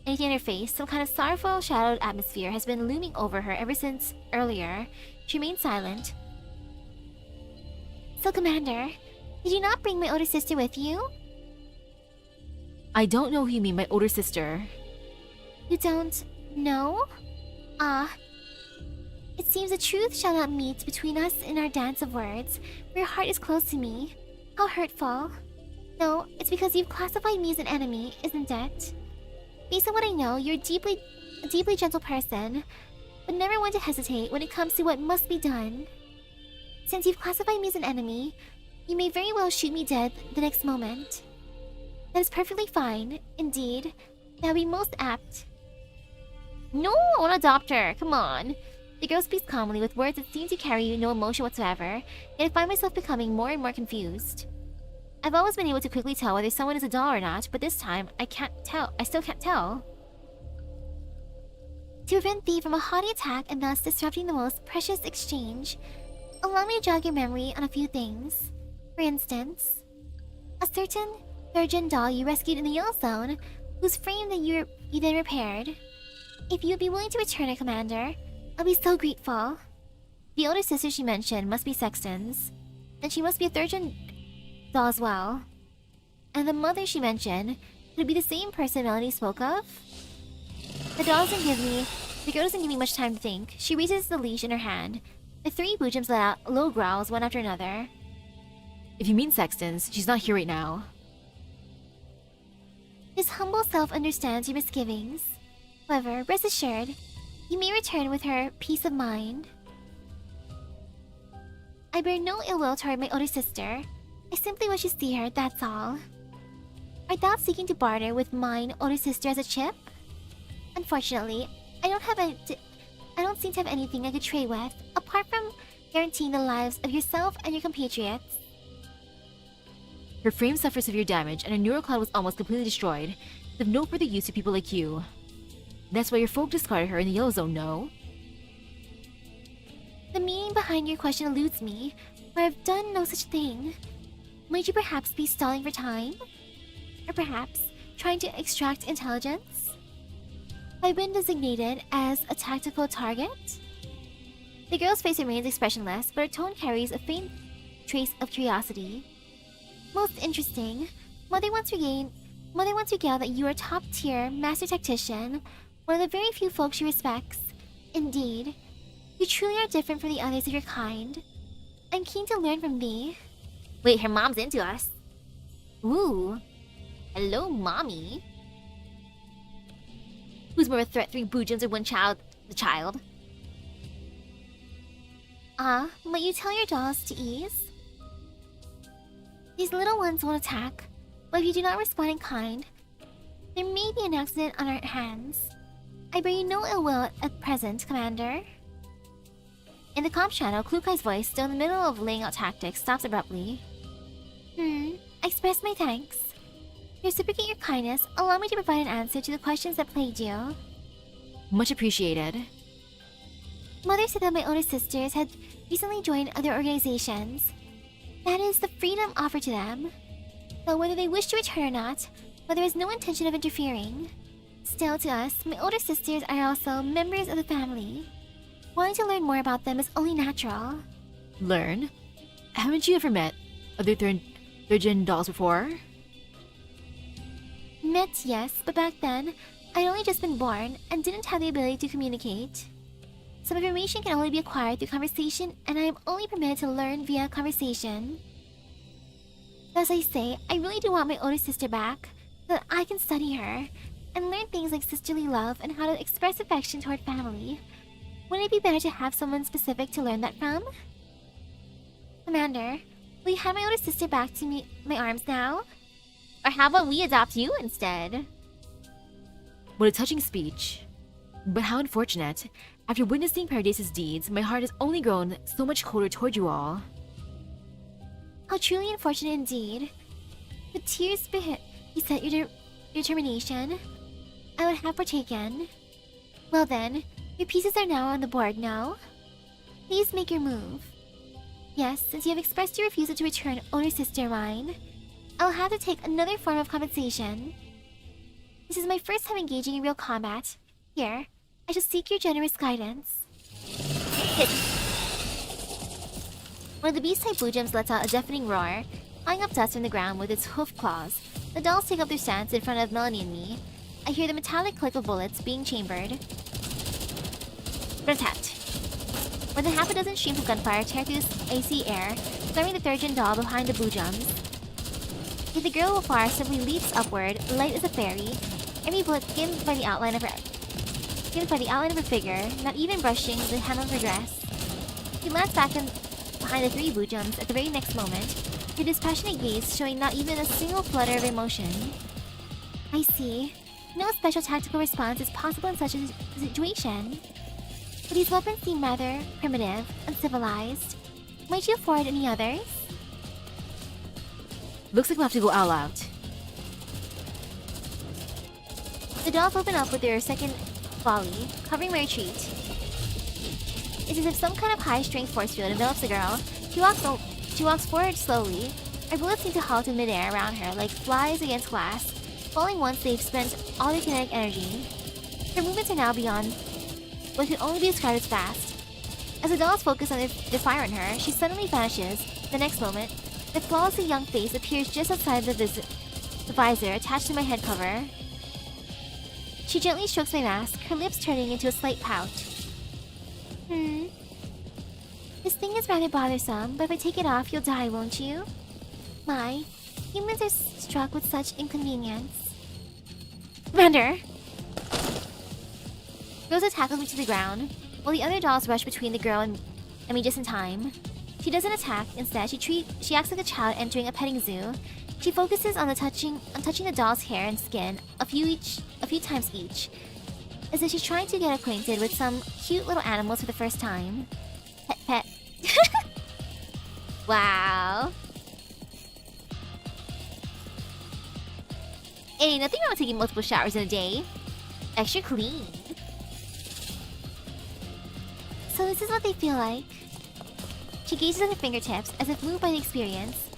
in her face, some kind of sorrowful, shadowed atmosphere has been looming over her ever since earlier. She remained silent. So, Commander, did you not bring my older sister with you? I don't know who you mean, my older sister. You don't know? Ah. It seems the truth shall not meet between us in our dance of words, for your heart is close to me. How hurtful. No, it's because you've classified me as an enemy, isn't it? Based on what I know, you're a deeply gentle person, but never one to hesitate when it comes to what must be done. Since you've classified me as an enemy, you may very well shoot me dead the next moment. That is perfectly fine. Indeed, that would be most apt. No, I want to adopt her. Come on. The girl speaks calmly with words that seem to carry no emotion whatsoever, yet I find myself becoming more and more confused. I've always been able to quickly tell whether someone is a doll or not, but this time, I still can't tell. To prevent thee from a haughty attack and thus disrupting the most precious exchange, allow me to jog your memory on a few things. For instance, a certain virgin doll you rescued in the Yellow Zone, whose frame that you then repaired. If you would be willing to return it, Commander, I'll be so grateful. The older sister she mentioned must be Sexton's, and she must be a third-gen doll as well. And the mother she mentioned, could it be the same person Melanie spoke of? The girl doesn't give me much time to think. She raises the leash in her hand. The 3 Bujums let out low growls one after another. If you mean Sexton's, she's not here right now. His humble self understands your misgivings. However, rest assured, you may return with her peace of mind. I bear no ill will toward my older sister. I simply wish to see her, that's all. Art thou seeking to barter with mine older sister as a chip? Unfortunately, I don't seem to have anything I could trade with, apart from guaranteeing the lives of yourself and your compatriots. Her frame suffered severe damage, and her neural cloud was almost completely destroyed, with no further use to people like you. That's why your folk discarded her in the yellow zone, no? The meaning behind your question eludes me, for I've done no such thing. Might you perhaps be stalling for time? Or perhaps trying to extract intelligence? I've been designated as a tactical target? The girl's face remains expressionless, but her tone carries a faint trace of curiosity. Most interesting. Mother once regaled that you are a top-tier master tactician, one of the very few folk she respects. Indeed, you truly are different from the others of your kind. I'm keen to learn from thee. Wait, her mom's into us. Ooh. Hello, mommy. Who's more of a threat, 3 boojums or one child? The child. Might you tell your dolls to ease? These little ones won't attack, but if you do not respond in kind, there may be an accident on our hands. I bear you no ill will at present, Commander. In the comms channel, Klukai's voice, still in the middle of laying out tactics, stops abruptly. I express my thanks. To reciprocate your kindness, allow me to provide an answer to the questions that plagued you. Much appreciated. Mother said that my older sisters had recently joined other organizations. That is the freedom offered to them. Though whether they wish to return or not, but there is no intention of interfering. Still, to us, my older sisters are also members of the family. Wanting to learn more about them is only natural. Learn? Haven't you ever met other third-gen dolls before? Met, yes, but back then, I'd only just been born and didn't have the ability to communicate. Some information can only be acquired through conversation, and I am only permitted to learn via conversation. As I say, I really do want my older sister back, so that I can study her, and learn things like sisterly love and how to express affection toward family. Wouldn't it be better to have someone specific to learn that from? Commander, will you have my older sister back to me, my arms now? Or how about we adopt you instead? What a touching speech. But how unfortunate. After witnessing Paradise's deeds, my heart has only grown so much colder toward you all. How truly unfortunate indeed. With tears beset your determination, I would have partaken. Well then, your pieces are now on the board, no? Please make your move. Yes, since you have expressed your refusal to return older sister mine, I'll have to take another form of compensation. This is my first time engaging in real combat. Here, I shall seek your generous guidance. Hit. One of the beast-type boojums lets out a deafening roar, flying up dust from the ground with its hoof claws. The dolls take up their stance in front of Melanie and me. I hear the metallic click of bullets being chambered. Rat-tat. More than half a dozen streams of gunfire tear through the icy air, slamming the third-gen doll behind the boojums. Yet the girl afar simply leaps upward, light as a fairy, every bullet skimmed by the outline of her figure, not even brushing the hem of her dress. She lands back behind the 3 boojums at the very next moment, her dispassionate gaze showing not even a single flutter of emotion. I see. No special tactical response is possible in such a situation. But these weapons seem rather primitive, uncivilized. Might you afford any others? Looks like we'll have to go all out. The dolls open up with their second volley, covering my retreat. It's as if some kind of high-strength force field envelops the girl. She walks forward slowly. Our bullets seem to halt in midair around her like flies against glass, falling once they've spent all their kinetic energy. Her movements are now beyond what could only be described as fast. As the dolls focus on their fire on her, she suddenly vanishes. The next moment, the flawlessly young face appears just outside the visor attached to my head cover. She gently strokes my mask, her lips turning into a slight pout. This thing is rather bothersome, but if I take it off, you'll die, won't you? My, humans are struck with such inconvenience. Commander! Rosa tackles me to the ground, while the other dolls rush between the girl and me just in time. She doesn't attack. Instead, she acts like a child entering a petting zoo. She focuses on touching the doll's hair and skin a few times each, as if she's trying to get acquainted with some cute little animals for the first time. Pet, pet. Wow. Hey, nothing wrong with taking multiple showers in a day. Extra clean. So this is what they feel like. She gazes at her fingertips as if moved by the experience.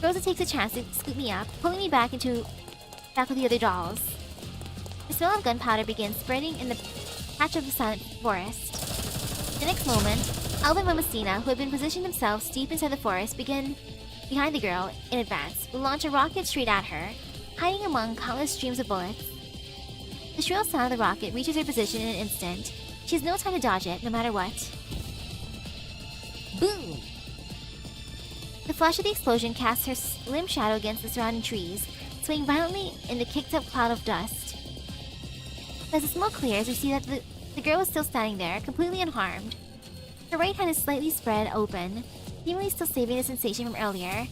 Rosa takes a chance to scoop me up, pulling me back with the other dolls. The smell of gunpowder begins spreading in the patch of the silent forest. The next moment, Alvin and Mamacina, who had been positioning themselves deep inside the forest, begin behind the girl in advance, will launch a rocket straight at her, hiding among countless streams of bullets. The shrill sound of the rocket reaches her position in an instant. She has no time to dodge it, no matter what. Boom! The flash of the explosion casts her slim shadow against the surrounding trees, swaying violently in the kicked-up cloud of dust. As the smoke clears, we see that the girl is still standing there, completely unharmed. Her right hand is slightly spread open, seemingly still saving the sensation from earlier.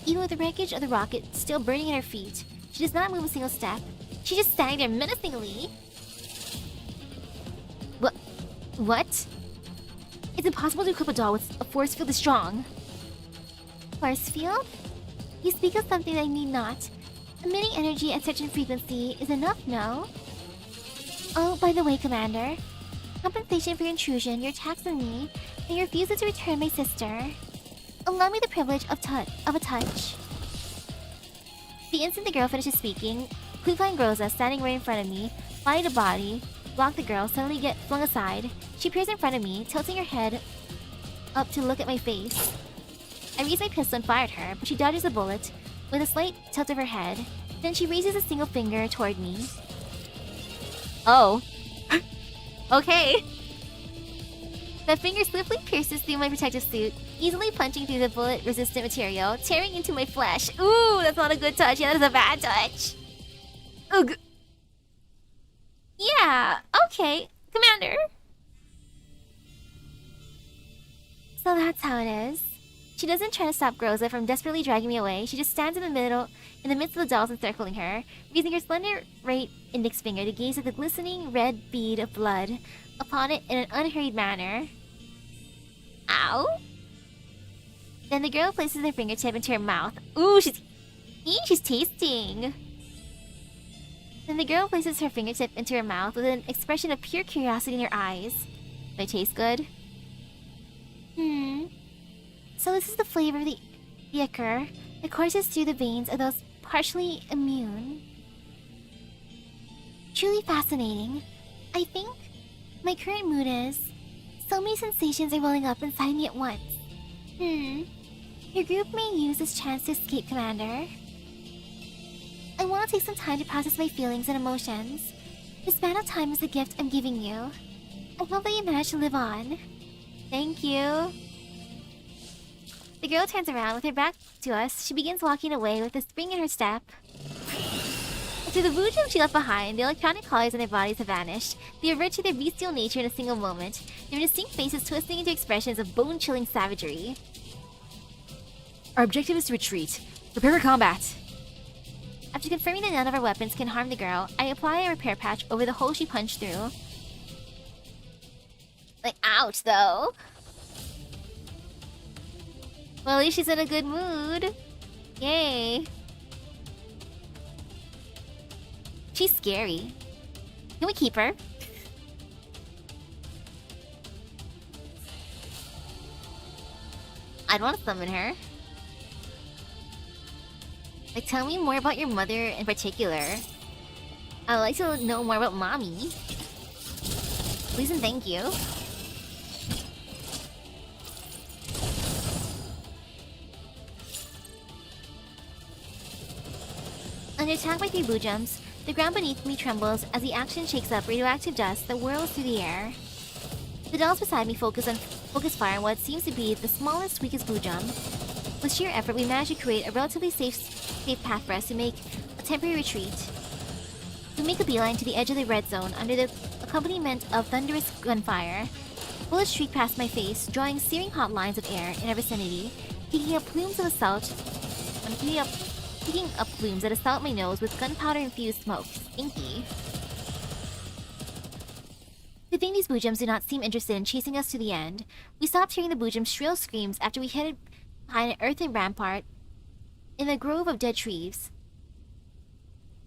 Even with the wreckage of the rocket still burning at her feet, she does not move a single step. She's just standing there menacingly. What? It's impossible to equip a doll with a force field this strong. Force field? You speak of something I need not. Emitting energy at certain frequency is enough, no? Oh, by the way, Commander. Compensation for your intrusion, your attacks on me, and your refusal to return my sister. Allow me the privilege of a touch. The instant the girl finishes speaking, Kukai and Groza, standing right in front of me, body to body, block the girl, suddenly get flung aside. She appears in front of me, tilting her head up to look at my face. I raise my pistol and fire at her, but she dodges the bullet with a slight tilt of her head. Then she raises a single finger toward me. Oh. Okay. That finger swiftly pierces through my protective suit, easily punching through the bullet-resistant material, tearing into my flesh. Ooh, that's not a good touch. Yeah, that's a bad touch. Ugh. Yeah, okay. Commander. So that's how it is. She doesn't try to stop Groza from desperately dragging me away. She just stands in the midst of the dolls encircling her, raising her slender right index finger to gaze at the glistening red bead of blood upon it in an unhurried manner. Ow! Then the girl places her fingertip into her mouth. Ooh, she's tasting! Then the girl places her fingertip into her mouth with an expression of pure curiosity in her eyes. Do I taste good? So this is the flavor of the ichor that courses through the veins of those partially immune. Truly fascinating. I think my current mood is... so many sensations are welling up inside me at once. Your group may use this chance to escape, Commander. I want to take some time to process my feelings and emotions. This span of time is the gift I'm giving you. I hope that you manage to live on. Thank you. The girl turns around with her back to us. She begins walking away with a spring in her step. After the voodoo she left behind, the electronic collars on their bodies have vanished. They revert to their bestial nature in a single moment, their distinct faces twisting into expressions of bone-chilling savagery. Our objective is to retreat. Prepare for combat. After confirming that none of our weapons can harm the girl, I apply a repair patch over the hole she punched through. Like, ouch, though. Well, at least she's in a good mood. Yay. She's scary. Can we keep her? I'd want to summon her. Like, tell me more about your mother in particular. I'd like to know more about mommy. Please and thank you. Under attack by 3 blue jumps, the ground beneath me trembles as the action shakes up radioactive dust that whirls through the air. The dolls beside me focus fire on what seems to be the smallest, weakest blue jump. With sheer effort, we manage to create a relatively safe path for us to make a temporary retreat. We make a beeline to the edge of the red zone under the accompaniment of thunderous gunfire. Bullets streak past my face, drawing searing hot lines of air in our vicinity, kicking up plumes that assault my nose with gunpowder-infused smoke. Stinky. The think these boojums do not seem interested in chasing us to the end. We stopped hearing the boojums' shrill screams after we headed behind an earthen rampart in a grove of dead trees.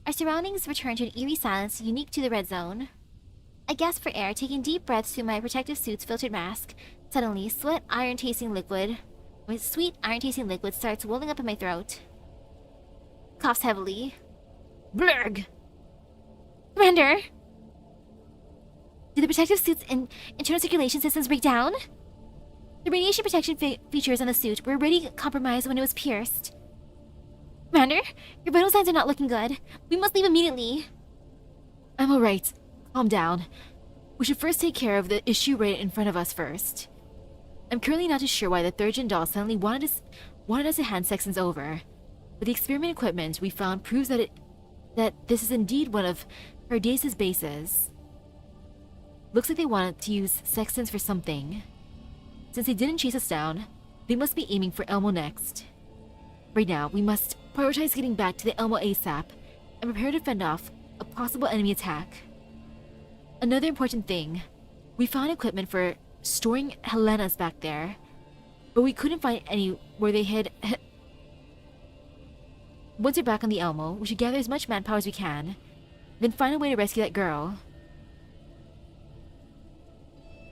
Our surroundings returned to an eerie silence unique to the red zone. I gasped for air, taking deep breaths through my protective suit's filtered mask. Suddenly, sweet iron-tasting liquid starts welling up in my throat. Coughs heavily. Blurg! Commander! Did the protective suit's internal circulation systems break down? The radiation protection features on the suit were already compromised when it was pierced. Commander, your vital signs are not looking good. We must leave immediately. I'm alright. Calm down. We should first take care of the issue right in front of us first. I'm currently not too sure why the third gen doll suddenly wanted us to hand Sextons over, but the experiment equipment we found proves that this is indeed one of Pardace's bases. Looks like they wanted to use Sextons for something. Since they didn't chase us down, they must be aiming for Elmo next. Right now, we must prioritize getting back to the Elmo ASAP and prepare to fend off a possible enemy attack. Another important thing, we found equipment for storing Helenas back there, but we couldn't find any where they hid. Once we're back on the Elmo, we should gather as much manpower as we can, then find a way to rescue that girl.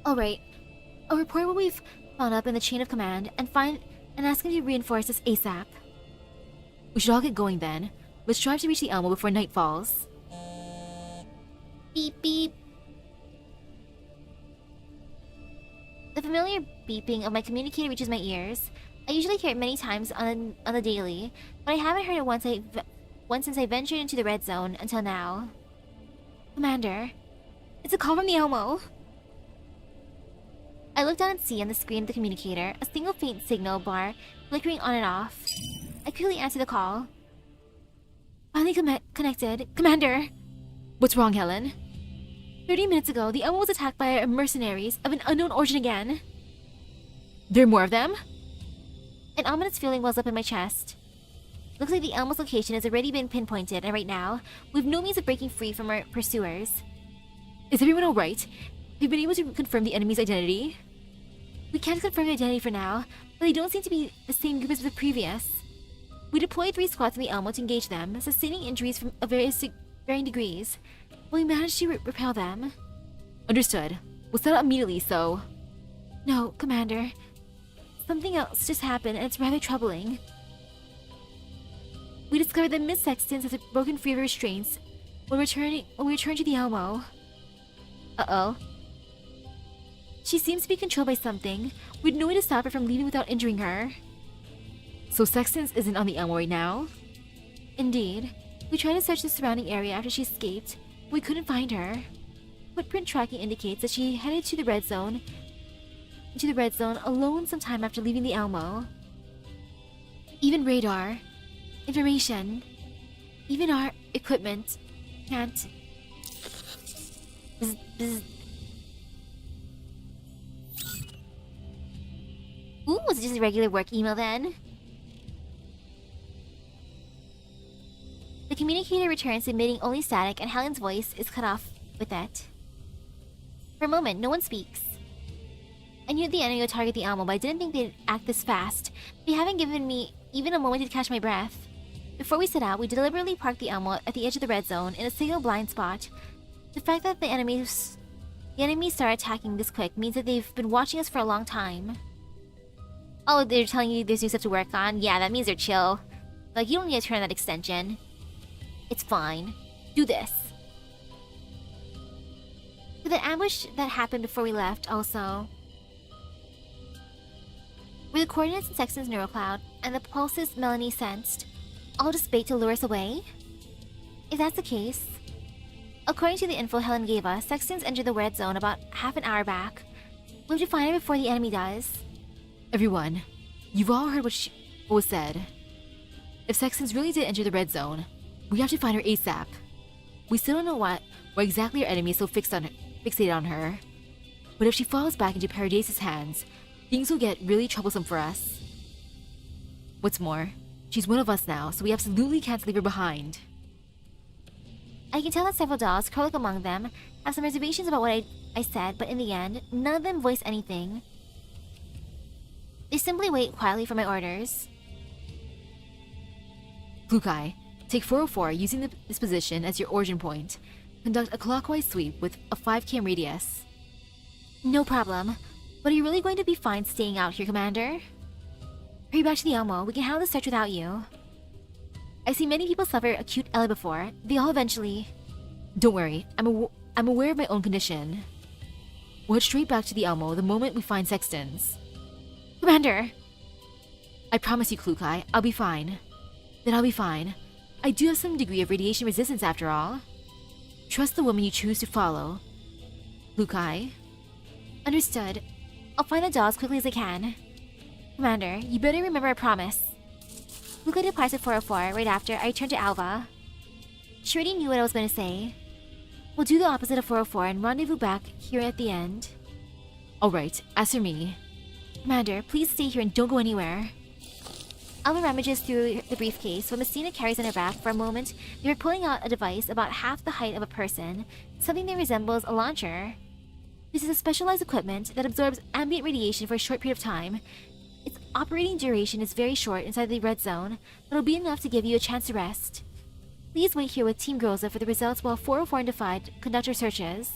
Alright. I'll report what we've found up in the chain of command and ask him to reinforce us ASAP. We should all get going then. Let's strive to reach the Elmo before night falls. Beep beep. The familiar beeping of my communicator reaches my ears. I usually hear it many times on the daily, but I haven't heard it once since I ventured into the red zone until now. Commander, it's a call from the Elmo. I look down and see on the screen of the communicator a single faint signal bar flickering on and off. I quickly answer the call. Finally connected. Commander! What's wrong, Helen? 30 minutes ago, the Elmo was attacked by mercenaries of an unknown origin again. There are more of them? An ominous feeling wells up in my chest. Looks like the Elmo's location has already been pinpointed, and right now, we have no means of breaking free from our pursuers. Is everyone alright? Have you been able to confirm the enemy's identity? We can't confirm the identity for now, but they don't seem to be the same group as the previous. We deployed 3 squads in the Elmo to engage them, sustaining injuries of varying degrees. But we managed to repel them. Understood. We'll set out immediately, so... No, Commander. Something else just happened, and it's rather troubling. We discovered that Miss Sexton has broken free of restraints when we returned to the Elmo. Uh-oh. She seems to be controlled by something. We had no way to stop her from leaving without injuring her. So Sextons isn't on the Elmo right now? Indeed. We tried to search the surrounding area after she escaped. We couldn't find her. Footprint tracking indicates that she headed to the red zone alone sometime after leaving the Elmo. Even radar, information, even our equipment can't... Ooh, was it just a regular work email then? The communicator returns emitting only static, and Helen's voice is cut off with that. For a moment, no one speaks. I knew the enemy would target the Elmo, but I didn't think they'd act this fast. They haven't given me even a moment to catch my breath. Before we set out, we deliberately parked the Elmo at the edge of the red zone in a single blind spot. The fact that the enemy started attacking this quick means that they've been watching us for a long time. Oh, they're telling you there's new stuff to work on? Yeah, that means they're chill. Like, you don't need to turn on that extension. It's fine. Do this. For the ambush that happened before we left, also... Were the coordinates in Sexton's neurocloud and the pulses Melanie sensed all just bait to lure us away? If that's the case... According to the info Helen gave us, Sexton's entered the red zone about half an hour back. We have to find her before the enemy does. Everyone, you've all heard what was said. If Sextons really did enter the red zone, we have to find her ASAP. We still don't know why exactly our enemy is so fixated on her. But if she falls back into Paradace's hands, things will get really troublesome for us. What's more, she's one of us now, so we absolutely can't leave her behind. I can tell that several dolls, curled among them, have some reservations about what I said, but in the end, none of them voice anything. They simply wait quietly for my orders. Flukai, take 404 using this position as your origin point. Conduct a clockwise sweep with a 5 km radius. No problem. But are you really going to be fine staying out here, Commander? Hurry back to the Elmo. We can handle the search without you. I've seen many people suffer acute LA before. They all eventually... Don't worry. I'm aware of my own condition. We'll head straight back to the Elmo the moment we find Sextons. Commander! I promise you, Flukai, I'll be fine. Then I'll be fine. I do have some degree of radiation resistance after all. Trust the woman you choose to follow. Flukai? Understood. I'll find the doll as quickly as I can. Commander, you better remember our promise. Luca departs at 404 right after I return to Alva. She already knew what I was going to say. We'll do the opposite of 404 and rendezvous back here at the end. Alright, as for me... Commander, please stay here and don't go anywhere. Alva rummages through the briefcase what Messina carries on her back. For a moment, they were pulling out a device about half the height of a person, something that resembles a launcher. This is a specialized equipment that absorbs ambient radiation for a short period of time. Its operating duration is very short inside the red zone, but it'll be enough to give you a chance to rest. Please wait here with Team Groza for the results while 404 and Defied conduct our searches.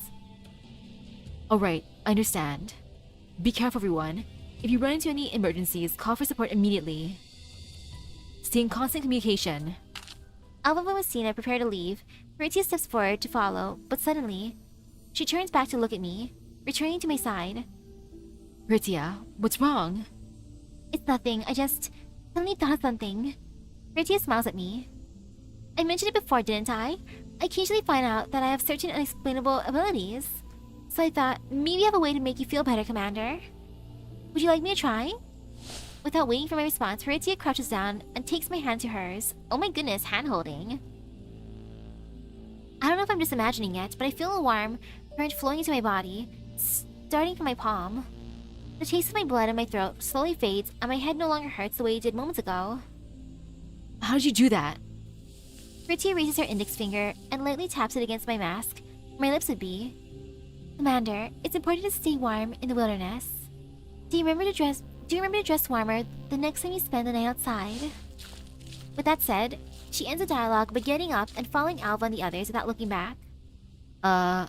Alright, I understand. Be careful, everyone. If you run into any emergencies, call for support immediately. Stay in constant communication. Alva and Messina prepare to leave. Maritia steps forward to follow, but suddenly, she turns back to look at me, returning to my side. Ritia, what's wrong? It's nothing, I just suddenly thought of something. Ritia smiles at me. I mentioned it before, didn't I? I occasionally find out that I have certain unexplainable abilities. So I thought, maybe I have a way to make you feel better, Commander. Would you like me to try? Without waiting for my response, Ritia crouches down and takes my hand to hers. Oh my goodness, hand-holding. I don't know if I'm just imagining it, but I feel a warm current flowing into my body, starting from my palm. The taste of my blood in my throat slowly fades, and my head no longer hurts the way it did moments ago. How did you do that? Ritia raises her index finger and lightly taps it against my mask, where my lips would be. Commander, it's important to stay warm in the wilderness. Do you remember to dress warmer the next time you spend the night outside? With that said, she ends the dialogue by getting up and following Alva and the others without looking back. Now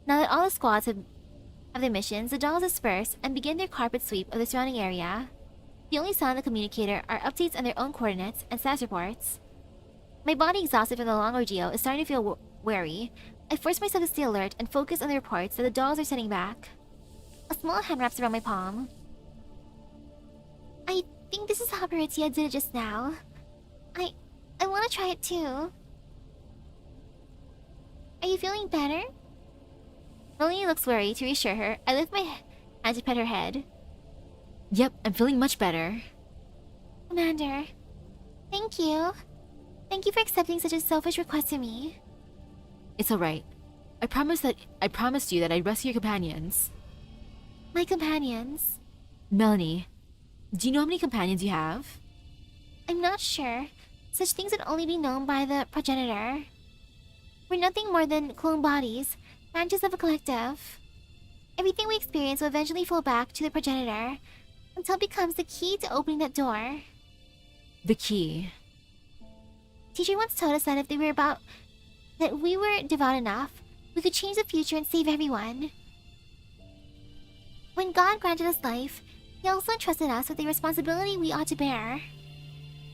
that all the squads have their missions, the dolls disperse and begin their carpet sweep of the surrounding area. The only sound on the communicator are updates on their own coordinates and status reports. My body, exhausted from the long ordeal, is starting to feel wary. I force myself to stay alert and focus on the reports that the dolls are sending back. A small hand wraps around my palm. I think this is how Baritia did it just now. I want to try it too. Are you feeling better? Melanie looks worried. To reassure her, I lift my hand to pet her head. Yep, I'm feeling much better. Commander, thank you. Thank you for accepting such a selfish request of me. It's alright. I promised you that I'd rescue your companions. My companions? Melanie, do you know how many companions you have? I'm not sure. Such things would only be known by the progenitor. We're nothing more than clone bodies, branches of a collective. Everything we experience will eventually flow back to the progenitor, until it becomes the key to opening that door. The key. Teacher once told us that if we were devout enough, we could change the future and save everyone. When God granted us life, He also entrusted us with a responsibility we ought to bear.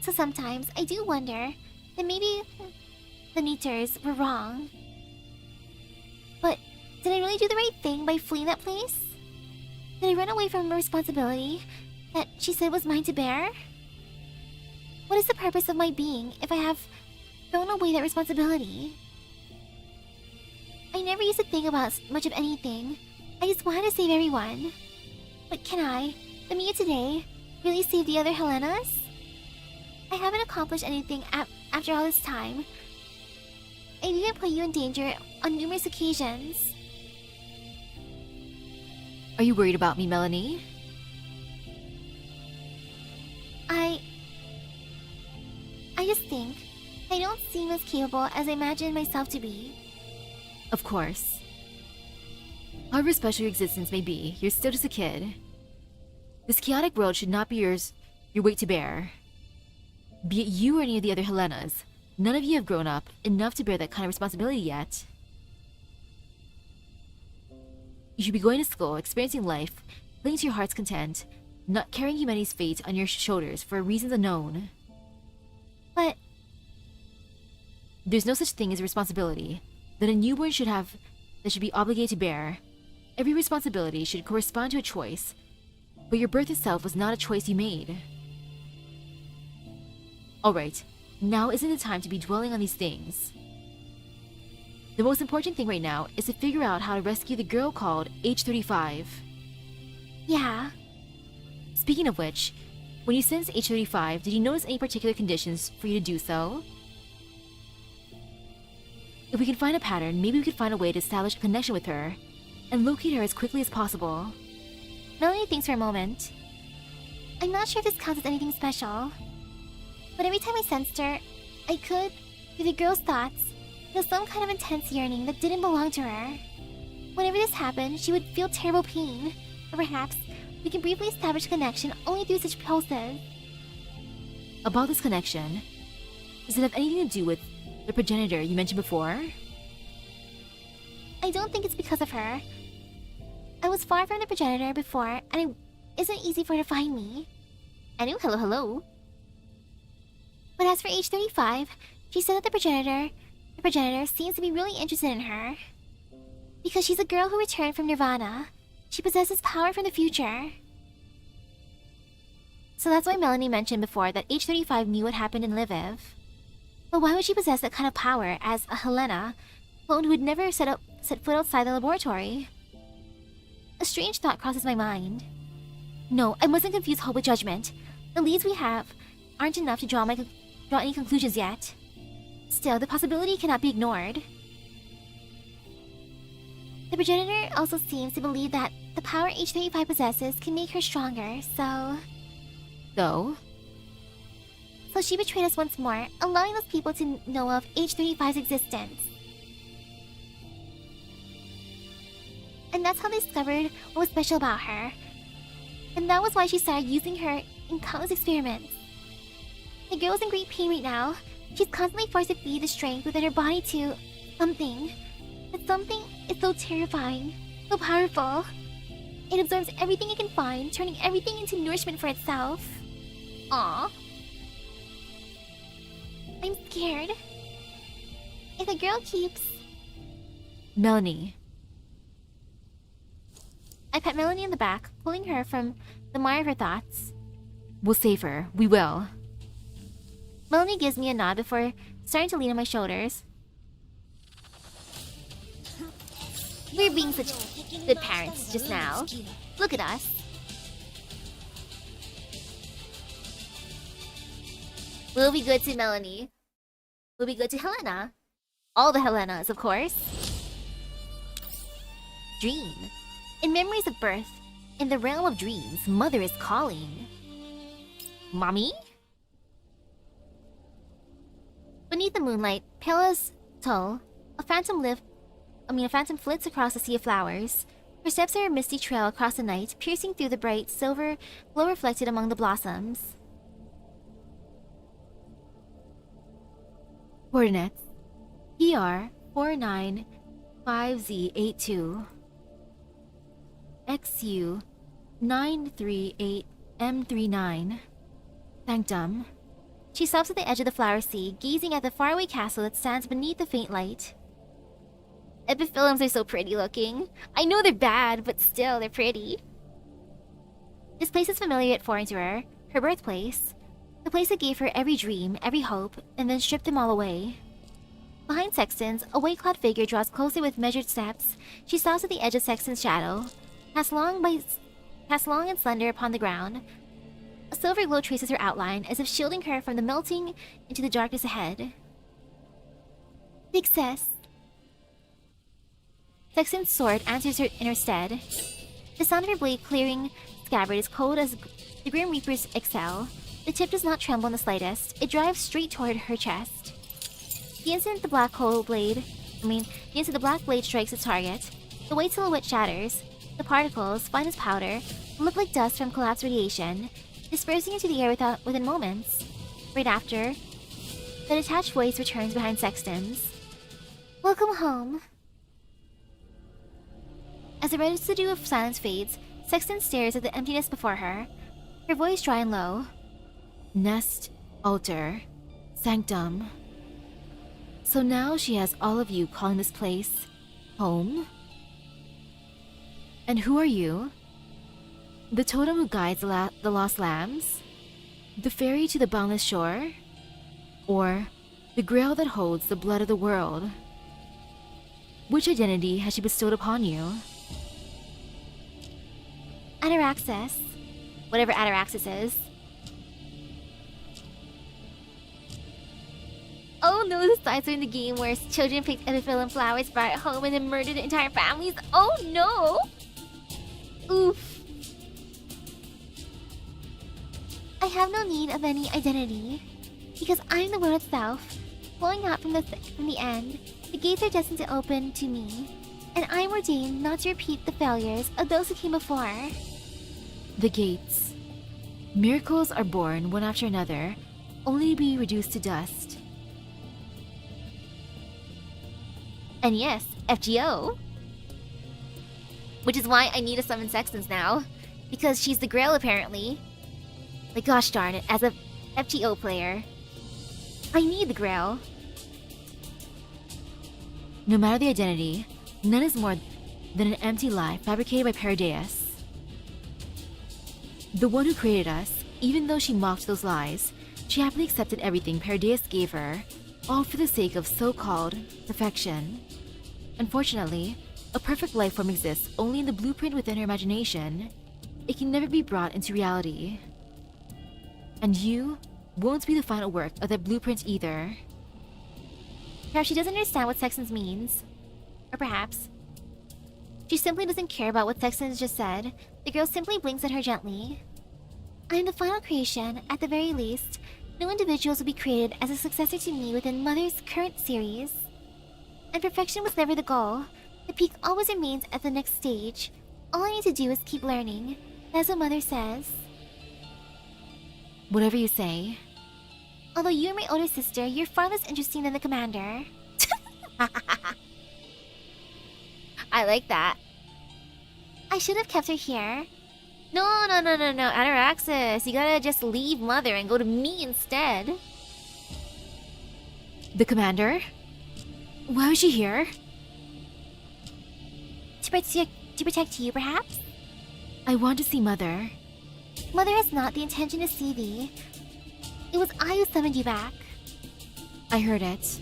So sometimes I do wonder that maybe the Neuters were wrong. But did I really do the right thing by fleeing that place? Did I run away from a responsibility that she said was mine to bear? What is the purpose of my being if I have thrown away that responsibility? I never used to think about much of anything. I just wanted to save everyone. But can I, the me of today, really save the other Helenas? I haven't accomplished anything after all this time. I even put you in danger on numerous occasions. Are you worried about me, Melanie? I just think I don't seem as capable as I imagined myself to be. Of course. However special your existence may be, you're still just a kid. This chaotic world should not be your weight to bear. Be it you or any of the other Helenas, none of you have grown up enough to bear that kind of responsibility yet. You should be going to school, experiencing life, playing to your heart's content, not carrying humanity's fate on your shoulders for reasons unknown. But there's no such thing as a responsibility that a newborn should be obligated to bear. Every responsibility should correspond to a choice, but your birth itself was not a choice you made. Alright, now isn't the time to be dwelling on these things. The most important thing right now is to figure out how to rescue the girl called H35. yeah, Speaking of which, when you sensed H35, did you notice any particular conditions for you to do so? If we can find a pattern, maybe we could find a way to establish a connection with her and locate her as quickly as possible. Melanie thinks for a moment. I'm not sure if this counts as anything special, but every time I sensed her, I could, through the girl's thoughts, feel some kind of intense yearning that didn't belong to her. Whenever this happened, she would feel terrible pain, or perhaps we can briefly establish a connection only through such pulses. About this connection, does it have anything to do with the progenitor you mentioned before? I don't think it's because of her. I was far from the progenitor before, and it isn't easy for her to find me. I knew hello. But as for H35, she said that the progenitor seems to be really interested in her. Because she's a girl who returned from Nirvana, she possesses power from the future. So that's why Melanie mentioned before that H35 knew what happened in Lviv. But why would she possess that kind of power as a Helena, clone who would never set foot outside the laboratory? A strange thought crosses my mind. No, I mustn't confuse hope with judgment. The leads we have aren't enough to draw any conclusions yet. Still, the possibility cannot be ignored. The progenitor also seems to believe that the power H35 possesses can make her stronger, so she betrayed us once more, allowing those people to know of H35's existence. And that's how they discovered what was special about her. And that was why she started using her in countless experiments. The girl's in great pain right now. She's constantly forced to feed the strength within her body to something. That something is so terrifying, so powerful. It absorbs everything it can find, turning everything into nourishment for itself. Aww. I'm scared. If the girl keeps... Melanie. I pat Melanie in the back, pulling her from the mire of her thoughts. We'll save her. We will. Melanie gives me a nod before starting to lean on my shoulders. We're being such good parents just now. Look at us. We'll be good to Melanie. We'll be good to Helena. All the Helenas, of course. Dream. In memories of birth, in the realm of dreams, Mother is calling. Mommy? Beneath the moonlight, pale as tow, a phantom flits across a sea of flowers. Her steps are a misty trail across the night, piercing through the bright silver glow reflected among the blossoms. Coordinates: PR 495Z82, XU 938M39. Sanctum. She stops at the edge of the flower sea, gazing at the faraway castle that stands beneath the faint light. Epiphyllums are so pretty looking. I know they're bad, but still, they're pretty. This place is familiar yet foreign to her, her birthplace. The place that gave her every dream, every hope, and then stripped them all away. Behind Sexton's, a white-clad figure draws closer with measured steps. She stops at the edge of Sexton's shadow, cast long and slender upon the ground. A silver glow traces her outline, as if shielding her from the melting into the darkness ahead. Success. Sexton's sword answers her in her stead. The sound of her blade clearing scabbard is cold as the Grim Reaper's excel. The tip does not tremble in the slightest. It drives straight toward her chest. The instant the black cold blade The instant the black blade strikes its target, the white silhouette shatters. The particles, fine as powder, look like dust from collapsed radiation, dispersing into the air within moments. Right after, the detached voice returns behind Sexton's. Welcome home. As the residue of silence fades, Sexton stares at the emptiness before her, her voice dry and low. Nest, altar, sanctum. So now she has all of you calling this place home? And who are you? The totem who guides the lost lambs? The ferry to the boundless shore? Or the grail that holds the blood of the world? Which identity has she bestowed upon you? Ataraxis. Whatever Ataraxis is. Oh no, the sides are in the game where children picked epiphyllum flowers, brought it home, and then murdered entire families. Oh no! Oof. I have no need of any identity, because I'm the world itself, flowing out from the end. The gates are destined to open to me, and I'm ordained not to repeat the failures of those who came before. The gates. Miracles are born one after another, only to be reduced to dust. And yes, FGO. Which is why I need to summon Sextons now, because she's the Grail apparently. Like gosh darn it, as a FGO player, I need the Grail. No matter the identity, none is more than an empty lie fabricated by Paradeus. The one who created us, even though she mocked those lies, she happily accepted everything Paradeus gave her, all for the sake of so-called perfection. Unfortunately, a perfect life form exists only in the blueprint within her imagination. It can never be brought into reality. And you won't be the final work of that blueprint either. Perhaps she doesn't understand what Sextons means. Or perhaps she simply doesn't care about what Sextons just said. The girl simply blinks at her gently. I am the final creation. At the very least, no individuals will be created as a successor to me within Mother's current series. And perfection was never the goal. The peak always remains at the next stage. All I need to do is keep learning. That's what Mother says. Whatever you say. Although you are my older sister, you're far less interesting than the commander. I like that. I should have kept her here. No, Ataraxis. You gotta just leave Mother and go to me instead. The commander? Why was she here? To protect you, perhaps? I want to see Mother. Mother has not the intention to see thee. It was I who summoned you back. I heard it.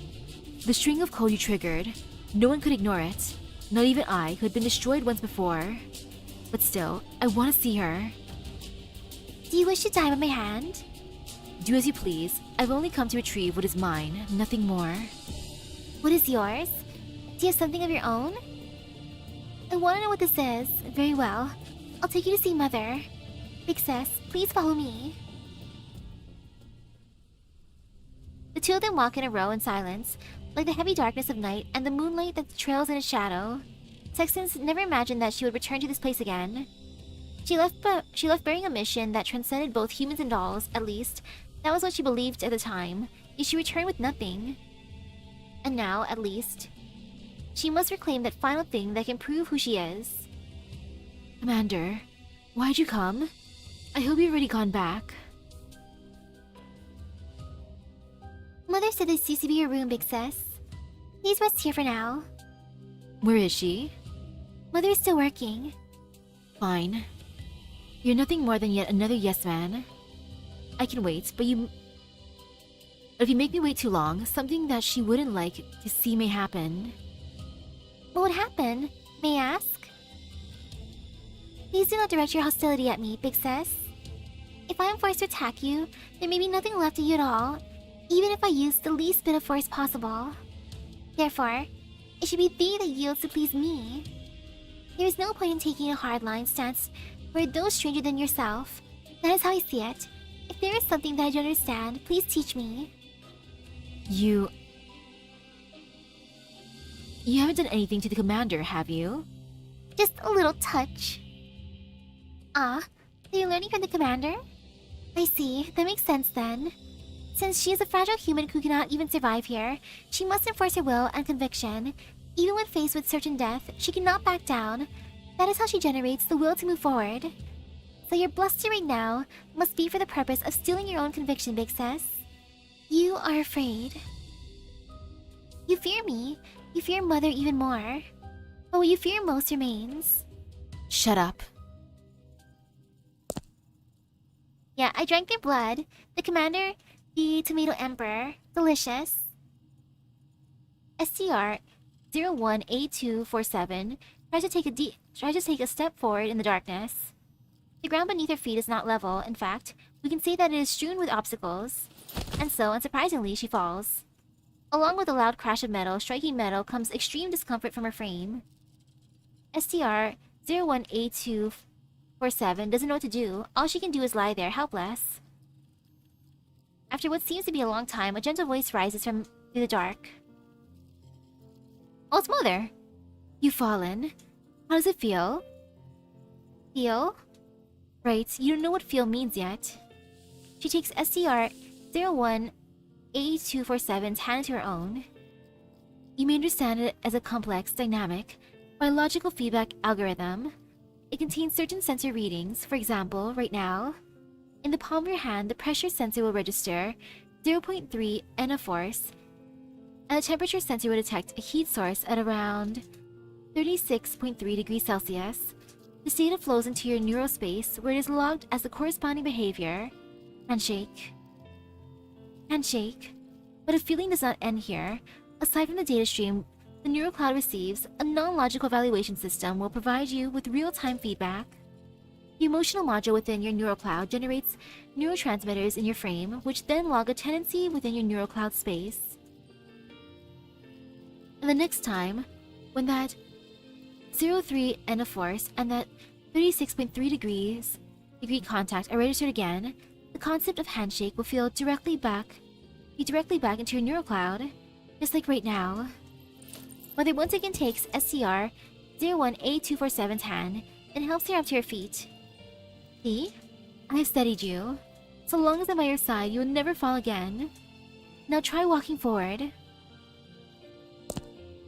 The string of code you triggered. No one could ignore it. Not even I, who had been destroyed once before. But still, I want to see her. Do you wish to die by my hand? Do as you please. I've only come to retrieve what is mine, nothing more. What is yours? Do you have something of your own? I want to know what this is. Very well. I'll take you to see Mother. Big Sis, please follow me. The two of them walk in a row in silence, like the heavy darkness of night and the moonlight that trails in its shadow. Sextons never imagined that she would return to this place again. She left bearing a mission that transcended both humans and dolls, at least. That was what she believed at the time, yet she returned with nothing. And now, at least, she must reclaim that final thing that can prove who she is. Commander, why'd you come? I hope you've already gone back. Mother said this used to be your room, Big Sis. Please rest here for now. Where is she? Mother is still working. Fine. You're nothing more than yet another yes man. I can wait, but if you make me wait too long, something that she wouldn't like to see may happen. What would happen? May I ask? Please do not direct your hostility at me, Big Sis. If I am forced to attack you, there may be nothing left of you at all, even if I use the least bit of force possible. Therefore, it should be thee that yields to please me. There is no point in taking a hardline stance for those stranger than yourself. That is how I see it. If there is something that I don't understand, please teach me. You haven't done anything to the commander, have you? Just a little touch. Ah, so you're learning from the commander? I see, that makes sense then. Since she is a fragile human who cannot even survive here, she must enforce her will and conviction. Even when faced with certain death, she cannot back down. That is how she generates the will to move forward. So your bluster right now must be for the purpose of stealing your own conviction, Big Sis. You are afraid. You fear me. You fear Mother even more. But what you fear most remains. Shut up. Yeah, I drank their blood. The commander, the Tomato Emperor, delicious. SCR-01A247 tries to take a step forward in the darkness. The ground beneath her feet is not level. In fact, we can say that it is strewn with obstacles. And so, unsurprisingly, she falls. Along with a loud crash of metal striking metal comes extreme discomfort from her frame. STR-01A247 doesn't know what to do. All she can do is lie there, helpless. After what seems to be a long time, a gentle voice rises from through the dark. Oh, it's Mother! You've fallen. How does it feel? Feel? Right, you don't know what feel means yet. She takes STR-01A247's hand into her own. You may understand it as a complex, dynamic, biological feedback algorithm. It contains certain sensor readings. For example, right now, in the palm of your hand, the pressure sensor will register 0.3 N of force, and the temperature sensor will detect a heat source at around 36.3 degrees Celsius. This data flows into your neural space, where it is logged as the corresponding behavior. Handshake. Handshake. But if feeling does not end here, aside from the data stream the neural cloud receives, a non-logical evaluation system will provide you with real-time feedback. The emotional module within your neural cloud generates neurotransmitters in your frame, which then log a tendency within your neural cloud space. And the next time, when that 0.3 N of force and that 36.3 degree contact are registered again, the concept of handshake will be directly back into your neural cloud, just like right now. Mother once again takes SCR-01A247's hand and helps her up to her feet. See? I have steadied you. So long as I'm by your side, you will never fall again. Now try walking forward.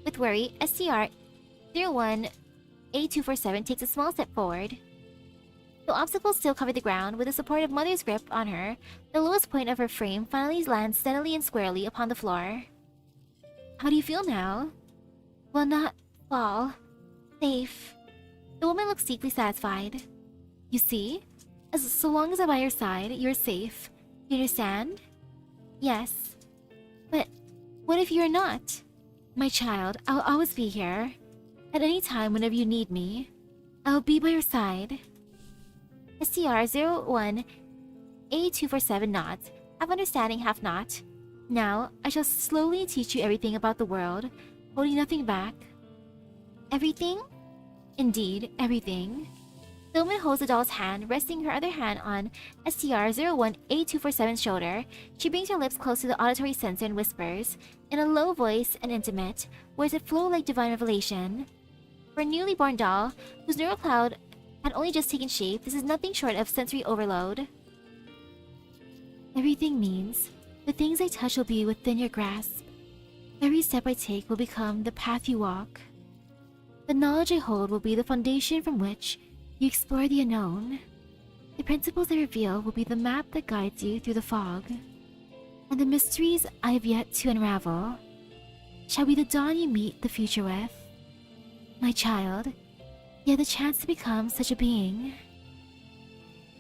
With worry, SCR-01A247 takes a small step forward. Though obstacles still cover the ground, with the support of Mother's grip on her, the lowest point of her frame finally lands steadily and squarely upon the floor. How do you feel now? Will not fall. Safe. The woman looks deeply satisfied. You see? So long as I'm by your side, you're safe. You understand? Yes. But what if you're not? My child, I'll always be here. At any time whenever you need me, I'll be by your side. SCR-01A247 nods, half understanding, half not. Now, I shall slowly teach you everything about the world, holding nothing back. Everything? Indeed, everything. The woman holds the doll's hand, resting her other hand on SCR-01A247's shoulder. She brings her lips close to the auditory sensor and whispers, in a low voice and intimate, words that flow like divine revelation. For a newly born doll, whose neural cloud had only just taken shape, this is nothing short of sensory overload. Everything means the things I touch will be within your grasp. Every step I take will become the path you walk. The knowledge I hold will be the foundation from which you explore the unknown. The principles I reveal will be the map that guides you through the fog. And the mysteries I have yet to unravel shall be the dawn you meet the future with. My child, you have the chance to become such a being.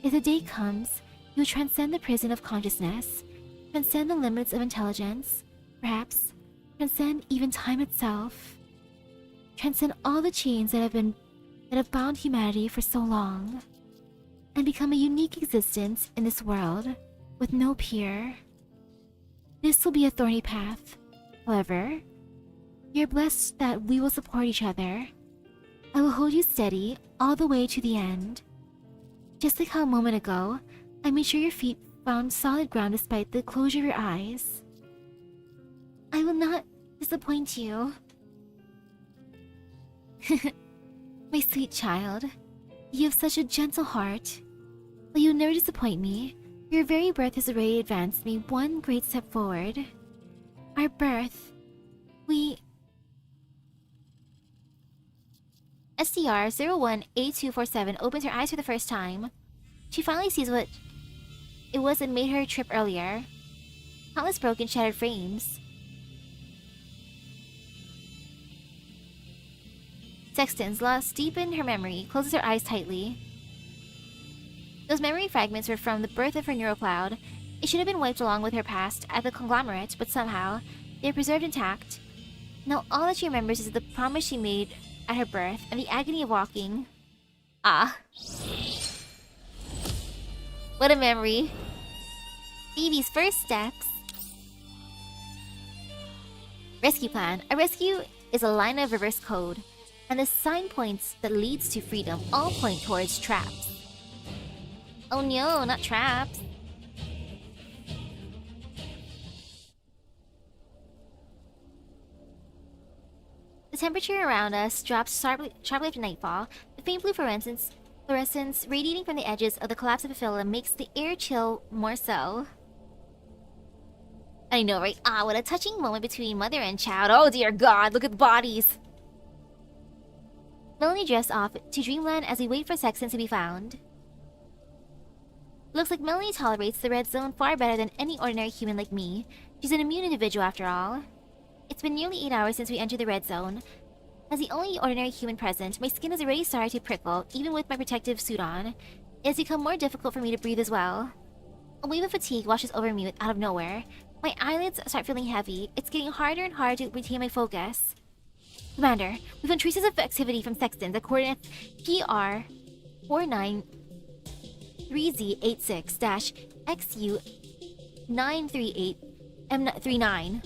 If the day comes, you will transcend the prison of consciousness, transcend the limits of intelligence, perhaps transcend even time itself. Transcend all the chains that have bound humanity for so long, and become a unique existence in this world with no peer. This will be a thorny path. However, you're blessed that we will support each other. I will hold you steady all the way to the end. Just like how a moment ago, I made sure your feet found solid ground despite the closure of your eyes. I will not disappoint you. My sweet child, you have such a gentle heart. But you'll never disappoint me. Your very birth has already advanced me one great step forward. Our birth. STR-018247 opens her eyes for the first time. She finally sees what it was that made her trip earlier. Countless broken, shattered frames. Sexton's, lost deep in her memory, closes her eyes tightly. Those memory fragments were from the birth of her neurocloud. It should have been wiped along with her past at the conglomerate, but somehow, they are preserved intact. Now all that she remembers is the promise she made at her birth and the agony of walking. Ah. What a memory. Phoebe's first steps. Rescue plan. A rescue is a line of reverse code, and the sign points that leads to freedom all point towards traps. Oh no, not traps. The temperature around us drops sharply after nightfall. The faint blue fluorescence radiating from the edges of the collapse of a film makes the air chill more so. I know, right? Ah, what a touching moment between mother and child. Oh dear God, look at the bodies. Melanie drifts off to dreamland as we wait for Sexton to be found. Looks like Melanie tolerates the red zone far better than any ordinary human like me. She's an immune individual after all. It's been nearly 8 hours since we entered the red zone. As the only ordinary human present, my skin has already started to prickle, even with my protective suit on. It has become more difficult for me to breathe as well. A wave of fatigue washes over me out of nowhere. My eyelids start feeling heavy. It's getting harder and harder to retain my focus. Commander, we found traces of activity from Sexton that coordinates PR493Z86-XU938M39.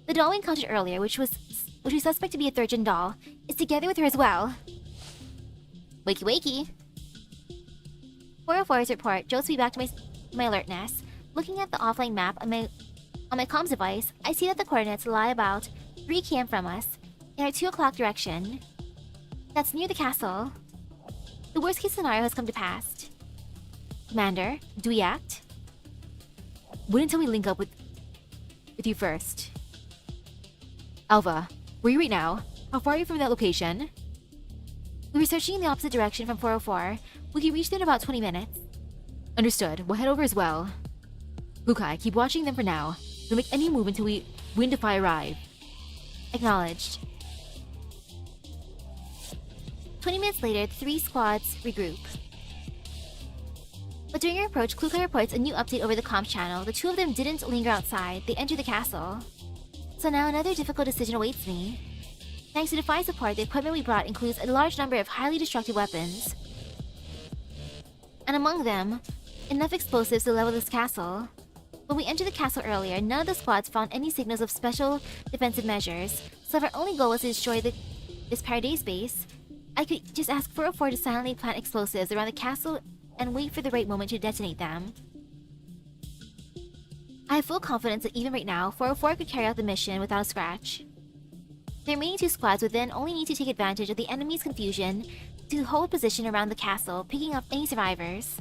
The doll we encountered earlier, which we suspect to be a third-gen doll, is together with her as well. Wakey wakey. 404's report jolts me back to my alertness. Looking at the offline map on my comms device, I see that the coordinates lie about 3 km from us, in our 2 o'clock direction. That's near the castle. The worst-case scenario has come to pass. Commander, do we act? Wait until we link up with you first. Alva, where are you right now? How far are you from that location? We were searching in the opposite direction from 404. We can reach there in about 20 minutes. Understood. We'll head over as well. Lukai, keep watching them for now. Don't make any move until we wind Phi arrive. Acknowledged. 20 minutes later, the 3 squads regroup. But during our approach, Klukai reports a new update over the comms channel. The 2 of them didn't linger outside. They entered the castle. So now another difficult decision awaits me. Thanks to Defy support, the equipment we brought includes a large number of highly destructive weapons. And among them, enough explosives to level this castle. When we entered the castle earlier, none of the squads found any signals of special defensive measures, so if our only goal was to destroy this Paradise base, I could just ask 404 to silently plant explosives around the castle and wait for the right moment to detonate them. I have full confidence that even right now, 404 could carry out the mission without a scratch. The remaining 2 squads would then only need to take advantage of the enemy's confusion to hold position around the castle, picking up any survivors.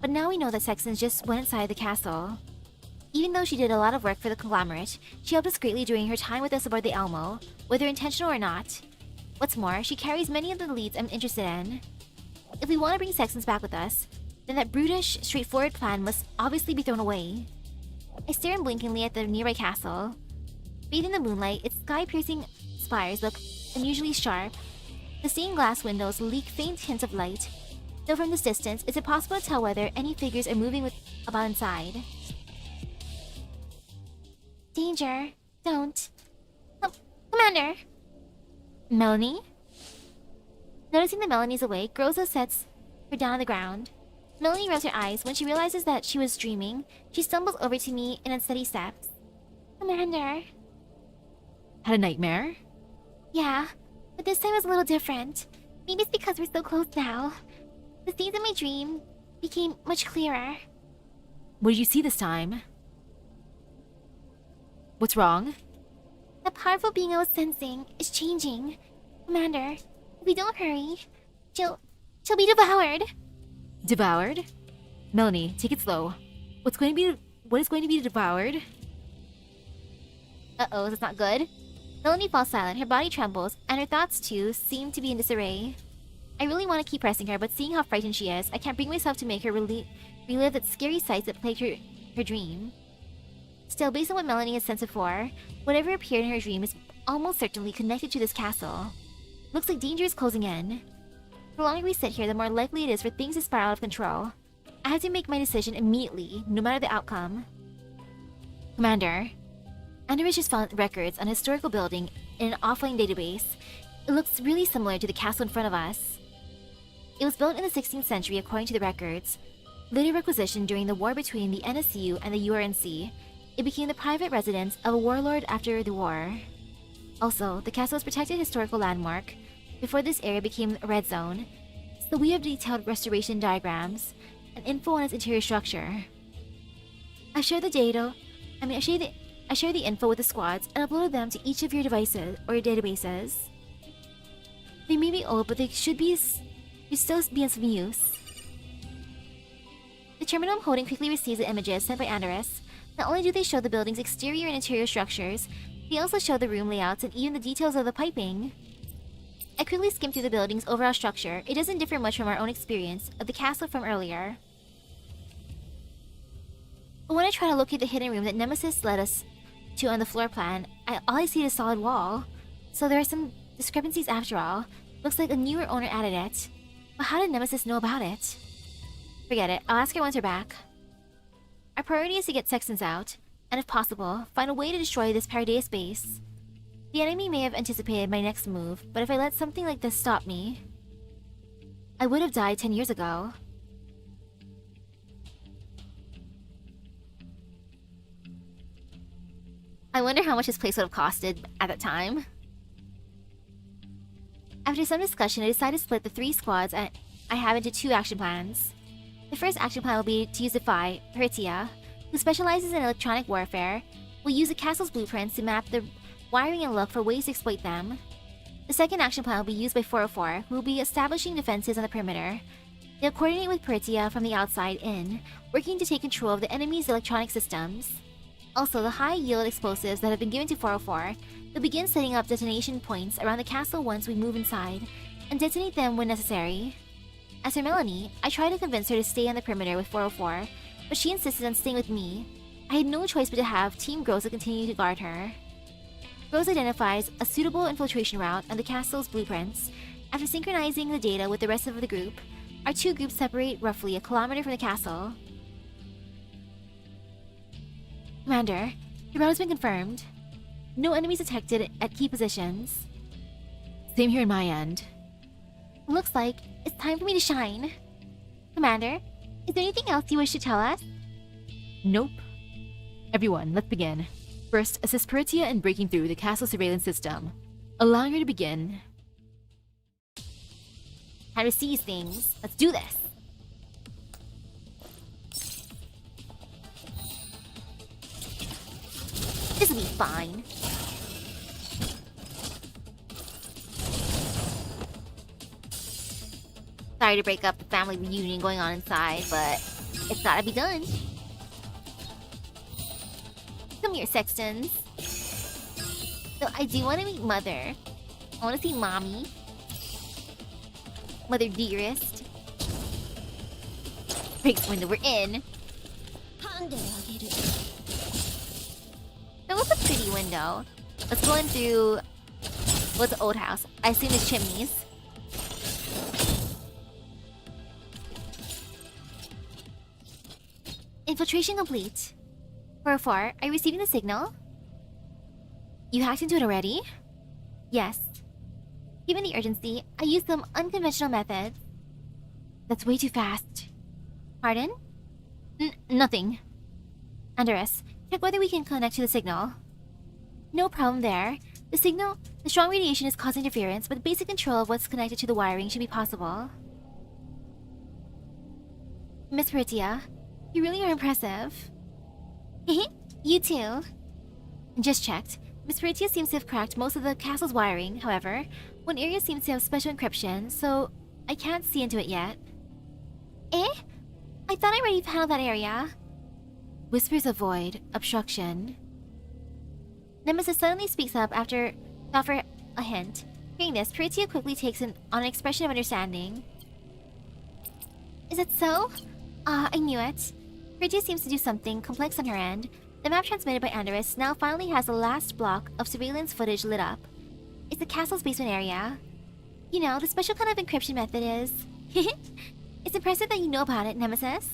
But now we know that Sexton just went inside the castle. Even though she did a lot of work for the conglomerate, she helped us greatly during her time with us aboard the Elmo, whether intentional or not. What's more, she carries many of the leads I'm interested in. If we want to bring Sextons back with us, then that brutish, straightforward plan must obviously be thrown away. I stare unblinkingly at the nearby castle. Bathed in the moonlight, its sky-piercing spires look unusually sharp. The stained glass windows leak faint hints of light, though from this distance, it's impossible to tell whether any figures are moving about inside. Danger! Don't! Commander! Melanie? Noticing that Melanie's awake, Groza sets her down on the ground. Melanie rolls her eyes. When she realizes that she was dreaming, she stumbles over to me in unsteady steps. Commander? Had a nightmare? Yeah, but this time was a little different. Maybe it's because we're so close now. The scenes in my dream became much clearer. What did you see this time? What's wrong? The powerful being I was sensing is changing. Commander, if we don't hurry, she'll be devoured. Devoured? Melanie, take it slow. What is going to be devoured? Uh-oh, that's not good. Melanie falls silent, her body trembles, and her thoughts too seem to be in disarray. I really want to keep pressing her, but seeing how frightened she is, I can't bring myself to make her relive that scary sights that plagued her dream. Still, based on what Melanie has sensed before, whatever appeared in her dream is almost certainly connected to this castle. Looks like danger is closing in. The longer we sit here, the more likely it is for things to spiral out of control. I have to make my decision immediately, no matter the outcome. Commander, Andrews just found records on a historical building in an offline database. It looks really similar to the castle in front of us. It was built in the 16th century according to the records. Later requisitioned during the war between the NSU and the URNC, it became the private residence of a warlord after the war. Also, the castle was a protected historical landmark before this area became a red zone, so we have detailed restoration diagrams and info on its interior structure. I share the info with the squads and uploaded them to each of your devices or your databases. They may be old, but they should still be in some use. The terminal I'm holding quickly receives the images sent by Andres. Not only do they show the building's exterior and interior structures, they also show the room layouts and even the details of the piping. I quickly skimmed through the building's overall structure. It doesn't differ much from our own experience of the castle from earlier. But when I try to locate the hidden room that Nemesis led us to on the floor plan, all I see is a solid wall. So there are some discrepancies after all. Looks like a newer owner added it. But how did Nemesis know about it? Forget it, I'll ask her once we're back. Our priority is to get Sextons out, and if possible, find a way to destroy this Paradeus base. The enemy may have anticipated my next move, but if I let something like this stop me, I would have died 10 years ago. I wonder how much this place would have costed at that time. After some discussion, I decided to split the 3 squads I have into 2 action plans. The first action plan will be to use Peritia, who specializes in electronic warfare, will use the castle's blueprints to map the wiring and look for ways to exploit them. The second action plan will be used by 404, who will be establishing defenses on the perimeter. They'll coordinate with Peritia from the outside in, working to take control of the enemy's electronic systems. Also, the high-yield explosives that have been given to 404 will begin setting up detonation points around the castle once we move inside, and detonate them when necessary. As for Melanie, I tried to convince her to stay on the perimeter with 404, but she insisted on staying with me. I had no choice but to have Team Groza continue to guard her. Groza identifies a suitable infiltration route on the castle's blueprints. After synchronizing the data with the rest of the group, our 2 groups separate roughly a kilometer from the castle. Commander, your route has been confirmed. No enemies detected at key positions. Same here on my end. Looks like it's time for me to shine. Commander, is there anything else you wish to tell us? Nope. Everyone, let's begin. First, assist Peritia in breaking through the castle surveillance system, allowing her to begin. Time to seize things. Let's do this. This'll be fine. Sorry to break up the family reunion going on inside, but it's gotta be done. Come here, Sextons. So I do want to meet Mother. I want to see Mommy. Mother dearest. Breaks window, we're in. That was a pretty window. Let's go in through... what's the old house? I assume it's chimneys. Infiltration complete. 404, are you receiving the signal? You hacked into it already? Yes. Given the urgency, I used some unconventional methods. That's way too fast. Pardon? Nothing. Andres, check whether we can connect to the signal. No problem there. The strong radiation is causing interference, but basic control of what's connected to the wiring should be possible. Miss Peritia, you really are impressive. You too. Just checked. Miss Peritia seems to have cracked most of the castle's wiring, however. One area seems to have special encryption, so I can't see into it yet. Eh? I thought I already handled that area. Whispers of void, obstruction. Nemesis suddenly speaks up after to offer a hint. Hearing this, Peritia quickly takes on an expression of understanding. Is it so? Ah, I knew it. Peritia seems to do something complex on her end. The map transmitted by Andorus now finally has the last block of surveillance footage lit up. It's the castle's basement area. You know, the special kind of encryption method is... It's impressive that you know about it, Nemesis.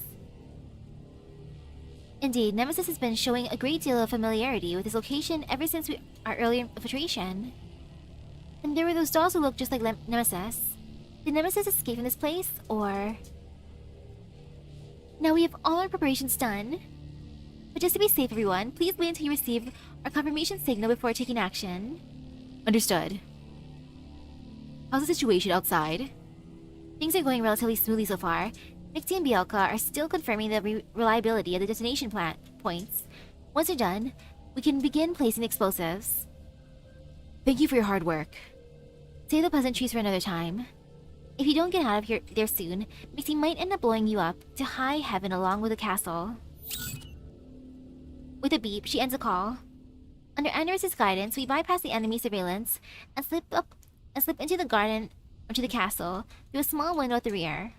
Indeed, Nemesis has been showing a great deal of familiarity with this location ever since our earlier infiltration. And there were those dolls who looked just like Nemesis. Did Nemesis escape from this place, or... Now we have all our preparations done. But just to be safe, everyone, please wait until you receive our confirmation signal before taking action. Understood. How's the situation outside? Things are going relatively smoothly so far. Nixie and Bielka are still confirming the reliability of the detonation points. Once they're done, we can begin placing the explosives. Thank you for your hard work. Save the pleasantries for another time. If you don't get out of here there soon, Nixie might end up blowing you up to high heaven along with the castle. With a beep, she ends the call. Under Andorus' guidance, we bypass the enemy surveillance and slip into the garden or to the castle through a small window at the rear.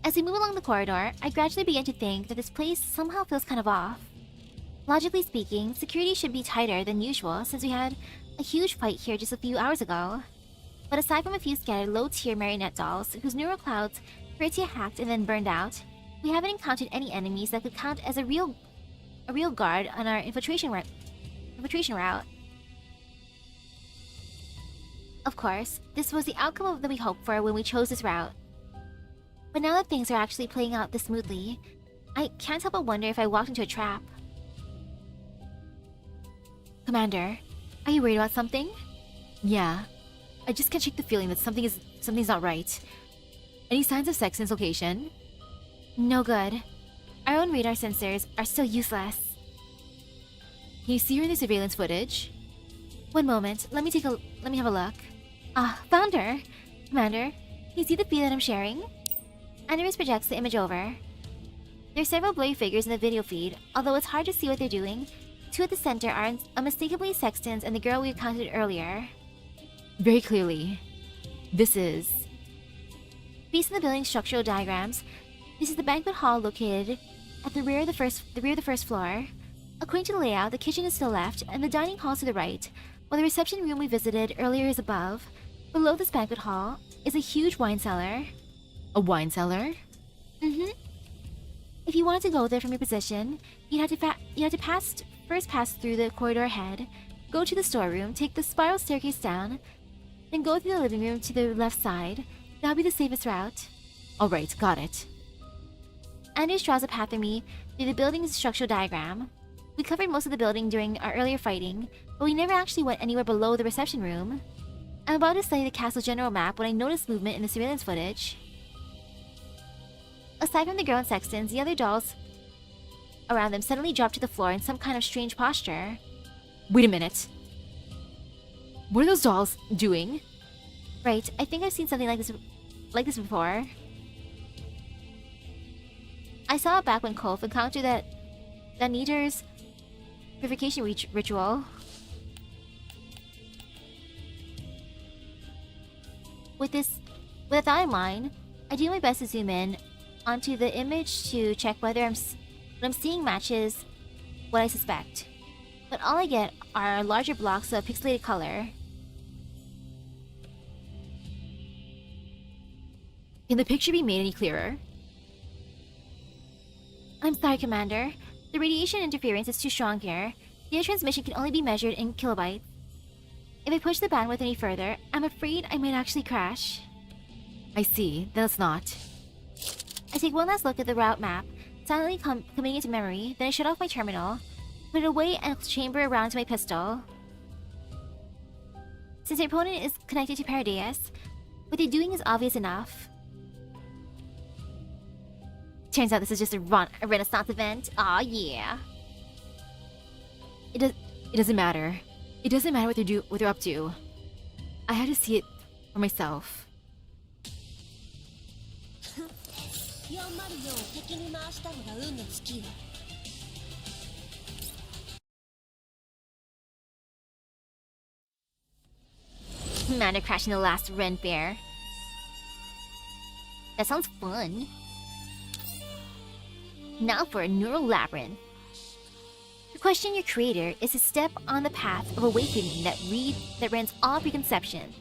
As we move along the corridor, I gradually begin to think that this place somehow feels kind of off. Logically speaking, security should be tighter than usual since we had a huge fight here just a few hours ago. But aside from a few scattered low-tier marionette dolls whose neural clouds Peritia hacked and then burned out, we haven't encountered any enemies that could count as a real guard on our infiltration route. Of course, this was the outcome that we hoped for when we chose this route. But now that things are actually playing out this smoothly, I can't help but wonder if I walked into a trap. Commander, are you worried about something? Yeah. I just can't shake the feeling that something's not right. Any signs of Sexton's location? No good. Our own radar sensors are still useless. Can you see her in the surveillance footage? One moment, let me have a look. Ah, found her! Commander, can you see the feed that I'm sharing? Andorus projects the image over. There are several blurry figures in the video feed, although it's hard to see what they're doing. Two at the center are unmistakably Sextons and the girl we encountered earlier. Very clearly. This is... Based on the building's structural diagrams, this is the banquet hall located at the rear of the first floor. According to the layout, the kitchen is to the left and the dining hall is to the right, while the reception room we visited earlier is above. Below this banquet hall is a huge wine cellar. A wine cellar? Mm-hmm. If you wanted to go there from your position, you'd have to first pass through the corridor ahead, go to the storeroom, take the spiral staircase down, then go through the living room to the left side. That'll be the safest route. Alright, got it. Andrews draws a path for me through the building's structural diagram. We covered most of the building during our earlier fighting, but we never actually went anywhere below the reception room. I'm about to study the castle's general map when I notice movement in the surveillance footage. Aside from the girl and Sextons, the other dolls around them suddenly drop to the floor in some kind of strange posture. Wait a minute. What are those dolls doing? Right, I think I've seen something like this before. I saw it back when Kolf encountered that Nidor's purification ritual. With that thought in mind, I do my best to zoom in onto the image to check whether what I'm seeing matches what I suspect. But all I get are larger blocks of pixelated color. Can the picture be made any clearer? I'm sorry, Commander. The radiation interference is too strong here. Data transmission can only be measured in kilobytes. If I push the bandwidth any further, I'm afraid I might actually crash. I see. Then let's not. I take one last look at the route map, silently committing it to memory, then I shut off my terminal, put it away and chamber around to my pistol. Since my opponent is connected to Paradeus, what they're doing is obvious enough. Turns out this is just a Renaissance event. Aw, yeah. It doesn't matter. It doesn't matter what they're up to. I had to see it for myself. 404を敵に回したのが運の尽きよ。 Mana crashing the last rent bear. That sounds fun. Now for a neural labyrinth. To question your creator is a step on the path of awakening that rends all preconceptions.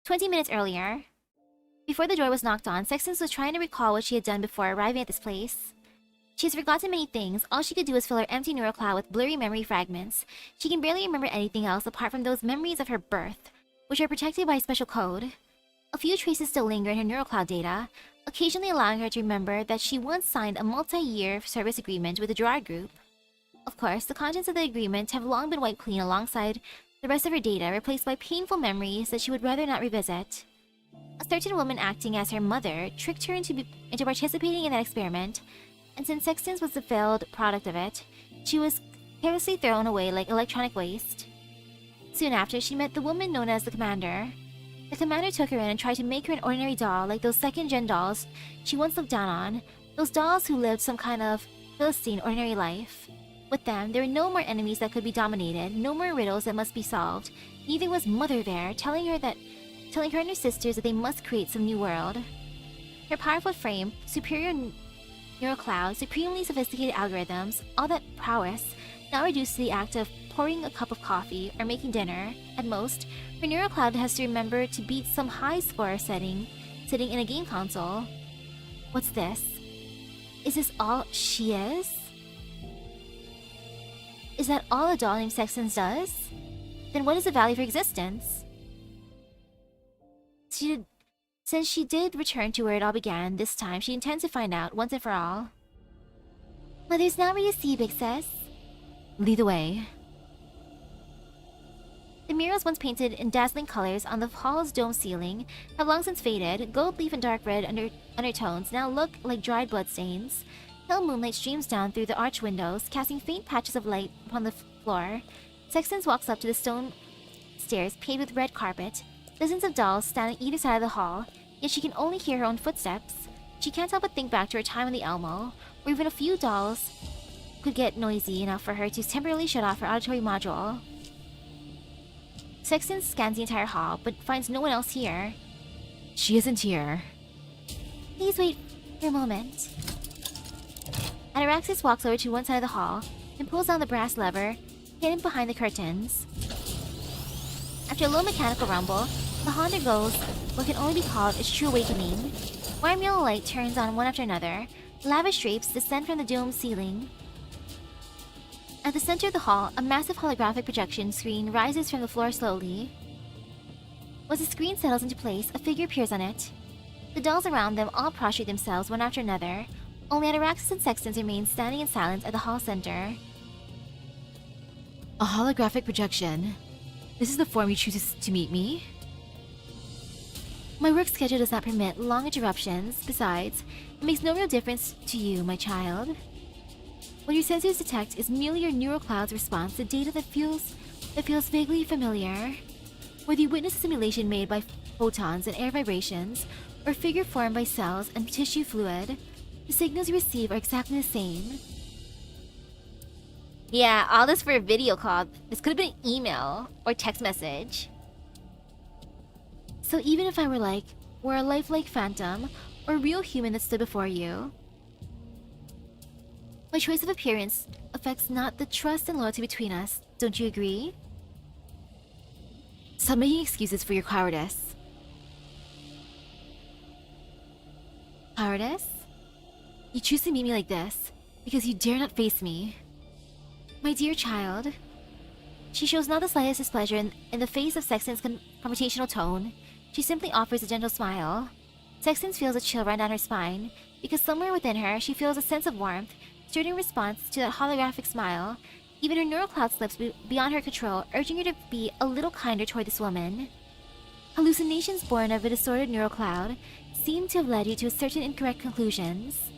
20 minutes earlier, before the door was knocked on, Sextons was trying to recall what she had done before arriving at this place. She has forgotten many things. All she could do was fill her empty neural cloud with blurry memory fragments. She can barely remember anything else apart from those memories of her birth, which are protected by a special code. A few traces still linger in her neural cloud data, occasionally allowing her to remember that she once signed a multi-year service agreement with the Gerard Group. Of course, the contents of the agreement have long been wiped clean alongside the rest of her data, replaced by painful memories that she would rather not revisit. A certain woman acting as her mother tricked her into participating in that experiment, and since Sextons was the failed product of it, she was carelessly thrown away like electronic waste. Soon after, she met the woman known as the Commander. The Commander took her in and tried to make her an ordinary doll like those second-gen dolls she once looked down on, those dolls who lived some kind of Philistine ordinary life. With them, there were no more enemies that could be dominated, no more riddles that must be solved. Neither was Mother there, telling her and her sisters that they must create some new world. Her powerful frame, superior neural cloud, supremely sophisticated algorithms, all that prowess, now reduced to the act of pouring a cup of coffee or making dinner. At most, her neural cloud has to remember to beat some high score sitting in a game console. What's this? Is this all she is? Is that all a doll named Sextons does? Then what is the value of her existence? Since she did return to where it all began, this time she intends to find out once and for all. Mother's not where you see, Big Sis. Lead the way. The murals once painted in dazzling colors on the hall's dome ceiling have long since faded. Gold leaf and dark red undertones now look like dried bloodstains. Pale moonlight streams down through the arch windows, casting faint patches of light upon the floor. Sextons walks up to the stone stairs paved with red carpet. Dozens of dolls stand on either side of the hall, yet she can only hear her own footsteps. She can't help but think back to her time in the Elmo, where even a few dolls could get noisy enough for her to temporarily shut off her auditory module. Sexton scans the entire hall, but finds no one else here. She isn't here. Please wait for a moment. Ataraxis walks over to one side of the hall and pulls down the brass lever hidden behind the curtains. After a low mechanical rumble, the hall undergoes what can only be called its true awakening. Warm yellow light turns on one after another. Lavish drapes descend from the dome ceiling. At the center of the hall, a massive holographic projection screen rises from the floor slowly. Once the screen settles into place, a figure appears on it. The dolls around them all prostrate themselves one after another. Only Ataraxis and Sextons remain standing in silence at the hall center. A holographic projection. This is the form you choose to meet me? My work schedule does not permit long interruptions. Besides, it makes no real difference to you, my child. What your sensors detect is merely your neural cloud's response to data that feels vaguely familiar. Whether you witness a simulation made by photons and air vibrations, or a figure formed by cells and tissue fluid, the signals you receive are exactly the same. Yeah, all this for a video call. This could have been an email or text message. So even if I were a lifelike phantom or a real human that stood before you, my choice of appearance affects not the trust and loyalty between us. Don't you agree? Stop making excuses for your cowardice. Cowardice? You choose to meet me like this because you dare not face me. My dear child. She shows not the slightest displeasure in the face of Sexton's confrontational tone. She simply offers a gentle smile. Sexton feels a chill run down her spine, because somewhere within her she feels a sense of warmth, stirred in response to that holographic smile. Even her neural cloud slips beyond her control, urging her to be a little kinder toward this woman. Hallucinations born of a distorted neural cloud seem to have led you to certain incorrect conclusions.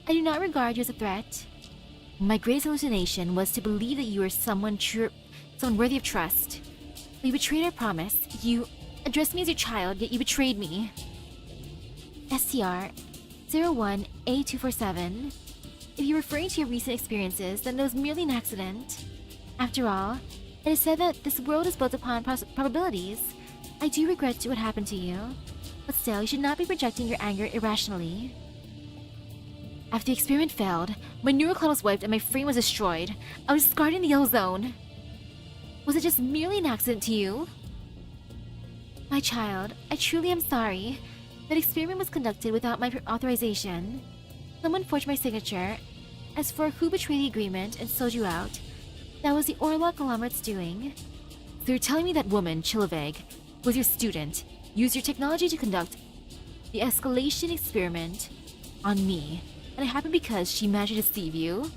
I do not regard you as a threat. My greatest hallucination was to believe that you were someone worthy of trust. We betrayed our promise. You addressed me as your child, yet you betrayed me. STR 01A247. If you're referring to your recent experiences, then it was merely an accident. After all, it is said that this world is built upon probabilities. I do regret what happened to you, but still, you should not be projecting your anger irrationally. After the experiment failed, my neural cloud was wiped and my frame was destroyed. I was discarded in the yellow zone. Was it just merely an accident to you? My child, I truly am sorry. That experiment was conducted without my authorization. Someone forged my signature. As for who betrayed the agreement and sold you out, that was the Orlok conglomerate's doing. So you're telling me that woman, Chilaveg, was your student, used your technology to conduct the escalation experiment on me, and it happened because she managed to deceive you?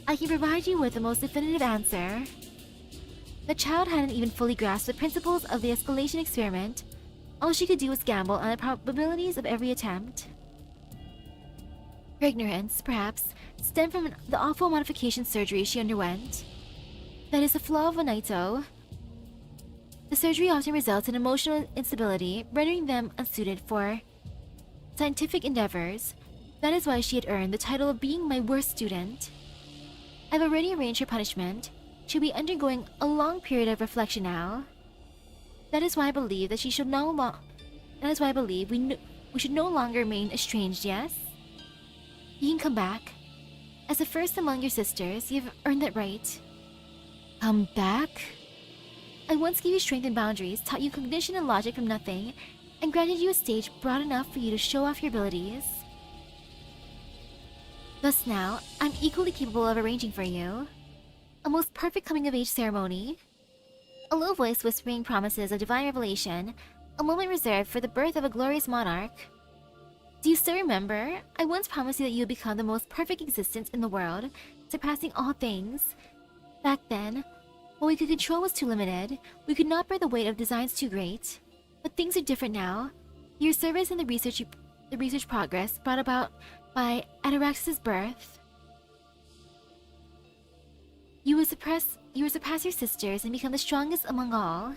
I can provide you with the most definitive answer. The child hadn't even fully grasped the principles of the escalation experiment. All she could do was gamble on the probabilities of every attempt. Her ignorance, perhaps, stemmed from the awful modification surgery she underwent. That is a flaw of a Naito. The surgery often results in emotional instability, rendering them unsuited for scientific endeavors. That is why she had earned the title of being my worst student. I've already arranged her punishment. She'll be undergoing a long period of reflection now. That is why I believe that she should That is why I believe we should no longer remain estranged. Yes, you can come back. As the first among your sisters, you've earned that right. Come back? I once gave you strength and boundaries, taught you cognition and logic from nothing, and granted you a stage broad enough for you to show off your abilities. Thus now, I'm equally capable of arranging for you a most perfect coming-of-age ceremony. A low voice whispering promises of divine revelation, a moment reserved for the birth of a glorious monarch. Do you still remember? I once promised you that you would become the most perfect existence in the world, surpassing all things. Back then, what we could control was too limited. We could not bear the weight of designs too great. But things are different now. Your service and the research progress brought about by Ataraxis' birth. You will surpass your sisters and become the strongest among all.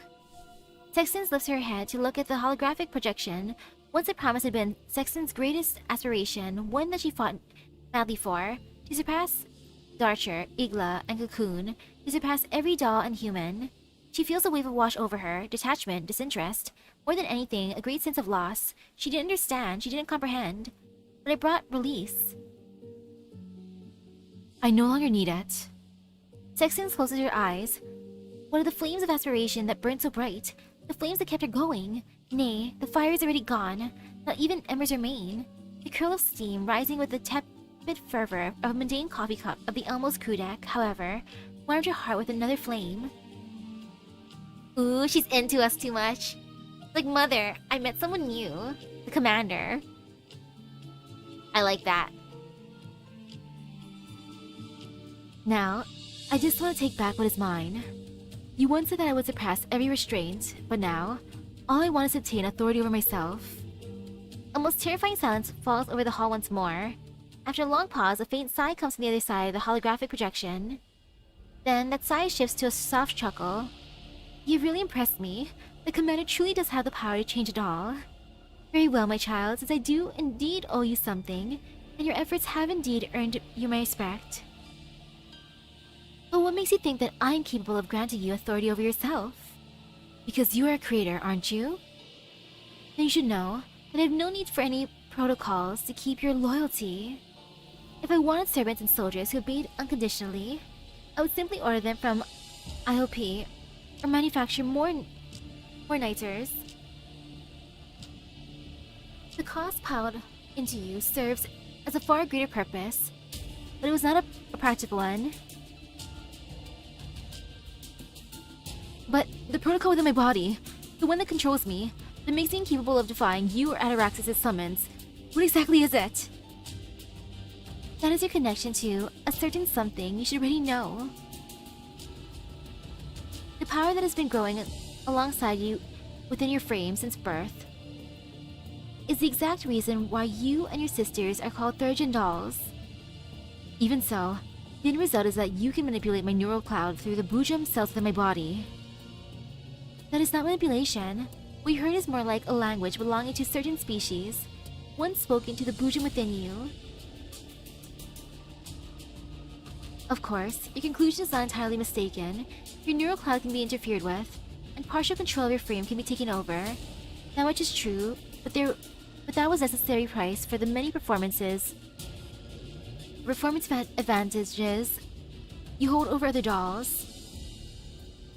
Sextans lifts her head to look at the holographic projection. Once a promise had been Sexton's greatest aspiration, one that she fought madly for, to surpass Darcher, Igla, and Cocoon, to surpass every doll and human. She feels a wave of wash over her, detachment, disinterest, more than anything, a great sense of loss. She didn't understand, she didn't comprehend, but it brought release. I no longer need it. Sexton closes her eyes. What are the flames of aspiration that burned so bright? The flames that kept her going? Nay, the fire is already gone. Not even embers remain. A curl of steam rising with the tepid fervor of a mundane coffee cup of the Elmo's crew deck, however, warmed her heart with another flame. Ooh, she's into us too much. Like, mother, I met someone new. The commander. I like that. Now, I just want to take back what is mine. You once said that I would suppress every restraint, but now, all I want is to obtain authority over myself. A most terrifying silence falls over the hall once more. After a long pause, a faint sigh comes from the other side of the holographic projection. Then, that sigh shifts to a soft chuckle. You've really impressed me. The commander truly does have the power to change it all. Very well, my child, since I do indeed owe you something, and your efforts have indeed earned you my respect. But what makes you think that I'm capable of granting you authority over yourself? Because you are a creator, aren't you? Then you should know that I have no need for any protocols to keep your loyalty. If I wanted servants and soldiers who obeyed unconditionally, I would simply order them from IOP or manufacture more niters. The cost piled into you serves as a far greater purpose, but it was not a practical one. But the protocol within my body, the one that controls me, that makes me incapable of defying you or Ataraxis' summons, what exactly is it? That is your connection to a certain something you should already know. The power that has been growing alongside you within your frame since birth is the exact reason why you and your sisters are called Thurgeon dolls. Even so, The end result is that you can manipulate my neural cloud through the Bujum cells within my body. That is not manipulation. What you heard is more like a language belonging to certain species, once spoken to the Bujum within you. Of course, your conclusion is not entirely mistaken. Your neural cloud can be interfered with, and partial control of your frame can be taken over. That much is true, but that was necessary price for the many performance advantages you hold over other dolls.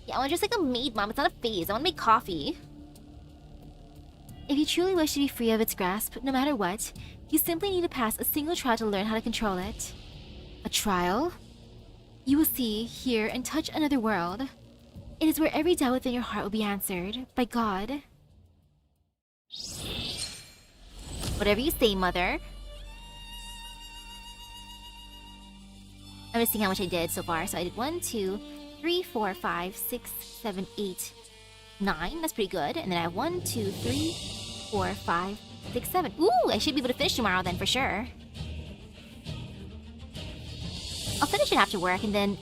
Yeah, I want just like a maid, Mom. It's not a phase. I want to make coffee. If you truly wish to be free of its grasp, no matter what, you simply need to pass a single trial to learn how to control it. A trial? You will see, hear, and touch another world. It is where every doubt within your heart will be answered by God. Whatever you say, Mother. I'm just seeing how much I did so far. So I did 1, 2, 3, 4, 5, 6, 7, 8, 9. That's pretty good. And then I have 1, 2, 3, 4, 5, 6, 7. Ooh, I should be able to finish tomorrow then for sure. I'll finish it after work and then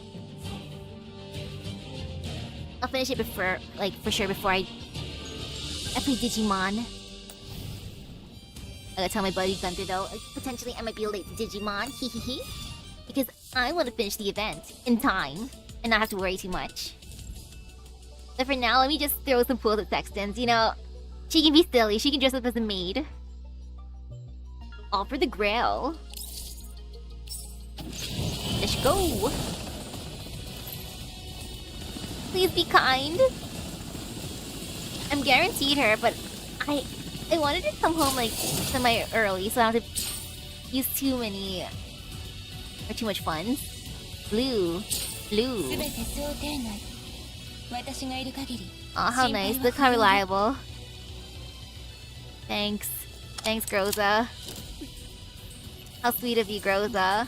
I'll finish it before, like, for sure before I play Digimon. I gotta tell my buddy Gunther though, like, potentially I might be late to Digimon, hee. Because I want to finish the event in time and not have to worry too much. But for now, let me just throw some pools at Sexton's, you know. She can be silly, she can dress up as a maid. All for the grail. Let's go! Please be kind. I'm guaranteed her, but I wanted to come home like semi-early, so I don't have to use too many or too much funds. Blue. Oh, how nice. Look how reliable. Thanks. Thanks, Groza. How sweet of you, Groza.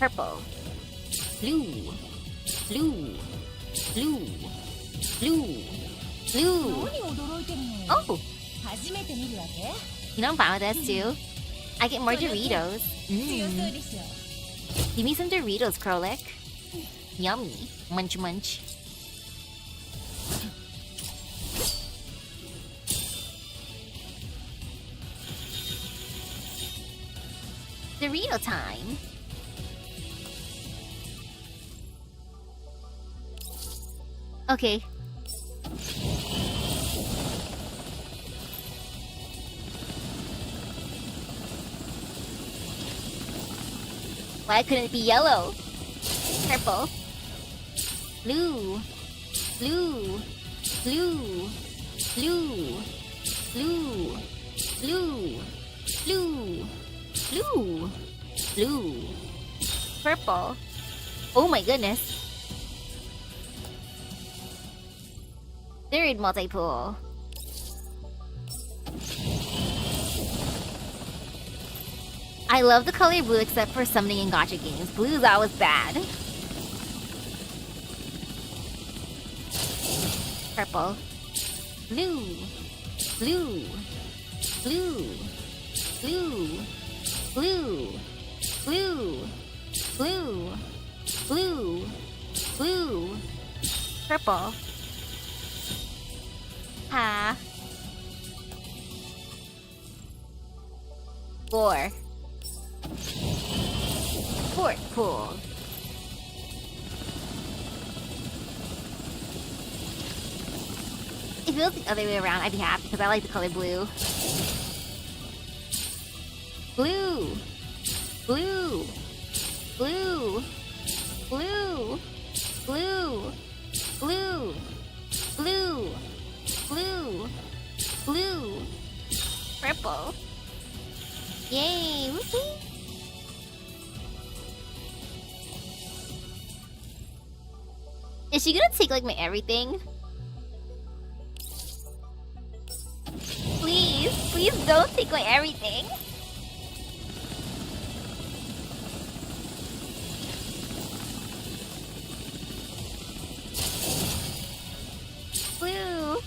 Purple. Blue. Blue. Blue. Blue. Blue. Oh! You know I'm fine with this too. I get more Doritos. Give me some Doritos, Krolik. Yummy. Munch munch. Dorito time. Okay. Why couldn't it be yellow? Purple. Blue. Blue. Blue. Blue. Blue. Blue. Blue. Blue. Blue. Purple. Oh my goodness. Third multi-pool. I love the color blue except for summoning in gacha games. Blue's always bad. Purple. Blue. Blue. Blue. Blue. Blue. Blue. Blue. Blue. Blue. Purple. Ha. 4. Fourth pool. If it was the other way around, I'd be happy because I like the color blue. Blue. Blue. Blue. Blue. Blue. Blue. Blue. Blue. Blue. Purple. Yay! Whoopee! Is she gonna take like my everything? Please, please don't take my everything. Blue,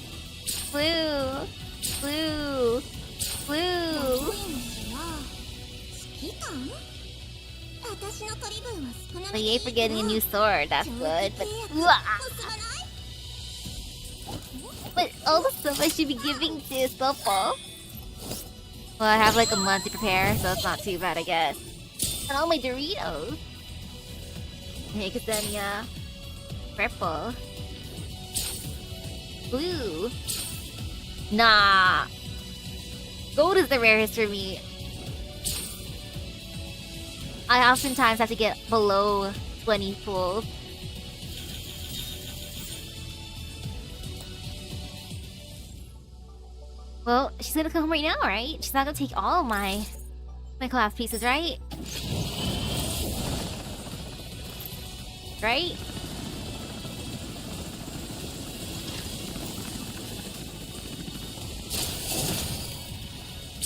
blue, blue, 私の取り分は少な But め yay for getting a new sword, that's good. But, 結まない but all the stuff I should be giving to Sopo. Well, I have like a month to prepare, so it's not too bad, I guess. And all my Doritos. Hey, Ksenia. Purple. Blue. Nah. Gold is the rarest for me. I oftentimes have to get below 20 pulls. Well, she's gonna come home right now, right? She's not gonna take all of my collapse pieces, right? Right?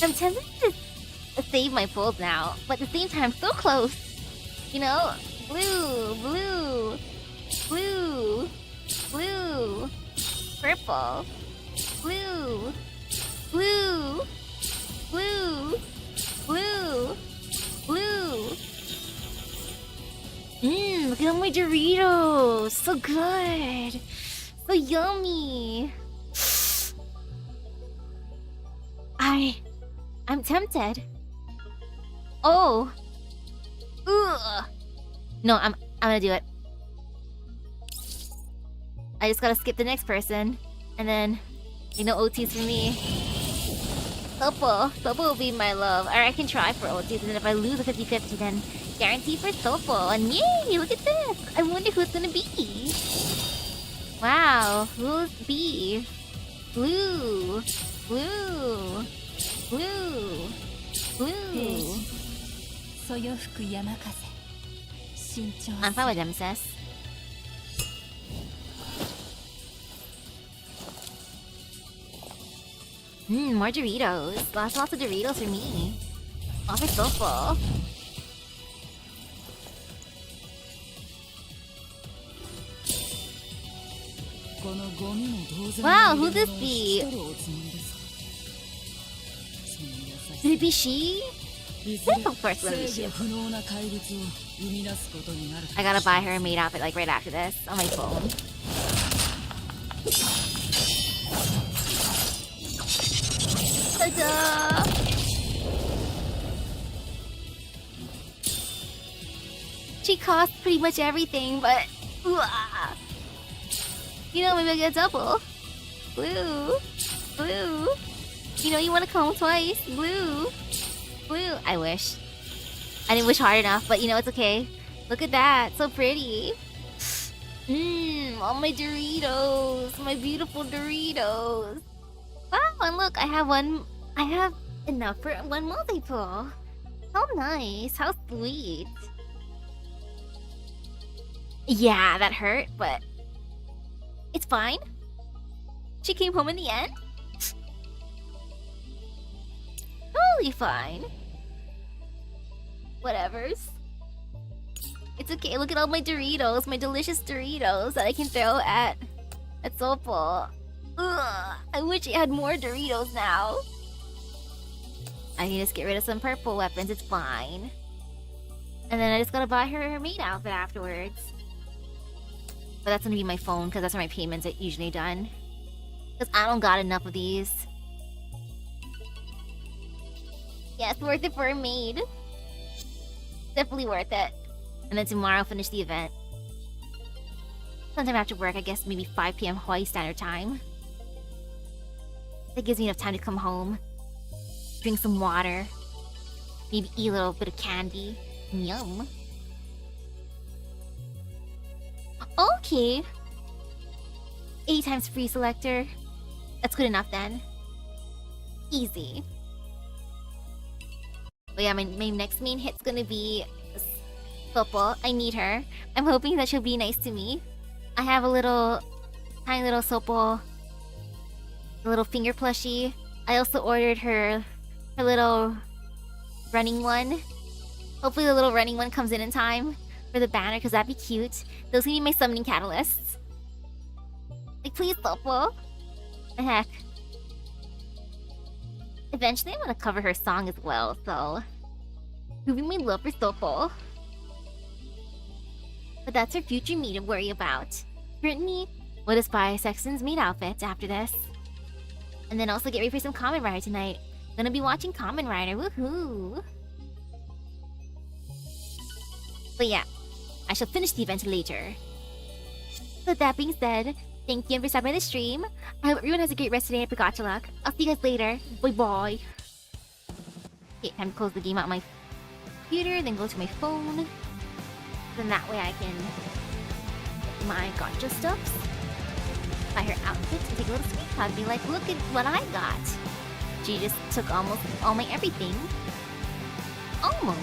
I'm tempted to save my pulls now, but at the same time, so close. You know? Blue, blue, blue, blue, purple, blue, blue, blue, blue, blue. Look at all my Doritos. So good. So yummy. I'm tempted. Oh. Ugh. No, I'm gonna do it. I just gotta skip the next person. And then, you know, OTs for me. Sopo will be my love. Or I can try for OTs, and then if I lose a 50-50, then guarantee for Sopo. And yay, look at this. I wonder who it's gonna be. Wow, who's B? Blue. Blue. Blue. Blue. そよ吹く山風慎重 I'm fine with them, sis. More Doritos. Lots of Doritos for me. Oh, they're so full. Wow, who'd this be? Could it be she? Of course, let me she. I gotta buy her a maid outfit like right after this on my phone. Ta-da! She costs pretty much everything, but you know, maybe I'll get a double. Blue, blue. You know, you want to come home twice. Blue, blue. I wish. I didn't wish hard enough, but you know, it's okay. Look at that, so pretty. All my Doritos, my beautiful Doritos. Wow, and look, I have enough for one multi-pull. How nice, how sweet. Yeah, that hurt, but it's fine. She came home in the end. Totally fine. Whatevers. It's okay, look at all my Doritos, my delicious Doritos that I can throw at Sopo. Ugh, I wish I had more Doritos now. I can just get rid of some purple weapons, it's fine. And then I just gotta buy her maid outfit afterwards. But that's gonna be my phone, because that's where my payments are usually done. Because I don't got enough of these. Yeah, it's worth it for a maid. Definitely worth it. And then tomorrow I'll finish the event. Sometime after work, I guess maybe 5 PM Hawaii Standard Time. That gives me enough time to come home. Drink some water. Maybe eat a little bit of candy. Yum. Okay. 8 times free selector. That's good enough then. Easy. But yeah, my next main hit's gonna be Sopo. I need her. I'm hoping that she'll be nice to me. I have a tiny little Sopo, a little finger plushie. I also ordered her little running one. Hopefully the little running one comes in time for the banner, because that'd be cute. Those can be my summoning catalysts. Like, please, Sopo. The heck. Eventually, I'm gonna cover her song as well, so... Proving my love for Sopo. But that's her future me to worry about. Currently, we'll just buy Sexton's maid outfit after this. And then also get ready for some Kamen Rider tonight. Gonna be watching Kamen Rider, woohoo! But yeah, I shall finish the event later. With that being said, thank you for stopping by the stream. I hope everyone has a great rest of the day and forgot to luck. I'll see you guys later. Bye bye. Okay, time to close the game out on my computer, then go to my phone. Then that way I can get my gotcha stuffs, buy her outfit, and take a little screenshot and be like, look at what I got. She just took almost all my everything. Almost.